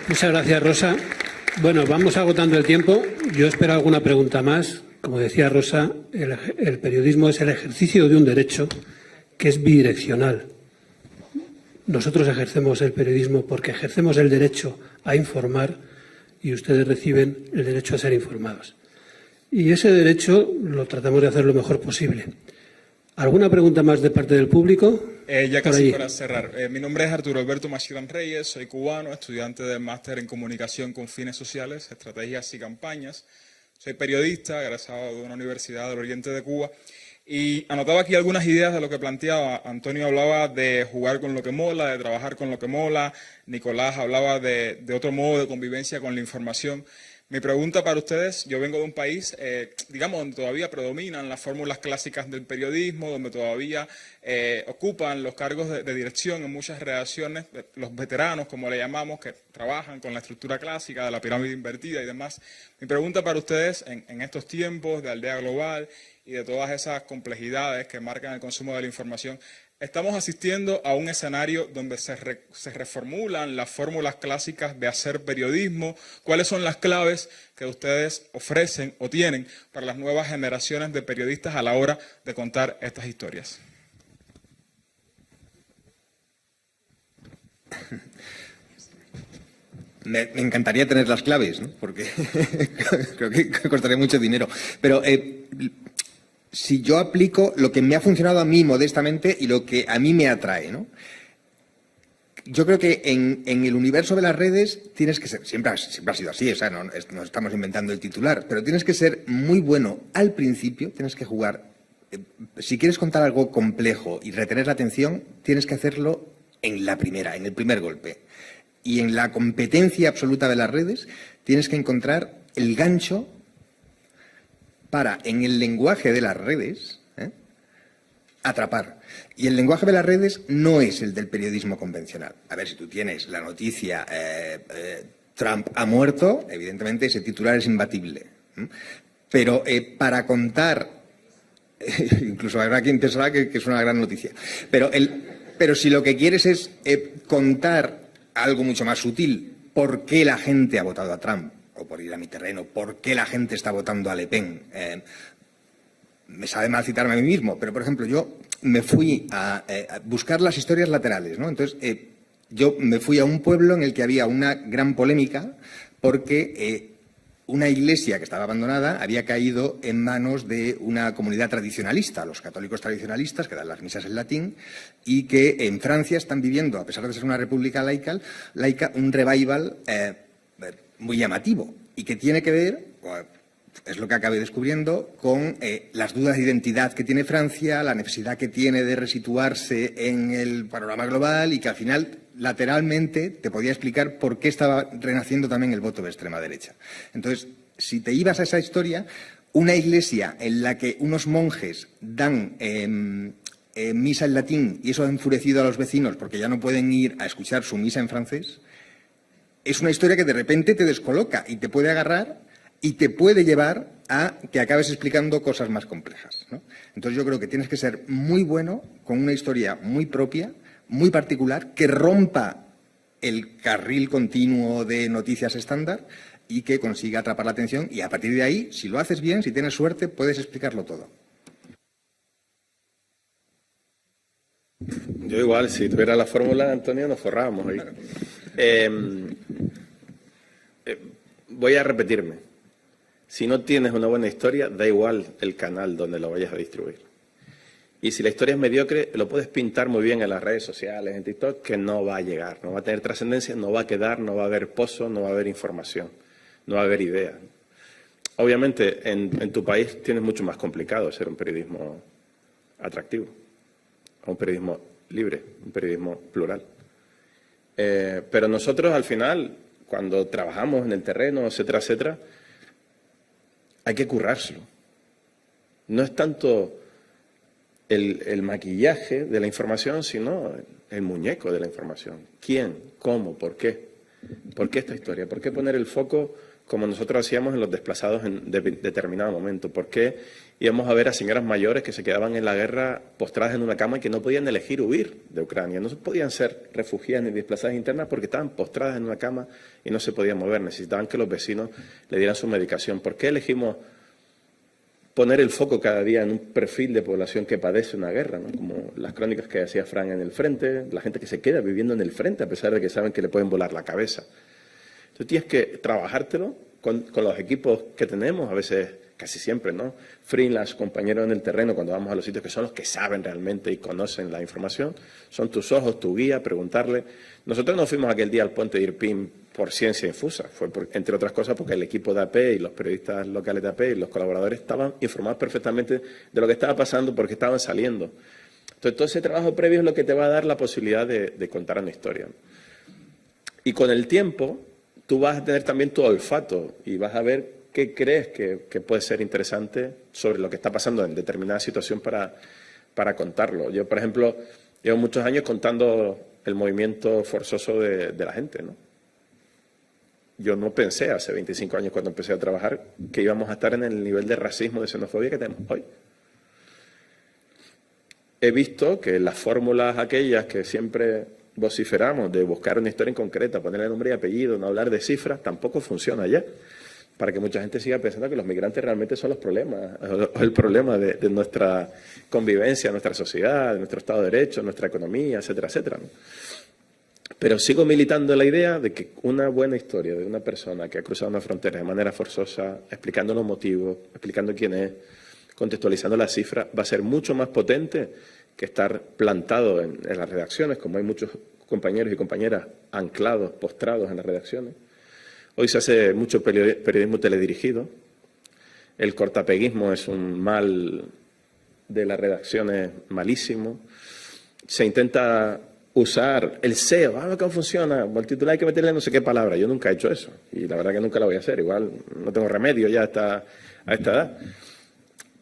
S4: Muchas gracias, Rosa. Bueno, vamos agotando el tiempo. Yo espero alguna pregunta más. Como decía Rosa, el periodismo es el ejercicio de un derecho que es bidireccional. Nosotros ejercemos el periodismo porque ejercemos el derecho a informar y ustedes reciben el derecho a ser informados. Y ese derecho lo tratamos de hacer lo mejor posible. ¿Alguna pregunta más de parte del público?
S11: Ya casi para cerrar. Mi nombre es Arturo Alberto Machirán Reyes, soy cubano, estudiante del máster en Comunicación con Fines Sociales, Estrategias y Campañas. Soy periodista, egresado de una universidad del oriente de Cuba Y anotaba aquí algunas ideas de lo que planteaba. Antonio hablaba de jugar con lo que mola, de trabajar con lo que mola. Nicolás hablaba de otro modo de convivencia con la información. Mi pregunta para ustedes, yo vengo de un país, digamos, donde todavía predominan las fórmulas clásicas del periodismo, donde todavía ocupan los cargos de dirección en muchas redacciones, los veteranos, como le llamamos, que trabajan con la estructura clásica de la pirámide invertida y demás. Mi pregunta para ustedes, en estos tiempos de aldea global y de todas esas complejidades que marcan el consumo de la información, estamos asistiendo a un escenario donde se reformulan las fórmulas clásicas de hacer periodismo. ¿Cuáles son las claves que ustedes ofrecen o tienen para las nuevas generaciones de periodistas a la hora de contar estas historias?
S6: Me encantaría tener las claves, ¿no? Porque creo que costaría mucho dinero. Pero si yo aplico lo que me ha funcionado a mí modestamente y lo que a mí me atrae, ¿no? Yo creo que en el universo de las redes tienes que ser, siempre ha sido así, o sea, no estamos inventando el titular, pero tienes que ser muy bueno al principio, tienes que jugar. Si quieres contar algo complejo y retener la atención, tienes que hacerlo en el primer golpe. Y en la competencia absoluta de las redes tienes que encontrar el gancho para, en el lenguaje de las redes, atrapar. Y el lenguaje de las redes no es el del periodismo convencional. A ver, si tú tienes la noticia Trump ha muerto, evidentemente ese titular es imbatible. Pero para contar, incluso habrá quien pensará que es una gran noticia, pero si lo que quieres es contar algo mucho más sutil, por qué la gente ha votado a Trump, o por ir a mi terreno, por qué la gente está votando a Le Pen. Me sabe mal citarme a mí mismo, pero, por ejemplo, yo me fui a buscar las historias laterales, ¿no? Entonces, yo me fui a un pueblo en el que había una gran polémica porque una iglesia que estaba abandonada había caído en manos de una comunidad tradicionalista, los católicos tradicionalistas, que dan las misas en latín, y que en Francia están viviendo, a pesar de ser una república laica, un revival muy llamativo y que tiene que ver, es lo que acabé descubriendo, con las dudas de identidad que tiene Francia, la necesidad que tiene de resituarse en el panorama global y que al final lateralmente te podía explicar por qué estaba renaciendo también el voto de extrema derecha. Entonces, si te ibas a esa historia, una iglesia en la que unos monjes dan misa en latín y eso ha enfurecido a los vecinos porque ya no pueden ir a escuchar su misa en francés, es una historia que de repente te descoloca y te puede agarrar y te puede llevar a que acabes explicando cosas más complejas, ¿no? Entonces yo creo que tienes que ser muy bueno con una historia muy propia, muy particular, que rompa el carril continuo de noticias estándar y que consiga atrapar la atención y a partir de ahí, si lo haces bien, si tienes suerte, puedes explicarlo todo.
S7: Yo igual, si tuviera la fórmula, Antonio, nos forrábamos ahí. Voy a repetirme. Si no tienes una buena historia, da igual el canal donde lo vayas a distribuir. Y si la historia es mediocre, lo puedes pintar muy bien en las redes sociales, en TikTok, que no va a llegar, no va a tener trascendencia, no va a quedar, no va a haber pozo, no va a haber información, no va a haber idea. Obviamente, en tu país tienes mucho más complicado ser un periodismo atractivo, un periodismo libre, un periodismo plural. Pero nosotros, al final, cuando trabajamos en el terreno, etcétera, etcétera, hay que currárselo. No es tanto el maquillaje de la información, sino el muñeco de la información. ¿Quién? ¿Cómo? ¿Por qué? ¿Por qué esta historia? ¿Por qué poner el foco como nosotros hacíamos en los desplazados en determinado momento? ¿Por qué íbamos a ver a señoras mayores que se quedaban en la guerra postradas en una cama y que no podían elegir huir de Ucrania? No podían ser refugiadas ni desplazadas internas porque estaban postradas en una cama y no se podían mover. Necesitaban que los vecinos le dieran su medicación. ¿Por qué elegimos poner el foco cada día en un perfil de población que padece una guerra, ¿no? Como las crónicas que hacía Fran en el frente, la gente que se queda viviendo en el frente a pesar de que saben que le pueden volar la cabeza? Entonces tienes que trabajártelo con los equipos que tenemos, a veces, casi siempre, ¿no? Freelance, compañeros en el terreno, cuando vamos a los sitios que son los que saben realmente y conocen la información, son tus ojos, tu guía, preguntarle. Nosotros no fuimos aquel día al puente de Irpin por ciencia infusa, fue entre otras cosas porque el equipo de AP y los periodistas locales de AP y los colaboradores estaban informados perfectamente de lo que estaba pasando porque estaban saliendo. Entonces, todo ese trabajo previo es lo que te va a dar la posibilidad de contar una historia. Y con el tiempo, tú vas a tener también tu olfato y vas a ver qué crees que puede ser interesante sobre lo que está pasando en determinada situación para contarlo. Yo, por ejemplo, llevo muchos años contando el movimiento forzoso de la gente, ¿no? Yo no pensé hace 25 años cuando empecé a trabajar que íbamos a estar en el nivel de racismo, de xenofobia que tenemos hoy. He visto que las fórmulas aquellas que siempre vociferamos de buscar una historia en concreta, ponerle nombre y apellido, no hablar de cifras, tampoco funciona ya. Para que mucha gente siga pensando que los migrantes realmente son los problemas, o el problema de nuestra convivencia, nuestra sociedad, de nuestro Estado de Derecho, nuestra economía, etcétera, etcétera, ¿no? Pero sigo militando la idea de que una buena historia de una persona que ha cruzado una frontera de manera forzosa, explicando los motivos, explicando quién es, contextualizando las cifras, va a ser mucho más potente que estar plantado en las redacciones, como hay muchos compañeros y compañeras anclados, postrados en las redacciones. Hoy se hace mucho periodismo teledirigido. El cortapeguismo es un mal de las redacciones malísimo. Se intenta usar el SEO, ¿cómo funciona? El titular hay que meterle no sé qué palabra. Yo nunca he hecho eso y la verdad que nunca lo voy a hacer. Igual no tengo remedio ya a esta edad.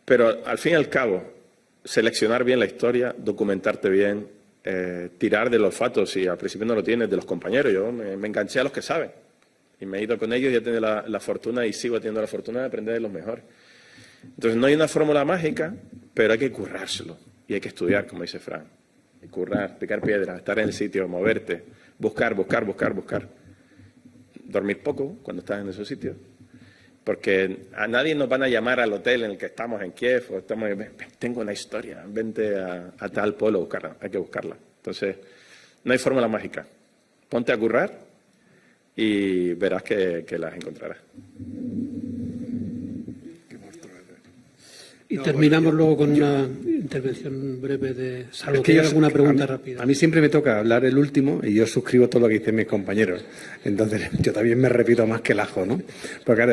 S7: Pero al fin y al cabo, seleccionar bien la historia, documentarte bien, tirar del olfato, si al principio no lo tienes, de los compañeros. Yo me enganché a los que saben y me he ido con ellos y he tenido la fortuna y sigo teniendo la fortuna de aprender de los mejores. Entonces no hay una fórmula mágica, pero hay que currárselo y hay que estudiar, como dice Fran. Currar, picar piedras, estar en el sitio, moverte, buscar. Dormir poco cuando estás en esos sitios. Porque a nadie nos van a llamar al hotel en el que estamos en Kiev o tengo una historia, vente a tal pueblo a buscarla, hay que buscarla. Entonces, no hay fórmula mágica. Ponte a currar y verás que las encontrarás.
S4: Y terminamos luego con una intervención breve de Salvo. ¿Tienes alguna pregunta rápida?
S8: A mí siempre me toca hablar el último y yo suscribo todo lo que dicen mis compañeros. Entonces, yo también me repito más que el ajo, ¿no? Porque claro,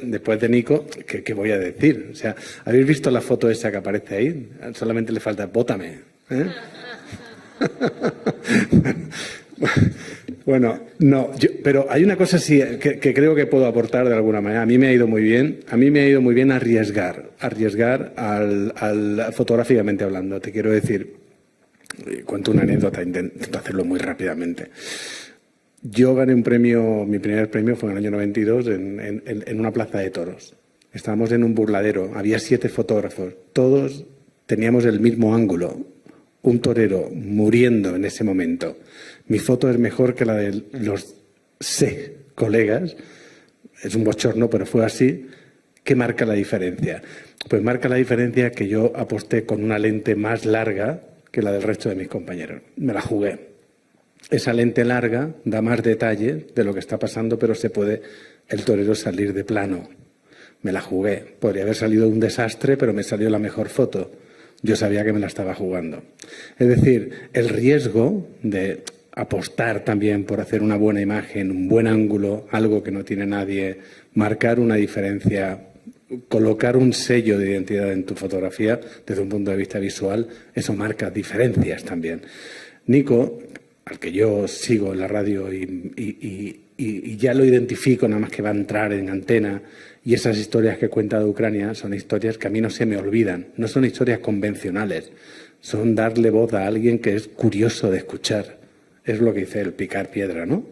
S8: después de Nico, ¿qué voy a decir? O sea, ¿habéis visto la foto esa que aparece ahí? Solamente le falta bótame, ¿eh? Bueno, no, pero hay una cosa sí que creo que puedo aportar de alguna manera. A mí me ha ido muy bien arriesgar fotográficamente hablando. Te quiero decir, cuento una anécdota, intento hacerlo muy rápidamente. Yo gané un premio, mi primer premio fue en el año 92 en una plaza de toros. Estábamos en un burladero, había 7 fotógrafos, todos teníamos el mismo ángulo, un torero muriendo en ese momento. Mi foto es mejor que la de los 6 colegas. Es un bochorno, pero fue así. ¿Qué marca la diferencia? Pues marca la diferencia que yo aposté con una lente más larga que la del resto de mis compañeros. Me la jugué. Esa lente larga da más detalle de lo que está pasando, pero se puede el torero salir de plano. Me la jugué. Podría haber salido un desastre, pero me salió la mejor foto. Yo sabía que me la estaba jugando. Es decir, el riesgo de apostar también por hacer una buena imagen, un buen ángulo, algo que no tiene nadie, marcar una diferencia, colocar un sello de identidad en tu fotografía desde un punto de vista visual, eso marca diferencias también. Nico, al que yo sigo en la radio y ya lo identifico nada más que va a entrar en antena, y esas historias que cuenta de Ucrania son historias que a mí no se me olvidan, no son historias convencionales, son darle voz a alguien que es curioso de escuchar. Es lo que dice el picar piedra, ¿no?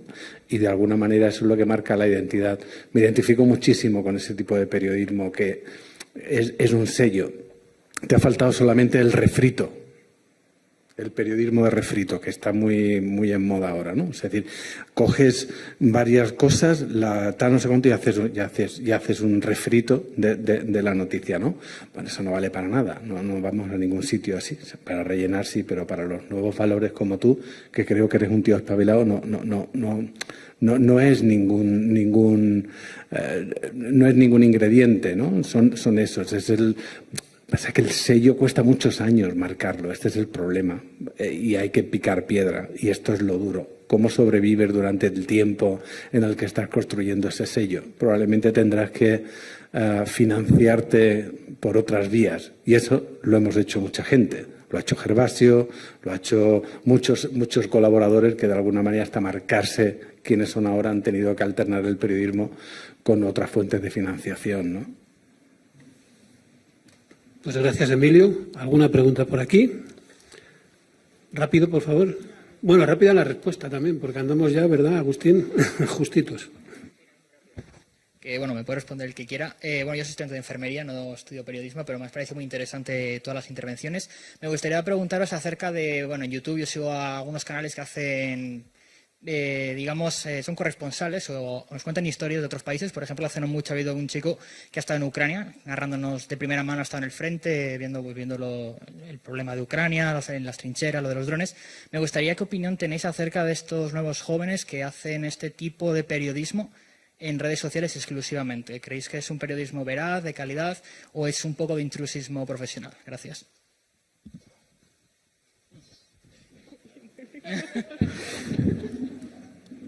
S8: Y de alguna manera eso es lo que marca la identidad. Me identifico muchísimo con ese tipo de periodismo que es un sello. Te ha faltado solamente el refrito el periodismo de refrito, que está muy, muy en moda ahora, ¿no? Es decir, coges varias cosas, tal no sé cuánto, y haces un refrito de la noticia, ¿no? Bueno, eso no vale para nada, no vamos a ningún sitio así. Para rellenar sí, pero para los nuevos valores como tú, que creo que eres un tío espabilado, no es ningún ingrediente, ¿no? Son esos, Pasa que el sello cuesta muchos años marcarlo, este es el problema, y hay que picar piedra, y esto es lo duro. ¿Cómo sobrevives durante el tiempo en el que estás construyendo ese sello? Probablemente tendrás que financiarte por otras vías, y eso lo hemos hecho mucha gente. Lo ha hecho Gervasio, lo ha hecho muchos colaboradores que de alguna manera hasta marcarse quiénes son ahora han tenido que alternar el periodismo con otras fuentes de financiación, ¿no?
S4: Pues gracias, Emilio. ¿Alguna pregunta por aquí? Rápido, por favor. Bueno, rápida la respuesta también, porque andamos ya, ¿verdad, Agustín? Justitos.
S12: Que, bueno, me puede responder el que quiera. Bueno, yo soy estudiante de enfermería, no estudio periodismo, pero me parece muy interesante todas las intervenciones. Me gustaría preguntaros acerca de, bueno, en YouTube yo sigo a algunos canales que hacen, digamos, son corresponsales o nos cuentan historias de otros países. Por ejemplo, hace no mucho ha habido un chico que ha estado en Ucrania, narrándonos de primera mano, ha estado en el frente, viendo el problema de Ucrania, en las trincheras, lo de los drones. Me gustaría qué opinión tenéis acerca de estos nuevos jóvenes que hacen este tipo de periodismo en redes sociales exclusivamente. ¿Creéis que es un periodismo veraz, de calidad, o es un poco de intrusismo profesional? Gracias.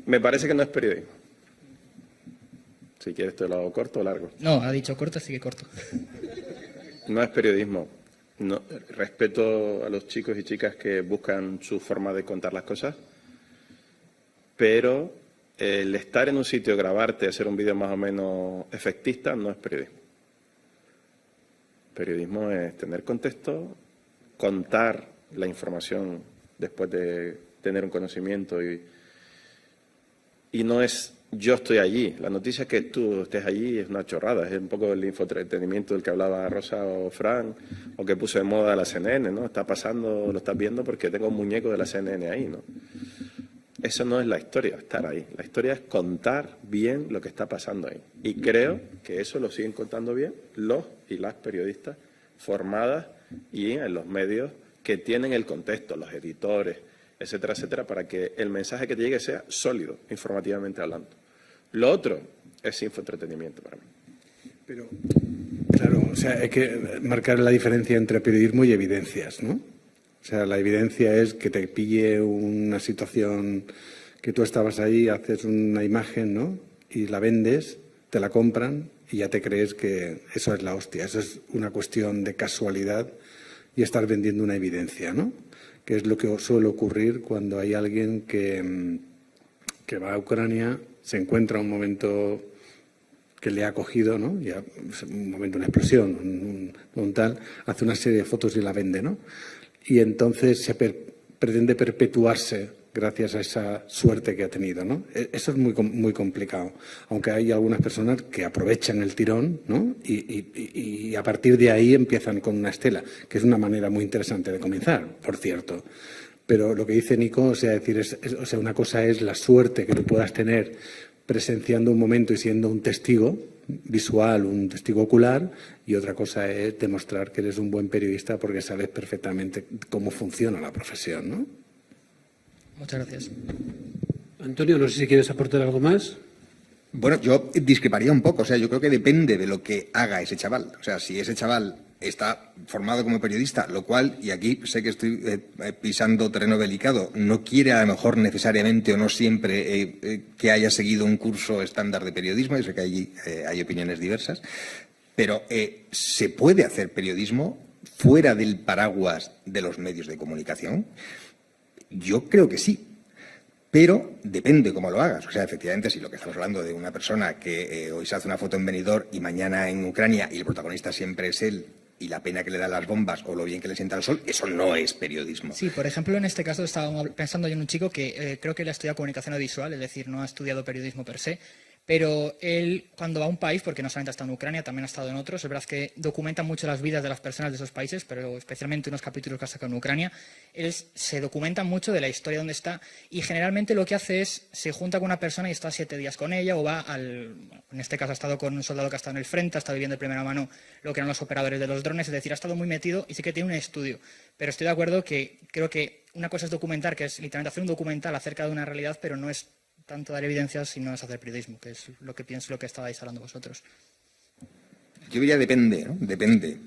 S7: Me parece que no es periodismo. Si quieres te lo hago corto o largo.
S12: No, ha dicho corto, así que corto.
S7: No es periodismo. No, respeto a los chicos y chicas que buscan su forma de contar las cosas, pero el estar en un sitio, grabarte, hacer un vídeo más o menos efectista, no es periodismo. Periodismo es tener contexto, contar la información después de tener un conocimiento y no es yo estoy allí. La noticia es que tú estés allí es una chorrada, es un poco el infoentretenimiento del que hablaba Rosa o Fran, o que puso de moda la CNN, ¿no? Está pasando, lo estás viendo porque tengo un muñeco de la CNN ahí, ¿no? Eso no es la historia, estar ahí. La historia es contar bien lo que está pasando ahí. Y creo que eso lo siguen contando bien los y las periodistas formadas y en los medios que tienen el contexto, los editores, etcétera, etcétera, para que el mensaje que te llegue sea sólido, informativamente hablando. Lo otro es infoentretenimiento para mí.
S8: Pero, claro, o sea, hay que marcar la diferencia entre periodismo y evidencias, ¿no? O sea, la evidencia es que te pille una situación que tú estabas ahí, haces una imagen, ¿no? Y la vendes, te la compran y ya te crees que eso es la hostia. Eso es una cuestión de casualidad y estar vendiendo una evidencia, ¿no? Que es lo que suele ocurrir cuando hay alguien que va a Ucrania, se encuentra un momento que le ha cogido, ¿no? Ya, un momento, una explosión, un tal, hace una serie de fotos y la vende, ¿no? Y entonces se pretende perpetuarse gracias a esa suerte que ha tenido, ¿no? Eso es muy complicado, aunque hay algunas personas que aprovechan el tirón, ¿no? Y a partir de ahí empiezan con una estela, que es una manera muy interesante de comenzar, por cierto. Pero lo que dice Nico, o sea, una cosa es la suerte que tú puedas tener presenciando un momento y siendo un testigo visual, un testigo ocular, y otra cosa es demostrar que eres un buen periodista porque sabes perfectamente cómo funciona la profesión, ¿no?
S12: Muchas gracias.
S4: Antonio, no sé si quieres aportar algo más.
S6: Bueno, yo discreparía un poco. O sea, yo creo que depende de lo que haga ese chaval. O sea, si ese chaval está formado como periodista, lo cual, y aquí sé que estoy pisando terreno delicado, no quiere a lo mejor necesariamente o no siempre que haya seguido un curso estándar de periodismo, y sé que allí hay opiniones diversas, pero ¿se puede hacer periodismo fuera del paraguas de los medios de comunicación? Yo creo que sí. Pero depende cómo lo hagas. O sea, efectivamente, si lo que estamos hablando de una persona que hoy se hace una foto en Benidorm y mañana en Ucrania y el protagonista siempre es él y la pena que le dan las bombas o lo bien que le sienta el sol, eso no es periodismo.
S12: Sí, por ejemplo, en este caso estaba pensando yo en un chico que creo que él ha estudiado comunicación audiovisual, es decir, no ha estudiado periodismo per se, pero él, cuando va a un país, porque no solamente ha estado en Ucrania, también ha estado en otros, es verdad que documenta mucho las vidas de las personas de esos países, pero especialmente unos capítulos que ha sacado en Ucrania, él se documenta mucho de la historia donde está y generalmente lo que hace es, se junta con una persona y está 7 días con ella o va en este caso ha estado con un soldado que ha estado en el frente, ha estado viviendo de primera mano lo que eran los operadores de los drones, es decir, ha estado muy metido y sí que tiene un estudio, pero estoy de acuerdo que creo que una cosa es documentar, que es literalmente hacer un documental acerca de una realidad, pero no es tanto dar evidencias, sino es hacer periodismo, que es lo que pienso, lo que estabais hablando vosotros.
S6: Yo diría depende, ¿no? Depende.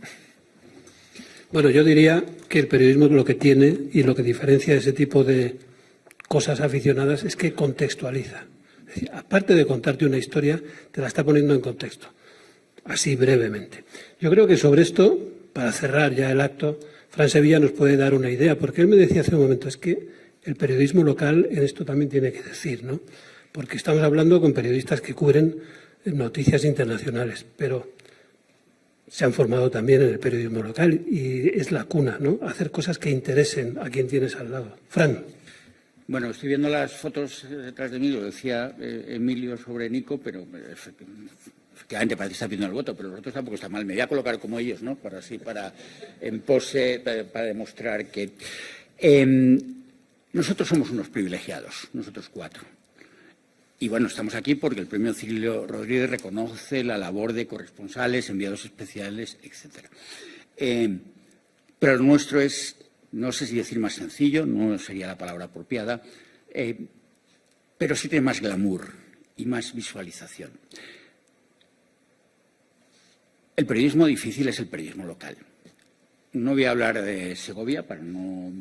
S4: Bueno, yo diría que el periodismo lo que tiene y lo que diferencia ese tipo de cosas aficionadas es que contextualiza. Es decir, aparte de contarte una historia, te la está poniendo en contexto, así brevemente. Yo creo que sobre esto, para cerrar ya el acto, Fran Sevilla nos puede dar una idea, porque él me decía hace un momento, es que el periodismo local en esto también tiene que decir, ¿no? Porque estamos hablando con periodistas que cubren noticias internacionales, pero se han formado también en el periodismo local y es la cuna, ¿no? Hacer cosas que interesen a quien tienes al lado. Fran.
S5: Bueno, estoy viendo las fotos detrás de mí, lo decía Emilio sobre Nico, pero efectivamente parece que está pidiendo el voto, pero los otros tampoco está mal. Me voy a colocar como ellos, ¿no? Para en pose, para demostrar que nosotros somos unos privilegiados, nosotros 4. Y bueno, estamos aquí porque el premio Cirilo Rodríguez reconoce la labor de corresponsales, enviados especiales, etcétera. Pero lo nuestro es, no sé si decir más sencillo, no sería la palabra apropiada, pero sí tiene más glamour y más visualización. El periodismo difícil es el periodismo local. No voy a hablar de Segovia para no...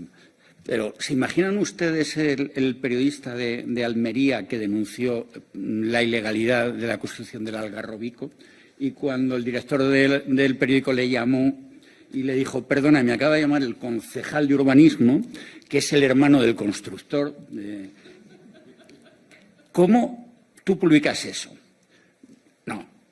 S5: Pero ¿se imaginan ustedes el periodista de Almería que denunció la ilegalidad de la construcción del Algarrobico y cuando el director del periódico le llamó y le dijo, perdona, me acaba de llamar el concejal de urbanismo, que es el hermano del constructor? ¿Cómo tú publicas eso?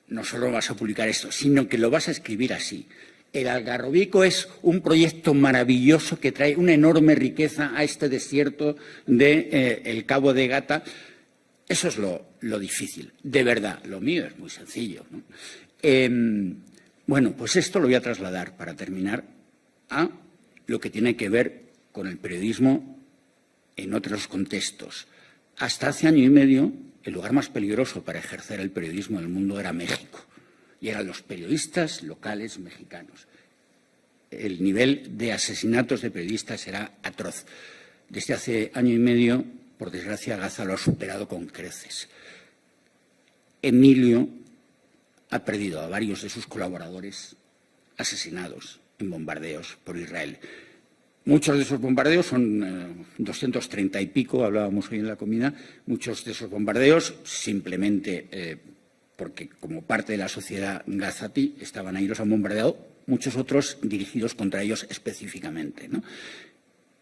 S5: No solo vas a publicar esto, sino que lo vas a escribir así. El Algarrobico es un proyecto maravilloso que trae una enorme riqueza a este desierto del Cabo de Gata. Eso es lo difícil. De verdad, lo mío es muy sencillo, ¿no? Bueno, pues esto lo voy a trasladar, para terminar, a lo que tiene que ver con el periodismo en otros contextos. Hasta hace año y medio, el lugar más peligroso para ejercer el periodismo en el mundo era México. Y eran los periodistas locales mexicanos. El nivel de asesinatos de periodistas era atroz. Desde hace año y medio, por desgracia, Gaza lo ha superado con creces. Emilio ha perdido a varios de sus colaboradores asesinados en bombardeos por Israel. Muchos de esos bombardeos son 230 y pico, hablábamos hoy en la comida, muchos de esos bombardeos simplemente porque como parte de la sociedad gazatí estaban ahí, los han bombardeado, muchos otros dirigidos contra ellos específicamente, ¿no?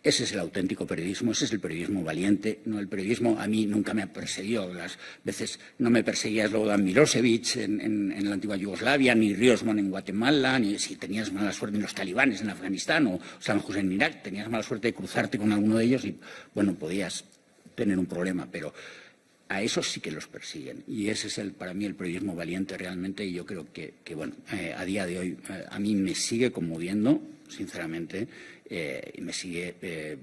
S5: Ese es el auténtico periodismo, ese es el periodismo valiente, no el periodismo. A mí nunca me ha perseguido, las veces no me perseguía Slobodan Milosevic en la antigua Yugoslavia, ni Riosman en Guatemala, ni si tenías mala suerte en los talibanes en Afganistán o San José en Irak, tenías mala suerte de cruzarte con alguno de ellos y, bueno, podías tener un problema, pero a esos sí que los persiguen. Y ese es para mí el periodismo valiente realmente, y yo creo que bueno, a día de hoy a mí me sigue conmoviendo, sinceramente, y me sigue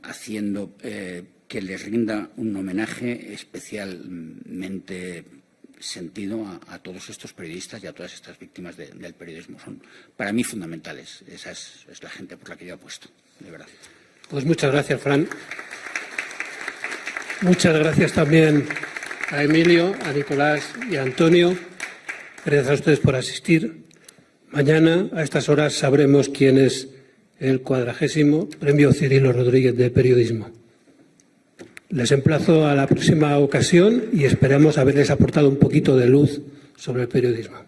S5: haciendo que les rinda un homenaje especialmente sentido a todos estos periodistas y a todas estas víctimas del periodismo. Son para mí fundamentales. Esa es la gente por la que yo apuesto, de verdad.
S4: Pues muchas gracias, Fran. Muchas gracias también a Emilio, a Nicolás y a Antonio. Gracias a ustedes por asistir. Mañana, a estas horas, sabremos quién es el 40º Premio Cirilo Rodríguez de Periodismo. Les emplazo a la próxima ocasión y esperamos haberles aportado un poquito de luz sobre el periodismo.